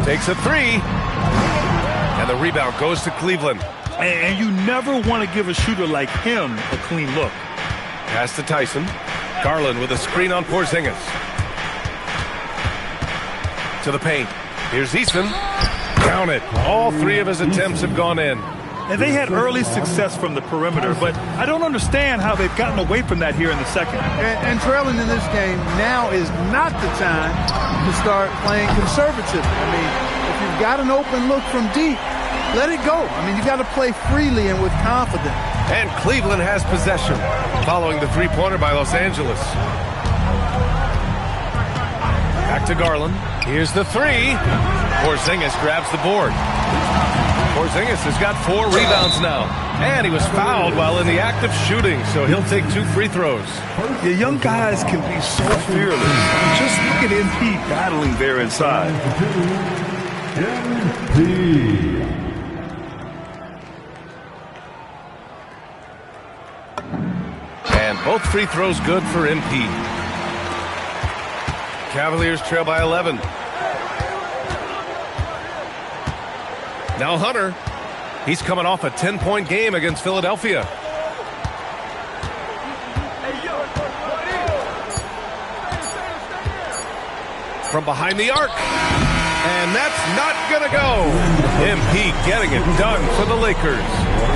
Takes a three. And the rebound goes to Cleveland.
And you never want to give a shooter like him a clean look.
Pass to Tyson. Garland with a screen on Porzingis. To the paint. Here's Eason. Count it. All three of his attempts have gone in.
And they had early success from the perimeter, but I don't understand how they've gotten away from that here in the second.
And trailing in this game, now is not the time to start playing conservative. I mean, if you've got an open look from deep, let it go. I mean, you got to play freely and with confidence.
And Cleveland has possession following the three-pointer by Los Angeles. Back to Garland. Here's the three. Porzingis grabs the board. Porzingis has got 4 rebounds now. And he was fouled while in the act of shooting, so he'll take 2 free throws.
The young guys can be so fearless. Just look at MP battling there inside.
MP.
And both free throws good for MP. Cavaliers trail by 11. Now Hunter. He's coming off a 10-point game against Philadelphia. From behind the arc. And that's not going to go. MP getting it done for the Lakers.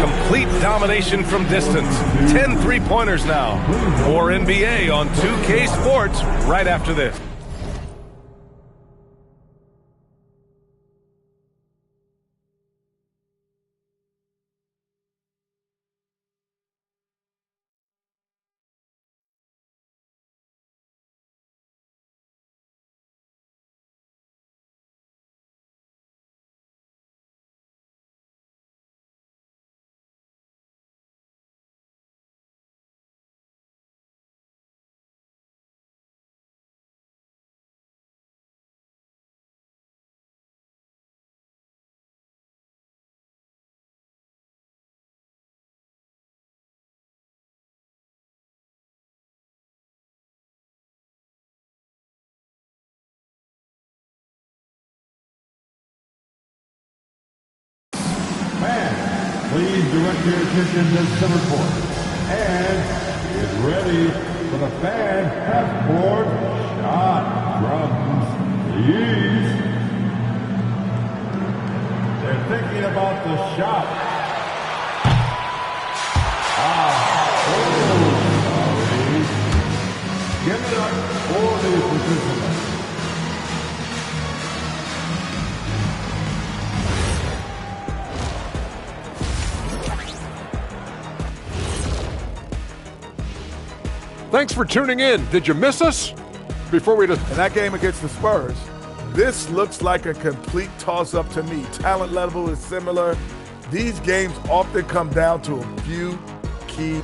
Complete domination from distance. 10 three-pointers now. More NBA on 2K Sports right after this.
Please direct your attention to center court. And get ready for the fan half-court shot from the East. They're thinking about the shot. Sorry. Give it up for the participants.
Thanks for tuning in. Did you miss us? Before we
in that game against the Spurs, this looks like a complete toss-up to me. Talent level is similar. These games often come down to a few key.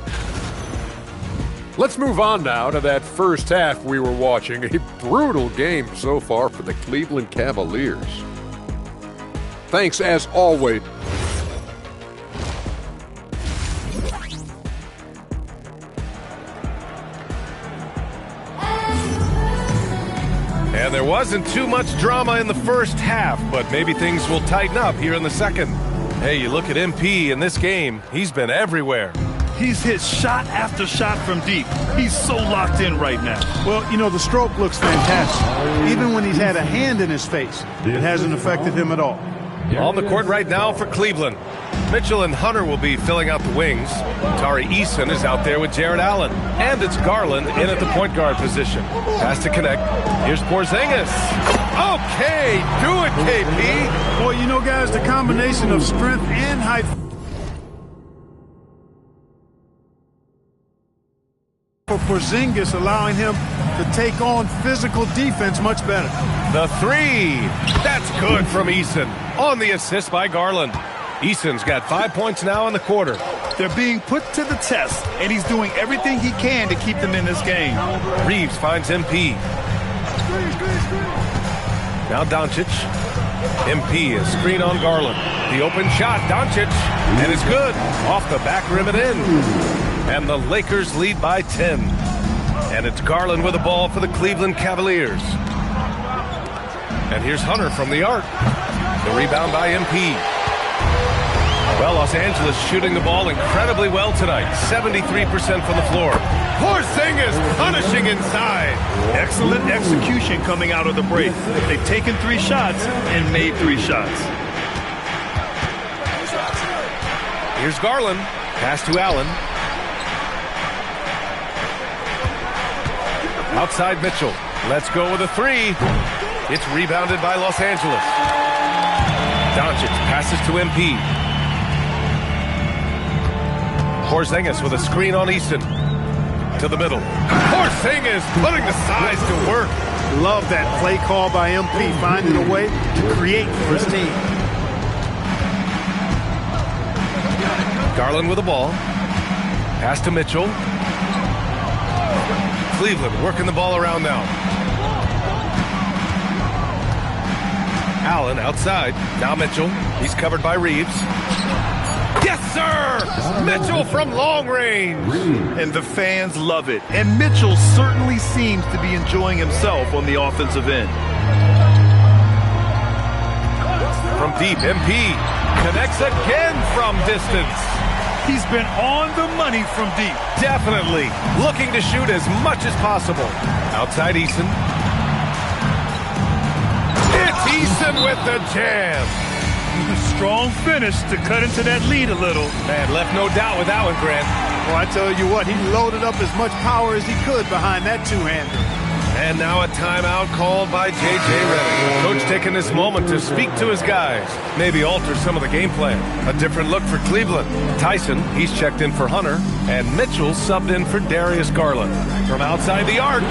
Let's move on now to that first half we were watching. A brutal game so far for the Cleveland Cavaliers. Thanks as always.
And there wasn't too much drama in the first half, but maybe things will tighten up here in the second. Hey, you look at MP in this game, he's been everywhere.
He's hit shot after shot from deep. He's so locked in right now.
Well, you know, the stroke looks fantastic. Even when he's had a hand in his face, it hasn't affected him at all.
On the court right now for Cleveland. Mitchell and Hunter will be filling out the wings. Tari Eason is out there with Jared Allen. And it's Garland in at the point guard position. Pass to connect. Here's Porzingis. Okay, do it, KP.
Boy, you know, guys, the combination of strength and height for Porzingis, allowing him to take on physical defense much better.
The three. That's good from Eason. On the assist by Garland. Eason's got 5 points now in the quarter.
They're being put to the test, and he's doing everything he can to keep them in this game.
Reeves finds MP. Now Doncic. MP is screen on Garland. The open shot, Doncic, and it's good. Off the back rim and in. And the Lakers lead by 10. And it's Garland with the ball for the Cleveland Cavaliers. And here's Hunter from the arc. The rebound by MP. Well, Los Angeles shooting the ball incredibly well tonight. 73% from the floor. Porzingis punishing inside.
Excellent execution coming out of the break. They've taken 3 shots and made 3 shots.
Here's Garland. Pass to Allen. Outside Mitchell. Let's go with a 3. It's rebounded by Los Angeles. Doncic passes to MP. Porzingis with a screen on Easton. To the middle. Porzingis putting the size to work.
Love that play call by MP, finding a way to create for his team.
Garland with the ball. Pass to Mitchell. Cleveland working the ball around now. Allen outside. Now Mitchell. He's covered by Reeves. Yes, sir! Mitchell from long range.
And the fans love it. And Mitchell certainly seems to be enjoying himself on the offensive end.
From deep, MP connects again from distance.
He's been on the money from deep.
Definitely. Looking to shoot as much as possible. Outside Eason. It's Eason with the jam.
Strong finish to cut into that lead a little.
Man, left no doubt with that one, Grant.
Well, I tell you what, he loaded up as much power as he could behind that two-hander.
And now a timeout called by J.J. Redick. Coach taking this moment to speak to his guys. Maybe alter some of the game plan. A different look for Cleveland. Tyson, he's checked in for Hunter. And Mitchell subbed in for Darius Garland. From outside the arc.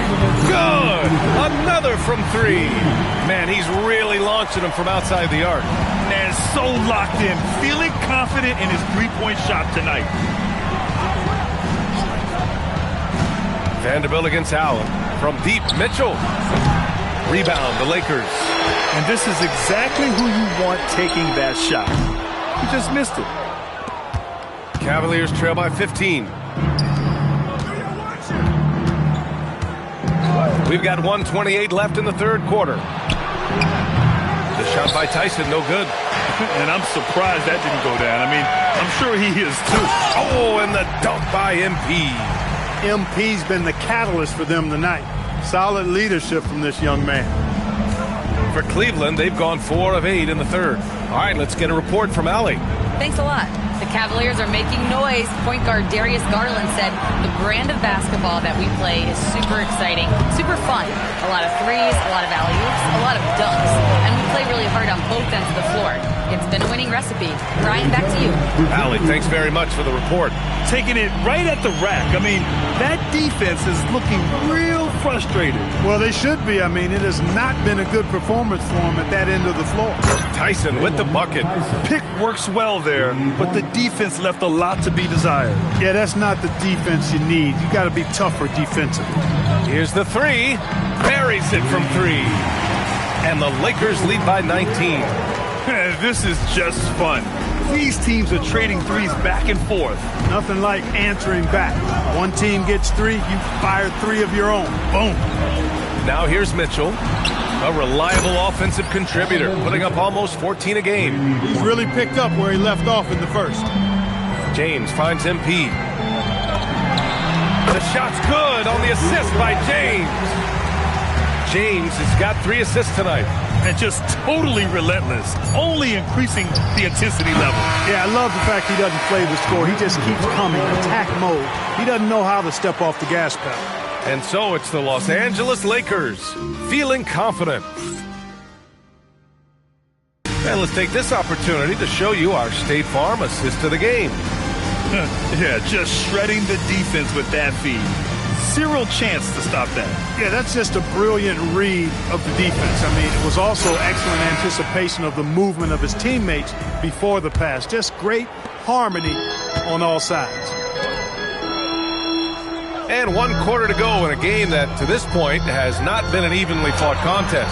Good! Another from 3. Man, he's really launching them from outside the arc.
And so locked in. Feeling confident in his three-point shot tonight.
Vanderbilt against Allen. From deep, Mitchell. Rebound, the Lakers.
And this is exactly who you want taking that shot. He just missed it.
Cavaliers trail by 15. We've got 1:28 left in the third quarter. The shot by Tyson, no good.
And I'm surprised that didn't go down. I mean, I'm sure he is too.
Oh, and the dunk by MP.
MP's been the catalyst for them tonight. Solid leadership from this young man.
For Cleveland, they've gone 4 of 8 in the third. All right, let's get a report from Allie.
Thanks a lot. The Cavaliers are making noise. Point guard Darius Garland said the brand of basketball that we play is super exciting, super fun. A lot of threes, a lot of alley-oops, a lot of dunks. And we play really hard on both ends of the floor. It's been a winning recipe. Brian, back to you.
Allie, thanks very much for the report.
Taking it right at the rack. I mean, that defense is looking real frustrated.
Well, they should be. I mean, it has not been a good performance for them at that end of the floor.
Tyson with the bucket.
Pick works well there, but the defense left a lot to be desired.
Yeah, that's not the defense you need. You got to be tougher defensively.
Here's the 3. Buries it from 3. And the Lakers lead by 19.
This is just fun. These teams are trading threes back and forth.
Nothing like answering back. One team gets 3, you fire 3 of your own. Boom.
Now here's Mitchell, a reliable offensive contributor, putting up almost 14 a game.
He's really picked up where he left off in the first.
James finds MP. The shot's good on the assist by James. James has got 3 assists tonight.
And just totally relentless, only increasing the intensity level.
Yeah, I love the fact he doesn't play the score. He just keeps coming, attack mode. He doesn't know how to step off the gas pedal.
And so it's the Los Angeles Lakers, feeling confident. And let's take this opportunity to show you our State Farm assist of the game.
Yeah, just shredding the defense with that feed. Zero chance to stop that.
Yeah, that's just a brilliant read of the defense. I mean, it was also excellent anticipation of the movement of his teammates before the pass. Just great harmony on all sides.
And 1 quarter to go in a game that, to this point, has not been an evenly fought contest.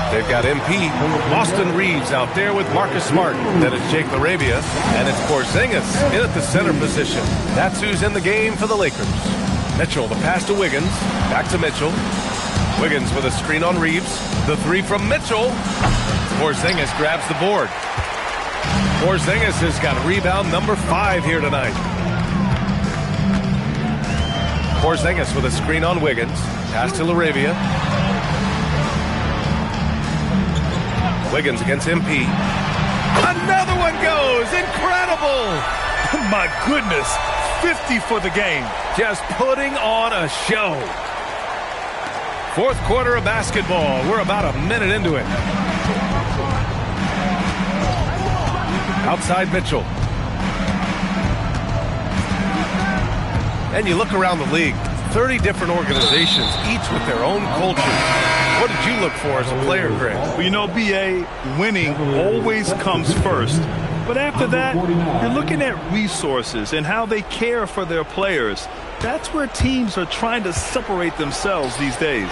They've got MP, Austin Reeves out there with Marcus Smart. Then it's Jake LaRavia, and it's Porzingis in at the center position. That's who's in the game for the Lakers. Mitchell, the pass to Wiggins. Back to Mitchell. Wiggins with a screen on Reeves. The three from Mitchell. Porzingis grabs the board. Porzingis has got rebound number 5 here tonight. Porzingis with a screen on Wiggins. Pass to LaRavia. Wiggins against MP. Another one goes! Incredible!
My goodness, 50 for the game.
Just putting on a show. 4th quarter of basketball. We're about a minute into it. Outside Mitchell. And you look around the league, 30 different organizations, each with their own culture. What did you look for as a player, Greg?
Well, you know, B.A., winning always comes first. But after that, you're looking at resources and how they care for their players. That's where teams are trying to separate themselves these days.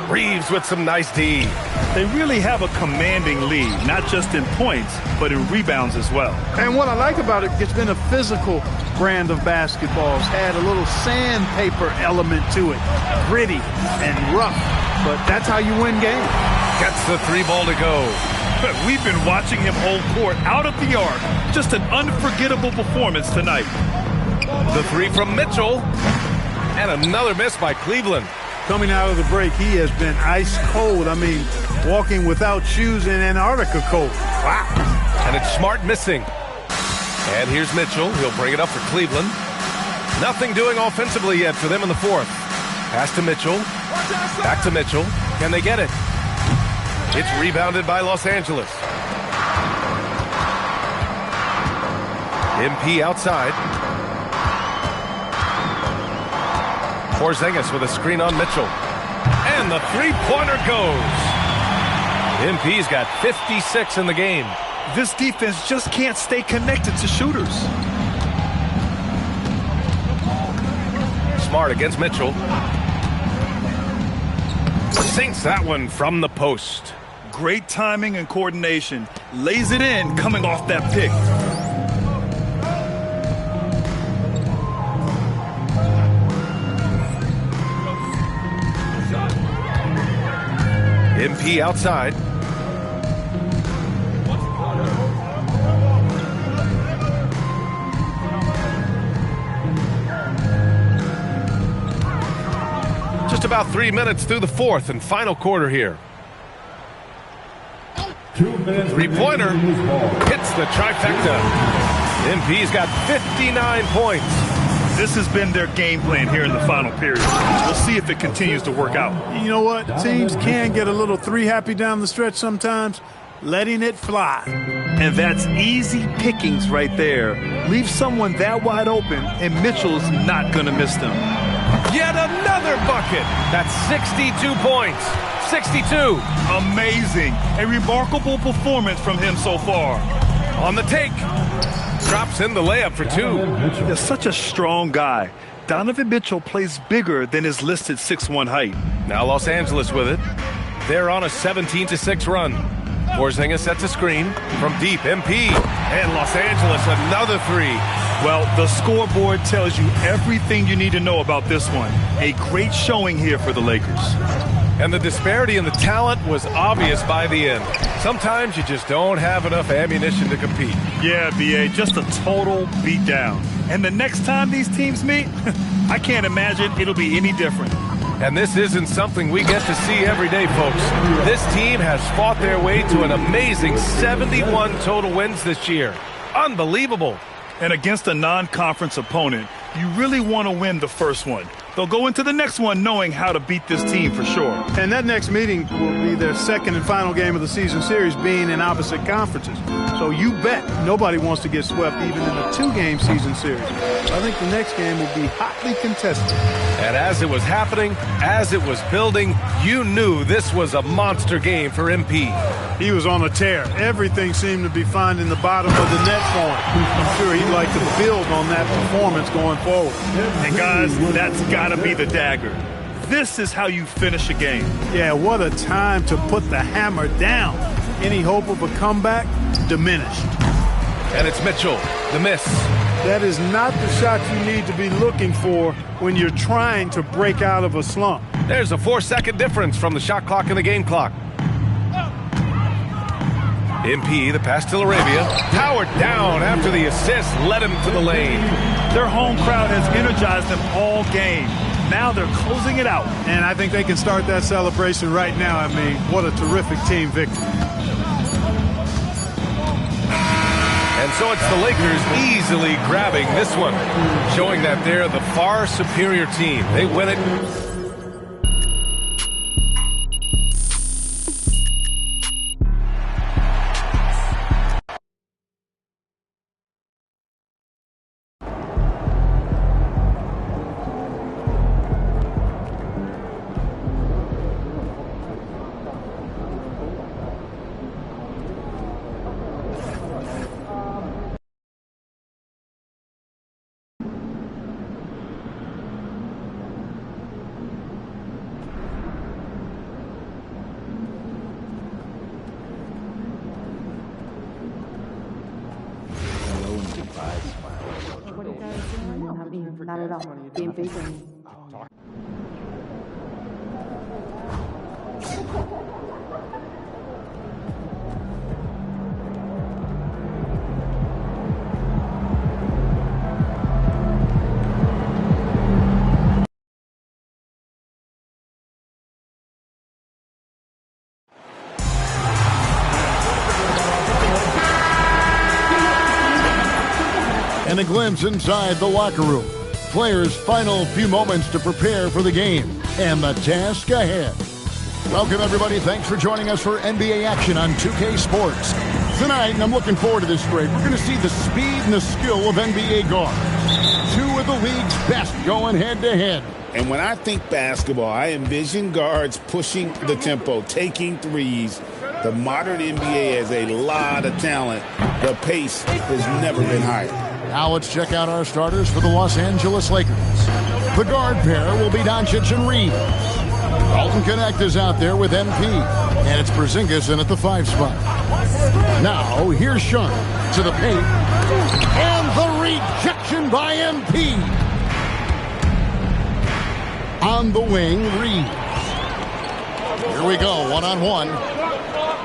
Reeves with some nice D.
They really have a commanding lead, not just in points, but in rebounds as well.
And what I like about it, it's been a physical brand of basketball. It's had a little sandpaper element to it. Gritty and rough, but that's how you win games.
Gets the 3 ball to go.
We've been watching him hold court out of the arc. Just an unforgettable performance tonight.
The 3 from Mitchell. And another miss by Cleveland.
Coming out of the break, he has been ice cold. I mean, walking without shoes in Antarctica cold. Wow.
And it's Smart missing. And here's Mitchell. He'll bring it up for Cleveland. Nothing doing offensively yet for them in the 4th. Pass to Mitchell. Back to Mitchell. Can they get it? It's rebounded by Los Angeles. MP outside. Porzingis with a screen on Mitchell. And the 3-pointer goes. MP's got 56 in the game.
This defense just can't stay connected to shooters.
Smart against Mitchell. Sinks that one from the post.
Great timing and coordination. Lays it in coming off that pick.
MP outside. Just about 3 minutes through the 4th and final quarter here. 3-pointer hits the trifecta. MP's got 59 points.
This has been their game plan here in the final period. We'll see if it continues to work out.
You know what? Teams can get a little 3 happy down the stretch sometimes, letting it fly.
And that's easy pickings right there. Leave someone that wide open, and Mitchell's not going to miss them.
Yet another bucket. That's 62 points. 62.
Amazing. A remarkable performance from him so far.
On the take. Drops in the layup for 2.
He's such a strong guy. Donovan Mitchell plays bigger than his listed 6'1" height.
Now Los Angeles with it. They're on a 17-6 run. Porzingis sets a screen from deep. MP. And Los Angeles another 3.
Well, the scoreboard tells you everything you need to know about this one. A great showing here for the Lakers.
And the disparity in the talent was obvious by the end. Sometimes you just don't have enough ammunition to compete.
Yeah, B.A., just a total beatdown. And the next time these teams meet, I can't imagine it'll be any different.
And this isn't something we get to see every day, folks. This team has fought their way to an amazing 71 total wins this year. Unbelievable.
And against a non-conference opponent, you really want to win the first one. They'll go into the next one knowing how to beat this team for sure.
And that next meeting will be their second and final game of the season series, being in opposite conferences. So you bet nobody wants to get swept even in a 2-game season series. I think the next game will be hotly contested.
And as it was happening, as it was building, you knew this was a monster game for MP.
He was on a tear. Everything seemed to be finding the bottom of the net for him. I'm sure he'd like to build on that performance going forward.
And guys, that's got to be the dagger. This is how you finish a game.
Yeah, what a time to put the hammer down. Any hope of a comeback? Diminished.
And it's Mitchell, the miss.
That is not the shot you need to be looking for when you're trying to break out of a slump.
There's a 4-second difference from the shot clock and the game clock. MP, the pass to Arabia, powered down after the assist led him to the lane.
Their home crowd has energized them all game. Now they're closing it out.
And I think they can start that celebration right now. I mean, what a terrific team victory.
And so it's the Lakers easily grabbing this one, showing that they're the far superior team. They win it.
Not at all. Game facing.
And a glimpse inside the locker room. Players' final few moments to prepare for the game and the task ahead. Welcome, everybody. Thanks for joining us for NBA action on 2K Sports. Tonight, and I'm looking forward to this break, we're going to see the speed and the skill of NBA guards. 2 of the league's best going head-to-head.
And when I think basketball, I envision guards pushing the tempo, taking threes. The modern NBA has a lot of talent. The pace has never been higher.
Now let's check out our starters for the Los Angeles Lakers. The guard pair will be Doncic and Reeves. Dalton Connect is out there with MP, and it's Porzingis in at the 5 spot. Now here's Sean to the paint, and the rejection by MP. On the wing, Reeves. Here we go, one-on-one.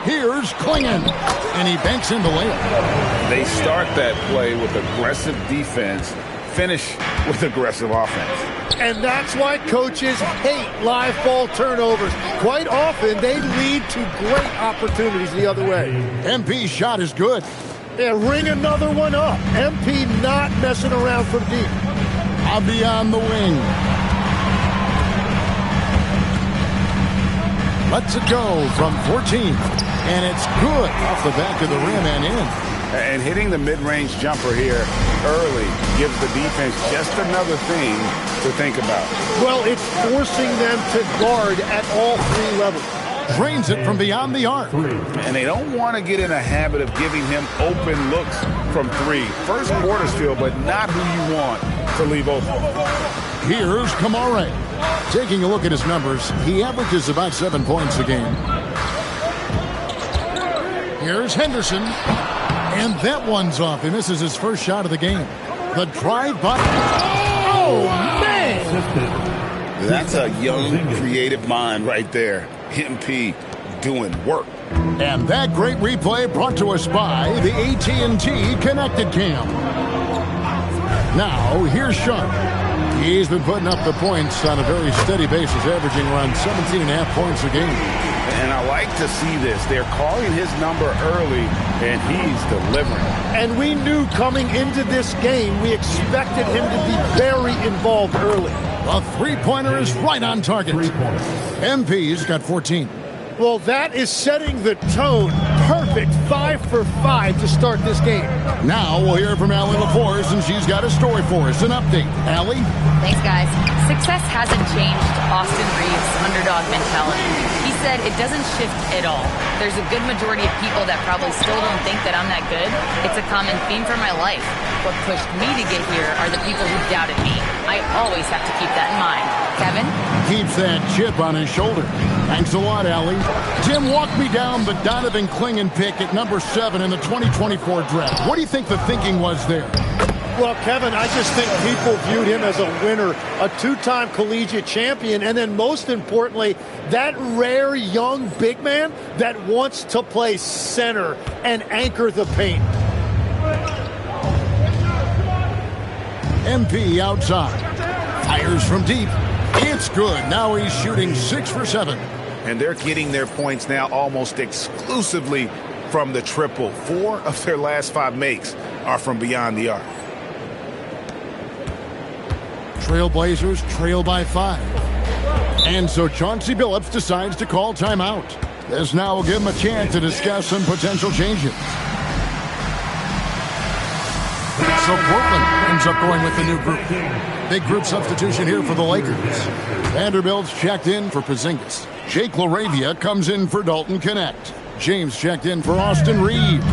Here's Klingon, and he banks in the layup.
They start that play with aggressive defense, finish with aggressive offense.
And that's why coaches hate live ball turnovers. Quite often, they lead to great opportunities the other way.
MP's shot is good.
Yeah, ring another one up. MP not messing around from deep.
Abdi on the wing. Lets it go from 14. And it's good off the back of the rim and in.
And hitting the mid-range jumper here early gives the defense just another thing to think about.
Well, it's forcing them to guard at all 3 levels.
Drains it from beyond the arc.
And they don't want to get in a habit of giving him open looks from 3. First quarter still, but not who you want to leave open.
Here's Kamare. Taking a look at his numbers, he averages about 7 points a game. Here's Henderson. And that one's off. He misses his first shot of the game. The drive by.
Oh, man!
That's a young, creative mind right there. MP doing work.
And that great replay brought to us by the AT&T Connected Cam. Now, here's Sean. He's been putting up the points on a very steady basis, averaging around 17.5 points a game.
And I like to see this. They're calling his number early, and he's delivering.
And we knew coming into this game, we expected him to be very involved early.
The three-pointer is right on target. MP's got 14.
Well, that is setting the tone. Perfect 5 for 5 to start this game.
Now we'll hear from Allie LaForce, and she's got a story for us. An update. Allie?
Thanks, guys. Success hasn't changed Austin Reeves' underdog mentality. He said it doesn't shift at all. There's a good majority of people that probably still don't think that I'm that good. It's a common theme for my life. What pushed me to get here are the people who doubted me. I always have to keep that in mind. Kevin?
Keeps that chip on his shoulder. Thanks a lot, Allie. Tim, walk me down the Donovan Clingan pick at number 7 in the 2024 draft. What do you think the thinking was there?
Well, Kevin, I just think people viewed him as a winner, a two-time collegiate champion, and then most importantly, that rare young big man that wants to play center and anchor the paint.
MP outside. Fires from deep. It's good. Now he's shooting 6 for 7.
And they're getting their points now almost exclusively from the triple. 4 of their last 5 makes are from beyond the arc.
Trailblazers trail by 5. And so Chauncey Billups decides to call timeout. This now will give him a chance to discuss some potential changes. So Portland ends up going with the new group. Big group substitution here for the Lakers. Vanderbilt's checked in for Porzingis. Jake LaRavia comes in for Dalton Connect. James checked in for Austin Reeves.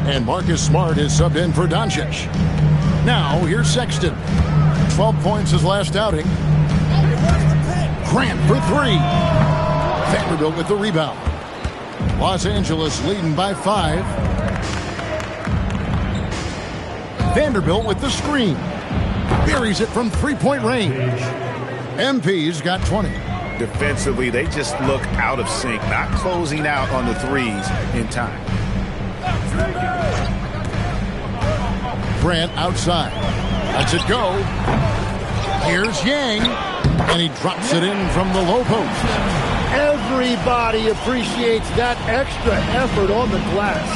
And Marcus Smart is subbed in for Doncic. Now, here's Sexton. 12 points his last outing. Grant for 3. Vanderbilt with the rebound. Los Angeles leading by 5. Vanderbilt with the screen. Buries it from three-point range. MP's got 20.
Defensively, they just look out of sync, not closing out on the threes in time.
Grant outside. Lets it go. Here's Yang. And he drops it in from the low post.
Everybody appreciates that extra effort on the glass.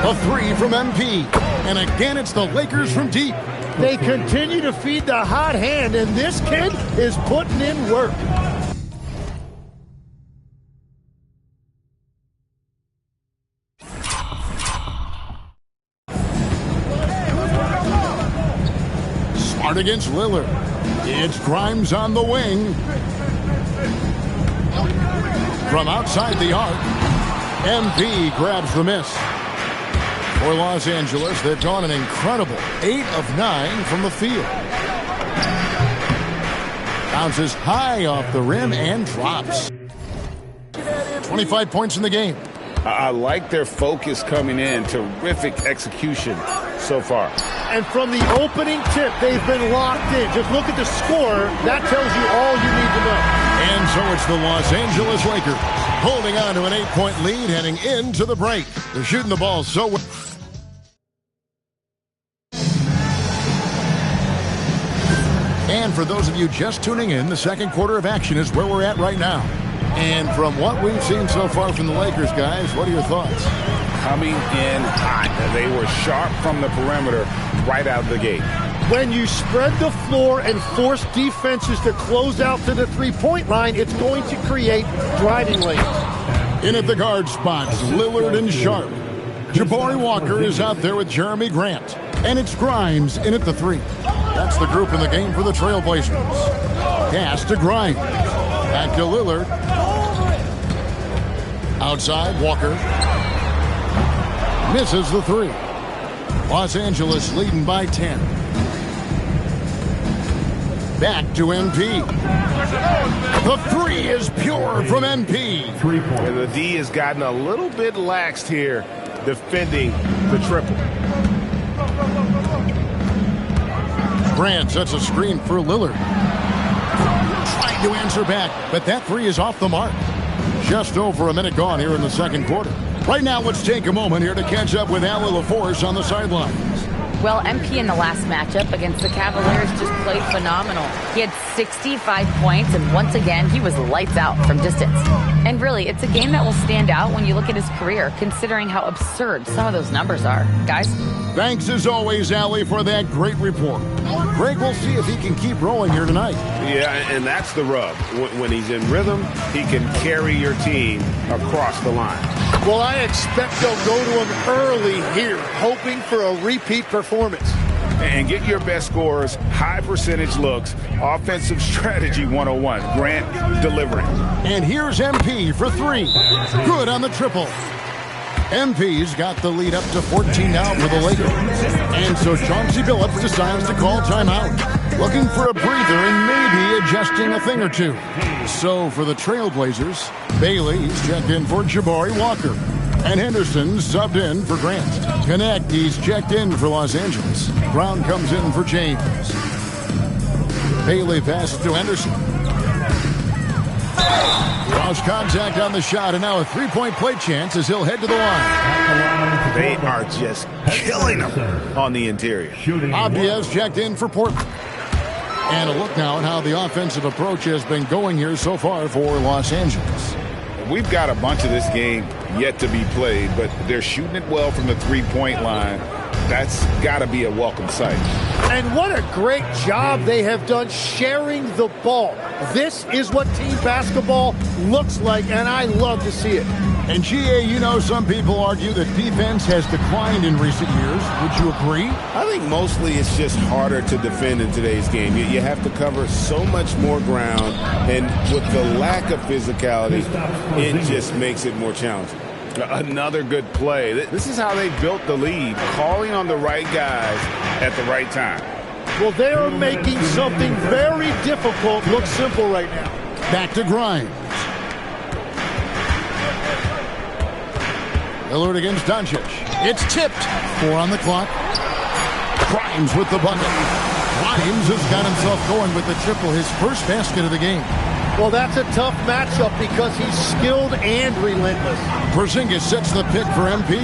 A 3 from MP. And again, it's the Lakers from deep.
They continue to feed the hot hand, and this kid is putting in work.
Smart against Lillard. It's Grimes on the wing. From outside the arc, MP grabs the miss. For Los Angeles, they've gone an incredible 8 of 9 from the field. Bounces high off the rim and drops. 25 points in the game.
I like their focus coming in. Terrific execution so far.
And from the opening tip, they've been locked in. Just look at the score. That tells you all you need to know.
And so it's the Los Angeles Lakers holding on to an 8-point lead heading into the break. They're shooting the ball so well. And for those of you just tuning in, the second quarter of action is where we're at right now. And from what we've seen so far from the Lakers, guys, what are your thoughts?
Coming in hot. They were sharp from the perimeter right out of the gate.
When you spread the floor and force defenses to close out to the three-point line, it's going to create driving lanes.
In at the guard spots, Lillard and Sharp. Jabari Walker is out there with Jeremy Grant. And it's Grimes in at the 3. That's the group in the game for the Trailblazers. Pass to Grimes. Back to Lillard. Outside, Walker. Misses the 3. Los Angeles leading by 10. Back to MP. The 3 is pure from MP.
And the D has gotten a little bit laxed here defending the triple.
Grant sets a screen for Lillard. Trying to answer back, but that 3 is off the mark. Just over a minute gone here in the second quarter. Right now, let's take a moment here to catch up with Allie LaForce on the sidelines.
Well, MP in the last matchup against the Cavaliers just played phenomenal. He had 65 points, and once again, he was lights out from distance. And really, it's a game that will stand out when you look at his career, considering how absurd some of those numbers are. Guys?
Thanks as always, Allie, for that great report. Greg, we'll see if he can keep rolling here tonight.
Yeah, and that's the rub. When he's in rhythm, he can carry your team across the line.
Well, I expect they'll go to him early here, hoping for a repeat performance.
And get your best scorers, high percentage looks, offensive strategy 101. Grant delivering.
And here's MP for 3. Good on the triple. MP's got the lead up to 14 now for the Lakers. And so Chauncey Billups decides to call timeout, looking for a breather and maybe adjusting a thing or two. So for the Trailblazers, Bailey's checked in for Jabari Walker. And Henderson subbed in for Grant. Konecny's checked in for Los Angeles. Brown comes in for James. Bailey passes to Henderson. Lost contact on the shot, and now a three-point play chance as he'll head to the line.
They are just killing him on the interior.
Abdia's checked in for Portland. And a look now at how the offensive approach has been going here so far for Los Angeles.
We've got a bunch of this game yet to be played, but they're shooting it well from the three-point line. That's got to be a welcome sight.
And what a great job they have done sharing the ball. This is what team basketball looks like, and I love to see it.
And GA, you know, some people argue that defense has declined in recent years. Would you agree?
I think mostly it's just harder to defend in today's game. You have to cover so much more ground, and with the lack of physicality, it just makes it more challenging. Another good play. This is how they built the lead, calling on the right guys at the right time.
Well, they are making something very difficult look simple right now.
Back to Grimes. Lillard against Doncic. It's tipped. 4 on the clock. Grimes with the bucket. Grimes has got himself going with the triple, his first basket of the game.
Well, that's a tough matchup because he's skilled and relentless.
Porzingis sets the pick for MP.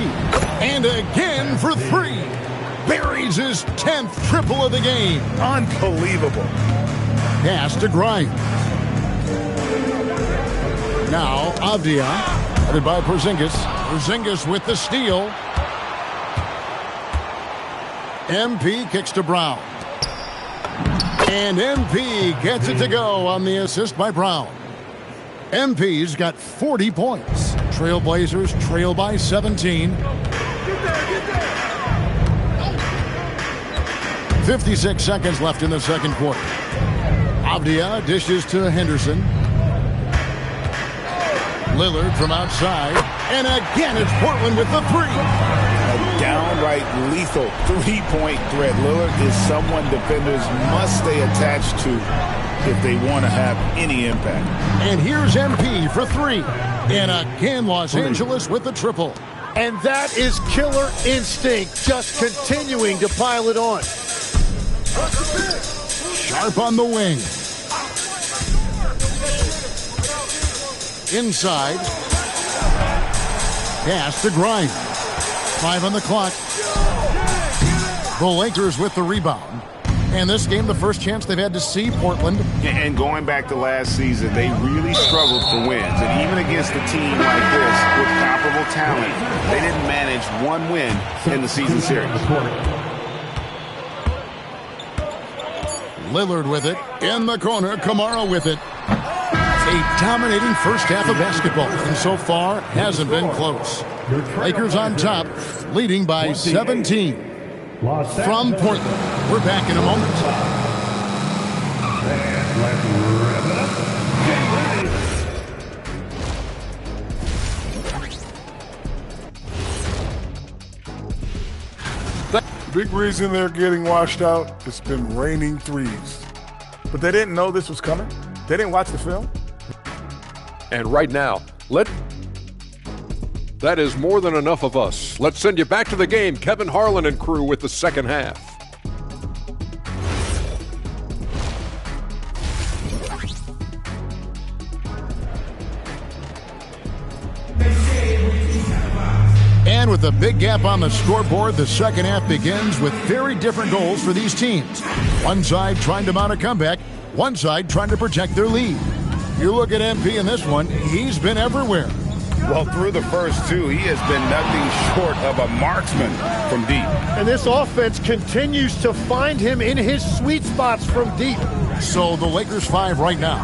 And again for 3. Buries his 10th triple of the game.
Unbelievable.
Pass to Grimes. Now Avdia, headed by Porzingis. Porzingis with the steal. MP kicks to Brown. And MP gets it to go on the assist by Brown. MP's got 40 points. Trailblazers trail by 17. 56 seconds left in the second quarter. Avdia dishes to Henderson. Lillard from outside. And again, it's Portland with the 3.
A downright lethal three-point threat. Lillard is someone defenders must stay attached to if they want to have any impact.
And here's MP for 3. And again, Los Angeles with the triple.
And that is killer instinct, just continuing to pile it on.
Sharp on the wing. Inside. Pass to Grimes. 5 on the clock. The Lakers with the rebound. And this game, the first chance they've had to see Portland.
And going back to last season, they really struggled for wins. And even against a team like this with comparable talent, they didn't manage one win in the season series.
Lillard with it. In the corner, Kamara with it. A dominating first half of basketball, and so far hasn't been close. Lakers on top, leading by 17. From Portland, we're back in a moment.
The big reason they're getting washed out, it's been raining threes.
But they didn't know this was coming? They didn't watch the film?
And right now, that is more than enough of us. Let's send you back to the game. Kevin Harlan and crew with the second half.
And with a big gap on the scoreboard, the second half begins with very different goals for these teams. One side trying to mount a comeback, one side trying to protect their lead. You look at MP in this one, he's been everywhere.
Well, through the first two, he has been nothing short of a marksman from deep.
And this offense continues to find him in his sweet spots from deep.
So the Lakers 5 right now.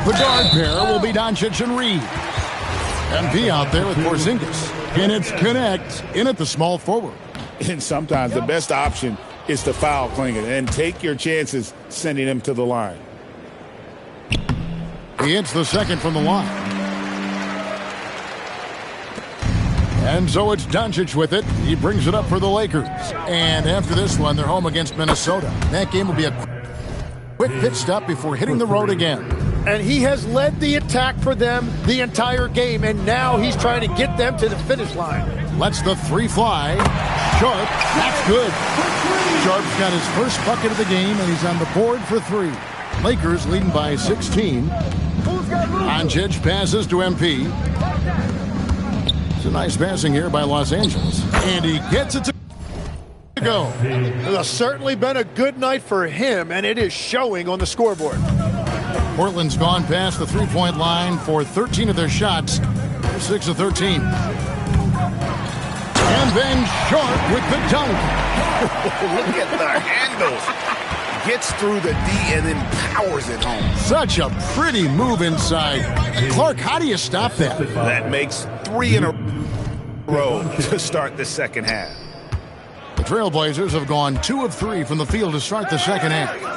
The guard pair will be Doncic and Reed. MP out there with Porzingis. And it's Connect in at the small forward.
And sometimes the best option is to foul Klingon and take your chances sending him to the line.
He hits the second from the line. And so it's Doncic with it. He brings it up for the Lakers. And after this one, they're home against Minnesota. That game will be a quick pit stop before hitting the road again.
And he has led the attack for them the entire game, and now he's trying to get them to the finish line.
Lets the three fly. Sharp, that's good. Sharp's got his first bucket of the game, and he's on the board for three. Lakers leading by 16. Doncic passes to MP. It's a nice passing here by Los Angeles. And he gets it to go.
It has certainly been a good night for him, and it is showing on the scoreboard.
Portland's gone past the three-point line for 13 of their shots. 6 of 13. And then Sharp with the dunk.
Look at the handles. Gets through the D and then powers it home.
Such a pretty move inside. Clark, how do you stop that?
That makes 3 in a row to start the second half.
The Trailblazers have gone 2 of 3 from the field to start the second half.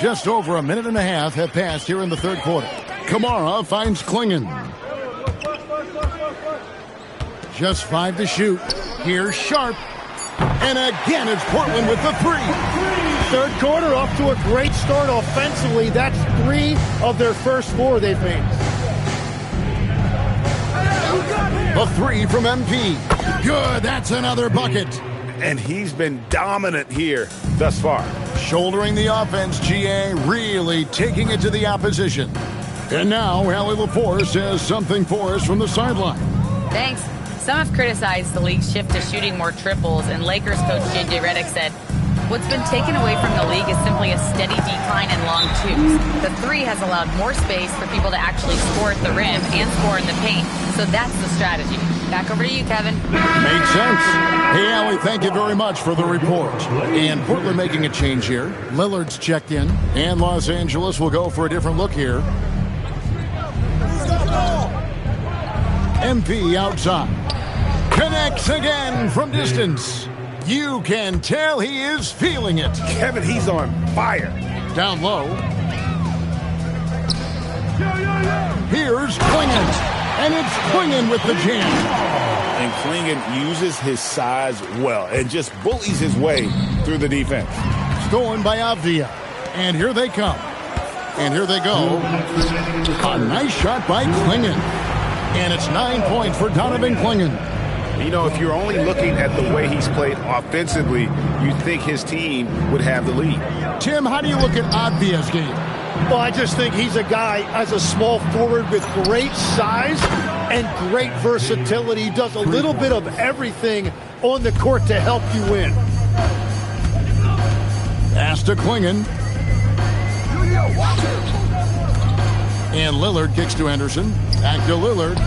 Just over a minute and a half have passed here in the third quarter. Kamara finds Klingon. Just 5 to shoot. Here's Sharp. And again, it's Portland with the three.
Third quarter off to a great start offensively. That's 3 of their first 4 they've made.
A 3 from MP. Good, that's another bucket.
And he's been dominant here thus far.
Shouldering the offense, GA really taking it to the opposition. And now, Allie LaForce has something for us from the sideline.
Thanks. Some have criticized the league's shift to shooting more triples, and Lakers coach J.J. Redick said, what's been taken away from the league is simply a steady decline in long twos. The three has allowed more space for people to actually score at the rim and score in the paint. So that's the strategy. Back over to you, Kevin.
Makes sense. Hey, Allie, thank you very much for the report. And Portland making a change here. Lillard's checked in. And Los Angeles will go for a different look here. MP outside. Connects again from distance. You can tell he is feeling it.
Kevin, he's on fire.
Down low. Here's Klingon. And it's Klingon with the jam.
And Klingon uses his size well and just bullies his way through the defense.
Stolen by Avdia. And here they come. And here they go. A nice shot by Klingon. And it's 9 points for Donovan Klingon.
You know, if you're only looking at the way he's played offensively, you'd think his team would have the lead.
Tim, how do you look at Avdia's game?
Well, I just think he's a guy as a small forward with great size and great versatility. He does a little bit of everything on the court to help you win.
Pass to Klingon. And Lillard kicks to Anderson. Back to Lillard.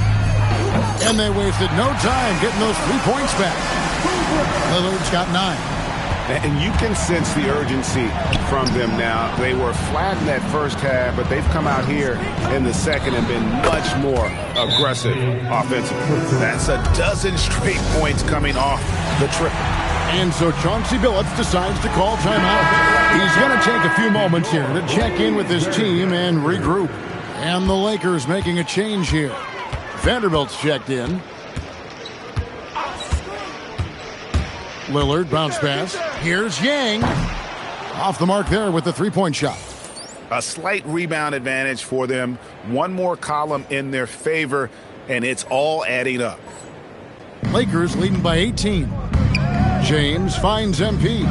And they wasted no time getting those 3 points back. Lillard's got 9.
And you can sense the urgency from them now. They were flat in that first half, but they've come out here in the second and been much more aggressive offensively. That's a dozen straight points coming off the triple.
And so Chauncey Billups decides to call timeout. He's going to take a few moments here to check in with his team and regroup. And the Lakers making a change here. Vanderbilt's checked in. Lillard, bounce pass. Here's Yang. Off the mark there with the three-point shot.
A slight rebound advantage for them. One more column in their favor, and it's all adding up.
Lakers leading by 18. James finds MP.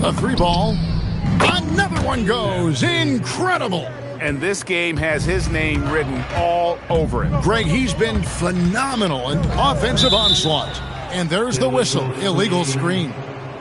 The three ball. Another one goes. Incredible.
And this game has his name written all over it.
Greg, he's been phenomenal in offensive onslaught. And there's the whistle. Illegal screen.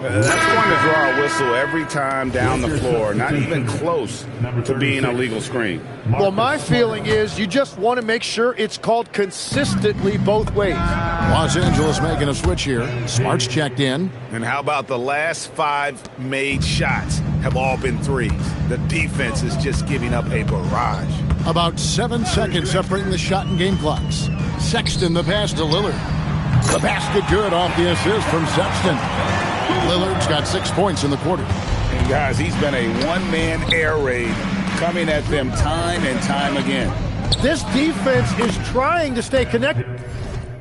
That's going to draw a whistle every time down the floor. Not even close to being a legal screen.
Well, my feeling is you just want to make sure it's called consistently both ways.
Los Angeles making a switch here. Smart's checked in.
And how about the last 5 made shots have all been threes? The defense is just giving up a barrage.
About 7 seconds separating the shot and game clocks. Sexton the pass to Lillard. The basket good off the assist from Sexton. Lillard's got 6 points in the quarter.
And guys, he's been a one-man air raid coming at them time and time again.
This defense is trying to stay connected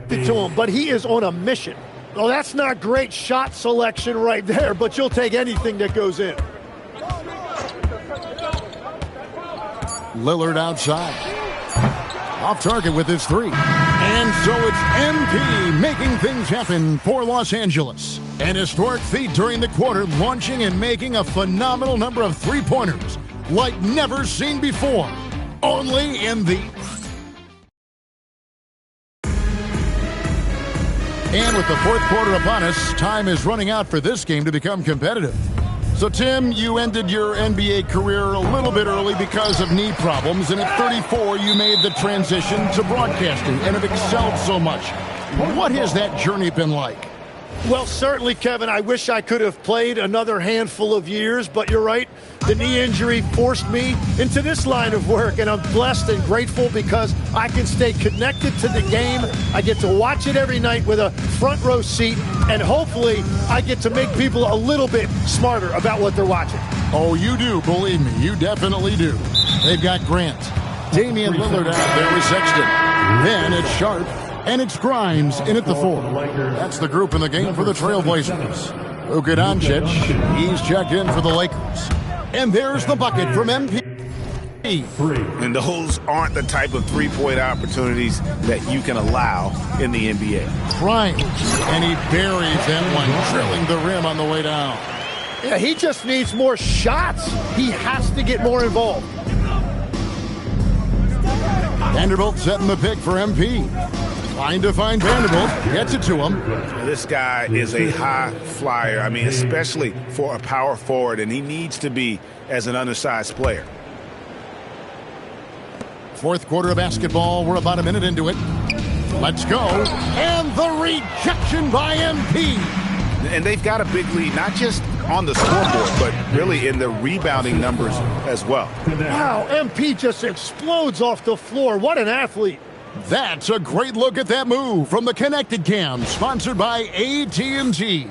to him, but he is on a mission. Oh, that's not great shot selection right there, but you'll take anything that goes in.
Lillard outside. Off target with his three. And so it's MP making things happen for Los Angeles. An historic feat during the quarter, launching and making a phenomenal number of three-pointers like never seen before. Only in the... And with the fourth quarter upon us, time is running out for this game to become competitive. So, Tim, you ended your NBA career a little bit early because of knee problems, and at 34, you made the transition to broadcasting and have excelled so much. What has that journey been like?
Well, certainly, Kevin, I wish I could have played another handful of years, but you're right. The knee injury forced me into this line of work, and I'm blessed and grateful because I can stay connected to the game. I get to watch it every night with a front row seat, and hopefully I get to make people a little bit smarter about what they're watching.
Oh, you do, believe me, you definitely do. They've got Grant, Damian Lillard out there with Sexton. Then it's Sharp. And it's Grimes in at the 4. That's the group in the game for the Trailblazers. Luka Doncic, he's checked in for the Lakers. And there's the bucket from MP.
And those aren't the type of three-point opportunities that you can allow in the NBA.
Grimes, and he buries that one, drilling the rim on the way down.
Yeah, he just needs more shots. He has to get more involved.
Vanderbilt setting the pick for MP. Trying to find Vanderbilt, gets it to him.
This guy is a high flyer. I mean, especially for a power forward, and he needs to be as an undersized player.
Fourth quarter of basketball. We're about a minute into it. Let's go. And the rejection by MP.
And they've got a big lead, not just on the scoreboard, but really in the rebounding numbers as well.
Wow, MP just explodes off the floor. What an athlete.
That's a great look at that move from the Connected Cam, sponsored by AT&T.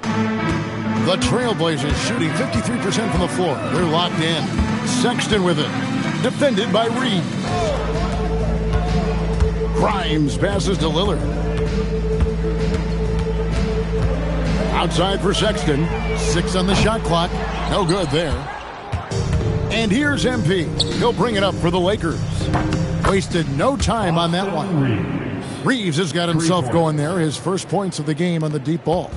The Trailblazers shooting 53% from the floor. They're locked in. Sexton with it. Defended by Reed. Grimes passes to Lillard. Outside for Sexton. 6 on the shot clock. No good there. And here's MP. He'll bring it up for the Lakers. Wasted no time on that one. Reeves has got himself going there. His first points of the game on the deep ball.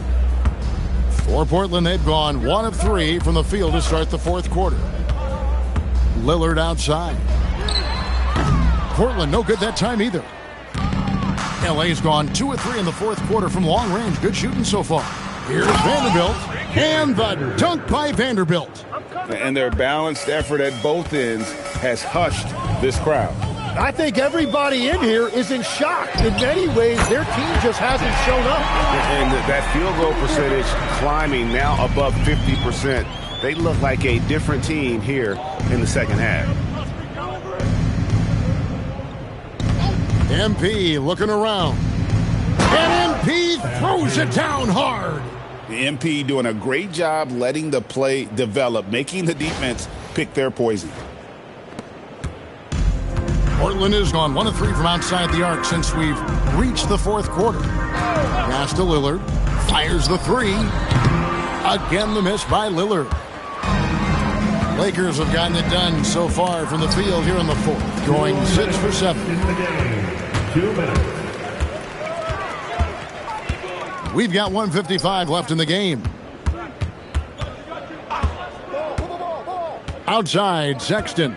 For Portland, they've gone 1 of 3 from the field to start the fourth quarter. Lillard outside. Portland, no good that time either. LA's gone 2 of 3 in the fourth quarter from long range. Good shooting so far. Here's Vanderbilt. And the dunk by Vanderbilt.
And their balanced effort at both ends has hushed this crowd.
I think everybody in here is in shock. In many ways, their team just hasn't shown up.
And that field goal percentage climbing now above 50%. They look like a different team here in the second half.
MP looking around. And MP throws it down hard.
The MP doing a great job letting the play develop, making the defense pick their poison.
Portland has gone 1 of 3 from outside the arc since we've reached the fourth quarter. Pass to Lillard. Fires the 3. Again, the miss by Lillard. Lakers have gotten it done so far from the field here in the fourth, going 6 for 7.
2 minutes.
We've got 1:55 left in the game. Outside, Sexton.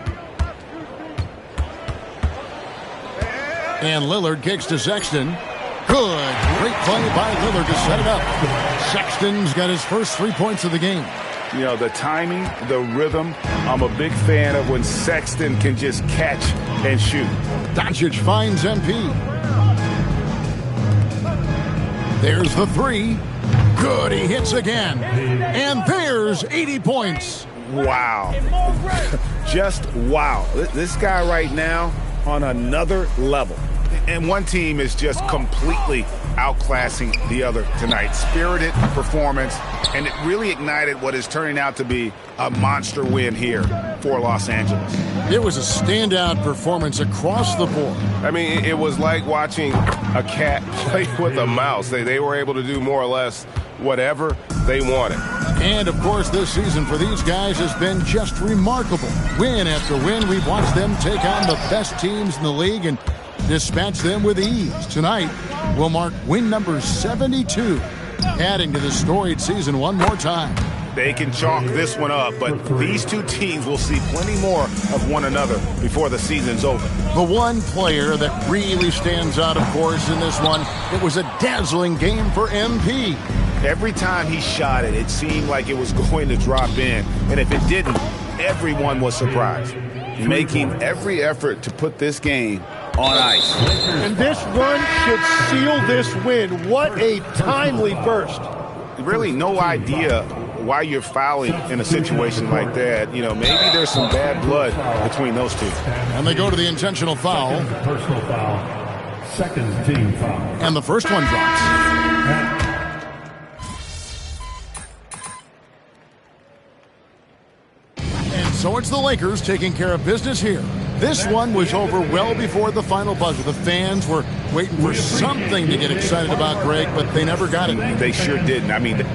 And Lillard kicks to Sexton. Good. Great play by Lillard to set it up. Sexton's got his first 3 points of the game.
You know, the timing, the rhythm, I'm a big fan of when Sexton can just catch and shoot.
Doncic finds MP. There's the three. Good, he hits again. And there's 80 points.
Wow. Just wow. This guy right now on another level. And one team is just completely outclassing the other tonight. Spirited performance, and it really ignited what is turning out to be a monster win here for Los Angeles.
It was a standout performance across the board.
I mean, it was like watching a cat play with a mouse. They were able to do more or less whatever they wanted.
And, of course, this season for these guys has been just remarkable. Win after win, we've watched them take on the best teams in the league and dispatch them with ease. Tonight will mark win number 72, adding to the storied season one more time.
They can chalk this one up, but these two teams will see plenty more of one another before the season's over.
The one player that really stands out, of course, in this one, it was a dazzling game for MP.
Every time he shot it, it seemed like it was going to drop in, and if it didn't, everyone was surprised, making every effort to put this game on ice.
And this run should seal this win. What a timely burst.
Really no idea why you're fouling in a situation like that. You know, maybe there's some bad blood between those two.
And they go to the intentional foul.
Personal foul. Second team foul.
And the first one drops. So it's the Lakers taking care of business here. This one was over well before the final buzzer. The fans were waiting for something to get excited about, Greg, but they never got it.
They sure didn't. I mean,